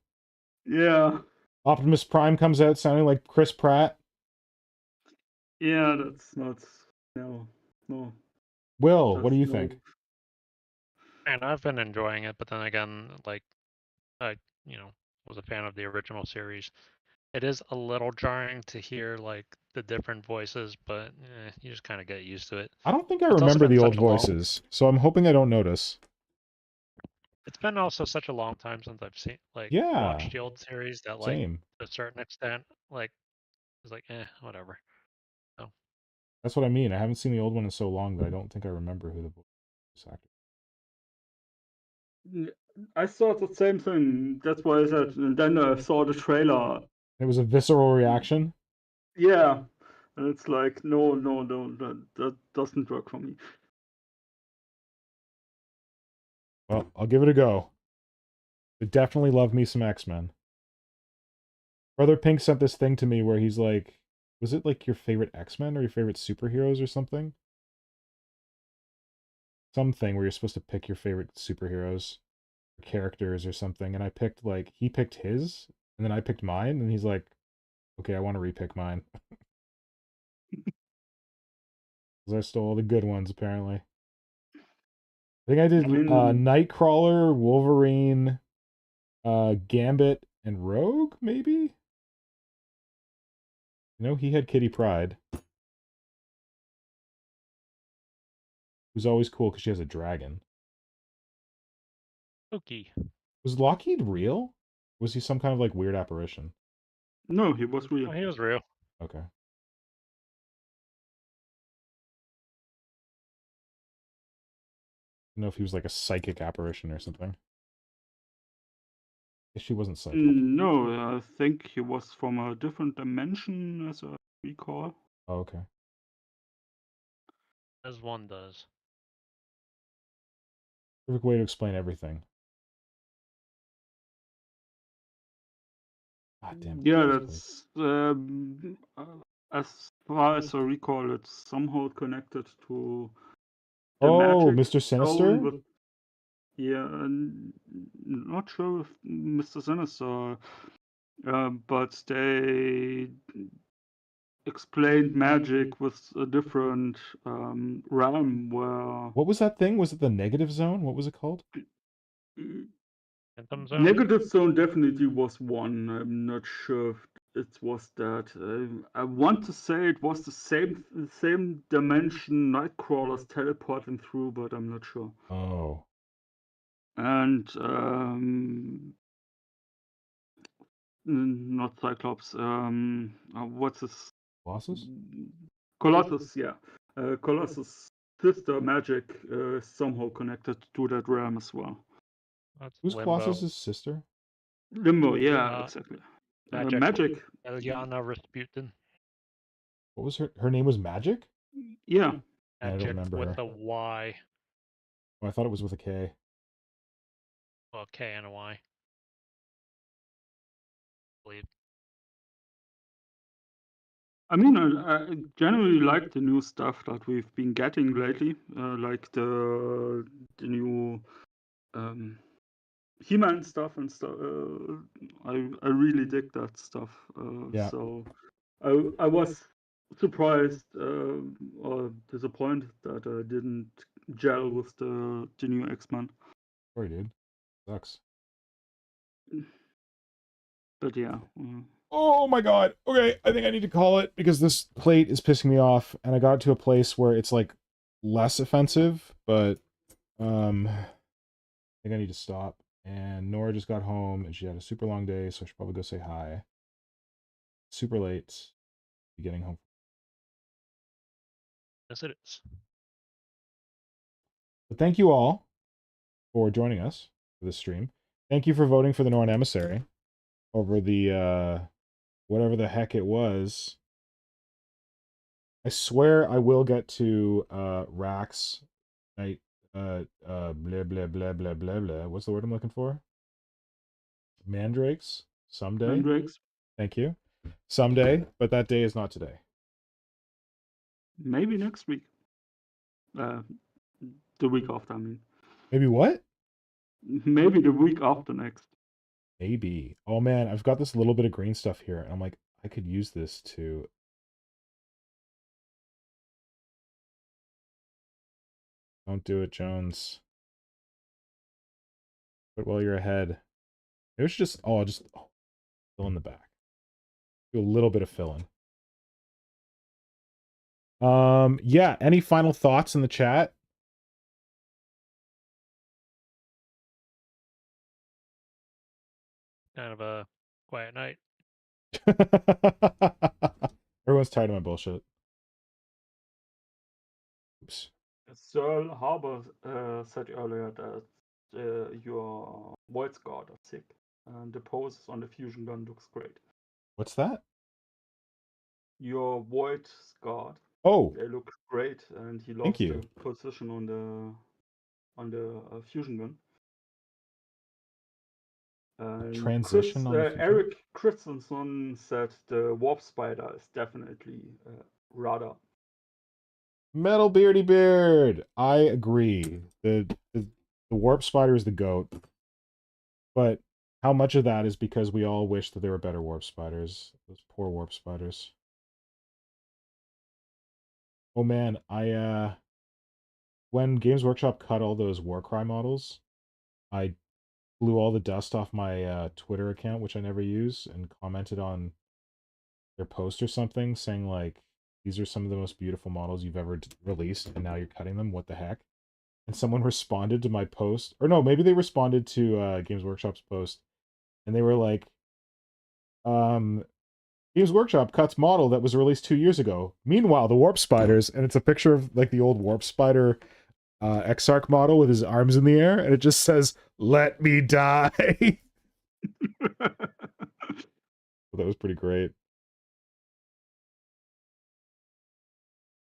Yeah, Optimus Prime comes out sounding like Chris Pratt. yeah, that's not no no Will, what do just you no. think? And I've been enjoying it, but then again, like I, you know, was a fan of the original series. It is a little jarring to hear like the different voices, but you just kind of get used to it. I don't think I It's also remember been the old such a long. voices, so I'm hoping I don't notice. It's been also such a long time since I've seen Yeah, watched the old series that like same. to a certain extent like it's like whatever. So That's what I mean. I haven't seen the old one in so long that I don't think I remember who the voice actor. I thought the same thing. That's why I said. And then I saw the trailer. It was a visceral reaction. Yeah, and it's like no, that doesn't work for me. Well, I'll give it a go. I definitely love me some X-Men. Brother Pink sent this thing to me where he's like, was it like your favorite X-Men or your favorite superheroes or something? Something where you're supposed to pick your favorite superheroes or characters or something. And I picked like, he picked his, and then I picked mine, and he's like, okay, I want to repick mine. Because I stole all the good ones, apparently. I think I did I mean, Nightcrawler, Wolverine, Gambit, and Rogue, maybe? You know, he had Kitty Pryde, who's always cool because she has a dragon. spooky. Was Lockheed real? Was he some kind of like weird apparition? no, he was real. Oh, he was real. Okay. I don't know if he was like a psychic apparition or something. Guess she wasn't psychic. No, I think he was from a different dimension, as I recall. Oh, okay. As one does. Perfect way to explain everything. God damn it. Yeah, that's as far as I recall, it's somehow connected to the Oh, magic Mr. zone. Sinister? But yeah, not sure if Mr. Sinister, but they explained magic with a different realm where What was that thing? Was it the negative zone? What was it called? Phantom Zone. negative zone definitely was one. I'm not sure if it was that. I want to say it was the same dimension Nightcrawler's teleporting through, but I'm not sure. Oh. And not Cyclops. What's his Colossus? Colossus? Yeah, Colossus' sister magic is somehow connected to that realm as well. That's Who's Limbo. Colossus' sister? Limbo, yeah, exactly. Magic. Eliana Rasputin. What was her name was Magic? Yeah. I don't Magic remember with her. a Y. Oh, I thought it was with a K. Well, K and a Y. I believe. I mean, I generally like the new stuff that we've been getting lately, like the new He-Man stuff and stuff. I really dig that stuff. Yeah. So I was surprised or disappointed that I didn't gel with the new X-Men. Sorry, dude. Sucks. But yeah. Oh my god. Okay, I think I need to call it because this plate is pissing me off, and I got to a place where it's like less offensive, but I think I need to stop. And Nora just got home and she had a super long day, so I should probably go say hi. Super late. Be getting home. Yes, it is. But thank you all for joining us for this stream. Thank you for voting for the Norn Emissary over the whatever the heck it was. I swear I will get to Rax night blah blah blah blah blah blah. What's the word I'm looking for? Mandrakes someday. Mandrakes, Thank you. Someday, but that day is not today. maybe next week. The week after, I mean. Maybe what? Maybe the week after next. Maybe. Oh man, I've got this little bit of green stuff here, and I'm like, I could use this to. Don't do it, Jones. But while you're ahead, maybe we should just. Oh, I'll just fill in the back. Do a little bit of filling. Yeah. Any final thoughts in the chat? Kind of a quiet night. Everyone's tired of my bullshit. Oops. Searle Harbour said earlier that your Void Guard are sick, and the poses on the fusion gun looks great. What's that? Your Void Guard, Oh, they look great, and he thank lost you. the position on the fusion gun. And Transition on the fusion? Eric Christensen said the Warp Spider is definitely rather. Metal Beardy Beard. I agree. The Warp Spider is the goat. But how much of that is because we all wish that there were better Warp Spiders? Those poor Warp Spiders. Oh man, when Games Workshop cut all those Warcry models, I blew all the dust off my Twitter account, which I never use, and commented on their post or something, saying like, these are some of the most beautiful models you've ever released, and now you're cutting them. What the heck? And someone responded to my post, or no, maybe they responded to Games Workshop's post, and they were like, Games Workshop cuts model that was released 2 years ago. Meanwhile, the Warp Spiders, and it's a picture of like the old Warp Spider Exarch model with his arms in the air, and it just says, "Let me die." That was pretty great.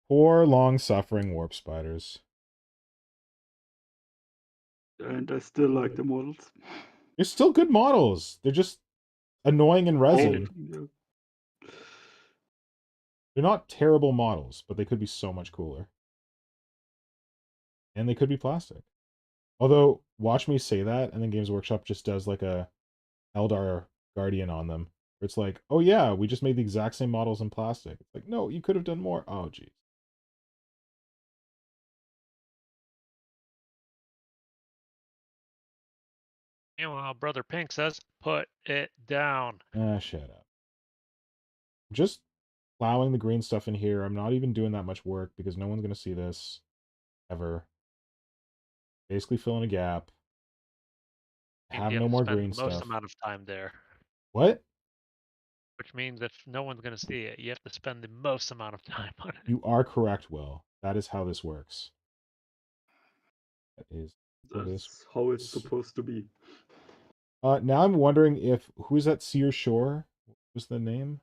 Poor, long-suffering Warp Spiders. And I still like the models. They're still good models. They're just annoying in resin. Yeah. They're not terrible models, but they could be so much cooler. And they could be plastic. Although, watch me say that, and then Games Workshop just does like a Eldar Guardian on them. Where it's like, oh yeah, we just made the exact same models in plastic. It's like, no, you could have done more. Oh, geez. Meanwhile, Brother Pink says, put it down. Ah, shut up. Just plowing the green stuff in here. I'm not even doing that much work because no one's going to see this ever. Basically filling a gap. Have You no to more spend green the most stuff. amount of time there. What? Which means if no one's going to see it, you have to spend the most amount of time on it. You are correct, Will. That is how this works. That is how this. That's how it's supposed to be. Now I'm wondering if who's that Sear Shore? What was the name?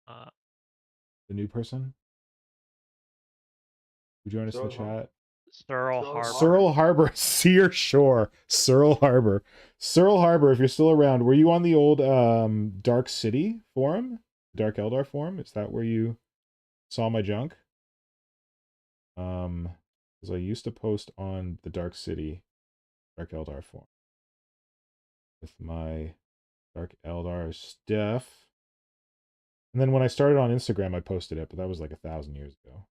The new person who joined us in the chat. Searle Harbor. Searle Harbor. Sear Shore. Searle Harbor. Searle Harbor, if you're still around, were you on the old Dark City forum? Dark Eldar forum? Is that where you saw my junk? Because I used to post on the Dark City, Dark Eldar forum. With my Dark Eldar stuff. And then when I started on Instagram, I posted it, but that was like 1,000 years ago.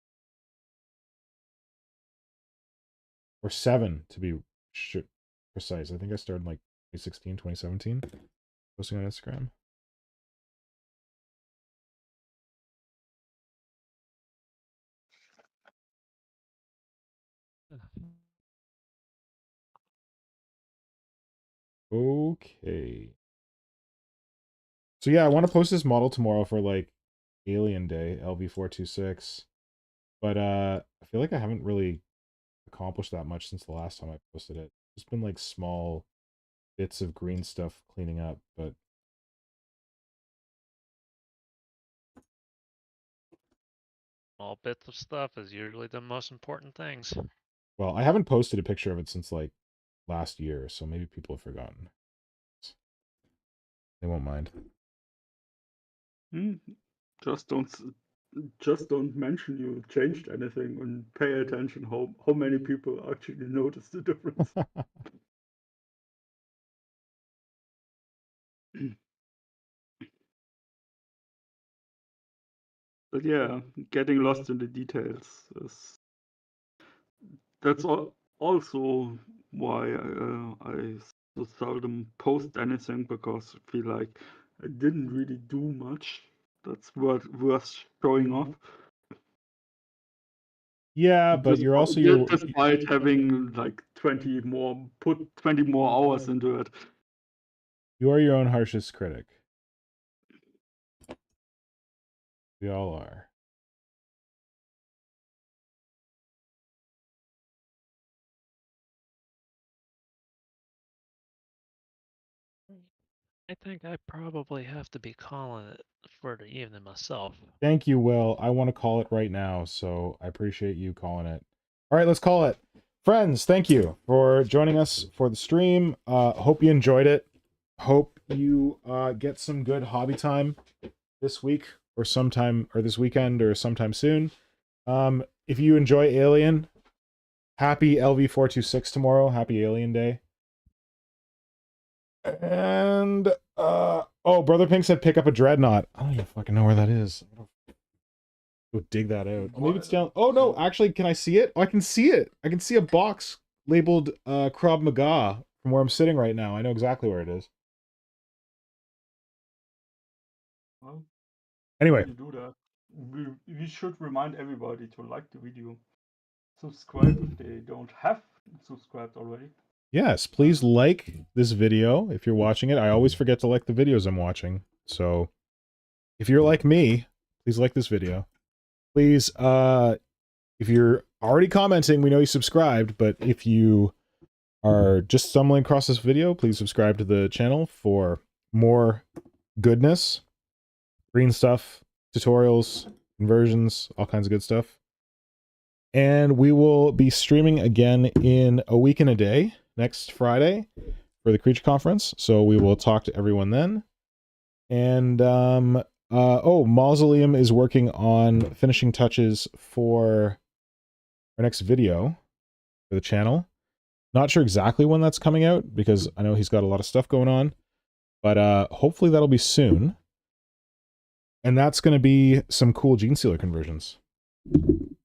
Or 7, to be precise. I think I started in like 2016, 2017, posting on Instagram. Okay. So yeah, I want to post this model tomorrow for like Alien Day, LV426. But I feel like I haven't really accomplished that much since the last time I posted it. It's been like small bits of green stuff cleaning up, but Small bits of stuff is usually the most important things. Well, I haven't posted a picture of it since like last year, so maybe people have forgotten. They won't mind. Just don't mention you changed anything and pay attention how many people actually notice the difference. But yeah, getting lost in the details is that's also why I so seldom post anything, because I feel like I didn't really do much that's worth showing off. Yeah, but you're also Despite having like 20 more hours into it. you are your own harshest critic. We all are. I think I probably have to be calling it for the evening myself. Thank you, Will. I want to call it right now, so I appreciate you calling it. All right, let's call it. Friends, thank you for joining us for the stream. Hope you enjoyed it. Hope you get some good hobby time this week or sometime, or this weekend or sometime soon. If you enjoy Alien, happy LV426 tomorrow. Happy Alien Day. And oh, Brother Pink said pick up a dreadnought. I don't even fucking know where that is. Go dig that out. Oh, maybe it's down. Oh no, actually, can I see it? Oh, I can see it. I can see a box labeled Krav Maga from where I'm sitting right now. I know exactly where it is. Well, anyway, you do that. We should remind everybody to like the video, subscribe if they don't have subscribed already. Yes, please like this video if you're watching it. I always forget to like the videos I'm watching. So if you're like me, please like this video. Please, if you're already commenting, we know you subscribed, but if you are just stumbling across this video, please subscribe to the channel for more goodness, green stuff, tutorials, conversions, all kinds of good stuff. And we will be streaming again in a week and a day, next Friday, for the Creature Conference. So we will talk to everyone then. And, oh, Mausoleum is working on finishing touches for our next video for the channel. Not sure exactly when that's coming out, because I know he's got a lot of stuff going on. But hopefully that'll be soon. And that's going to be some cool Gene Sealer conversions.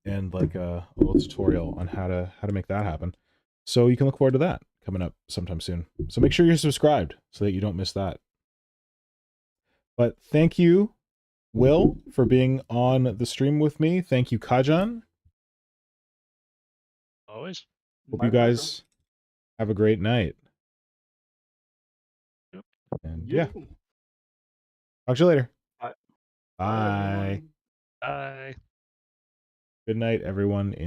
And like a little tutorial on how to make that happen. So you can look forward to that coming up sometime soon. So make sure you're subscribed so that you don't miss that. But thank you, Will, for being on the stream with me. Thank you, Kajan. Always. Hope you guys have a great night. Yep. And yeah. Talk to you later. Bye. Bye. Bye. Good night, everyone in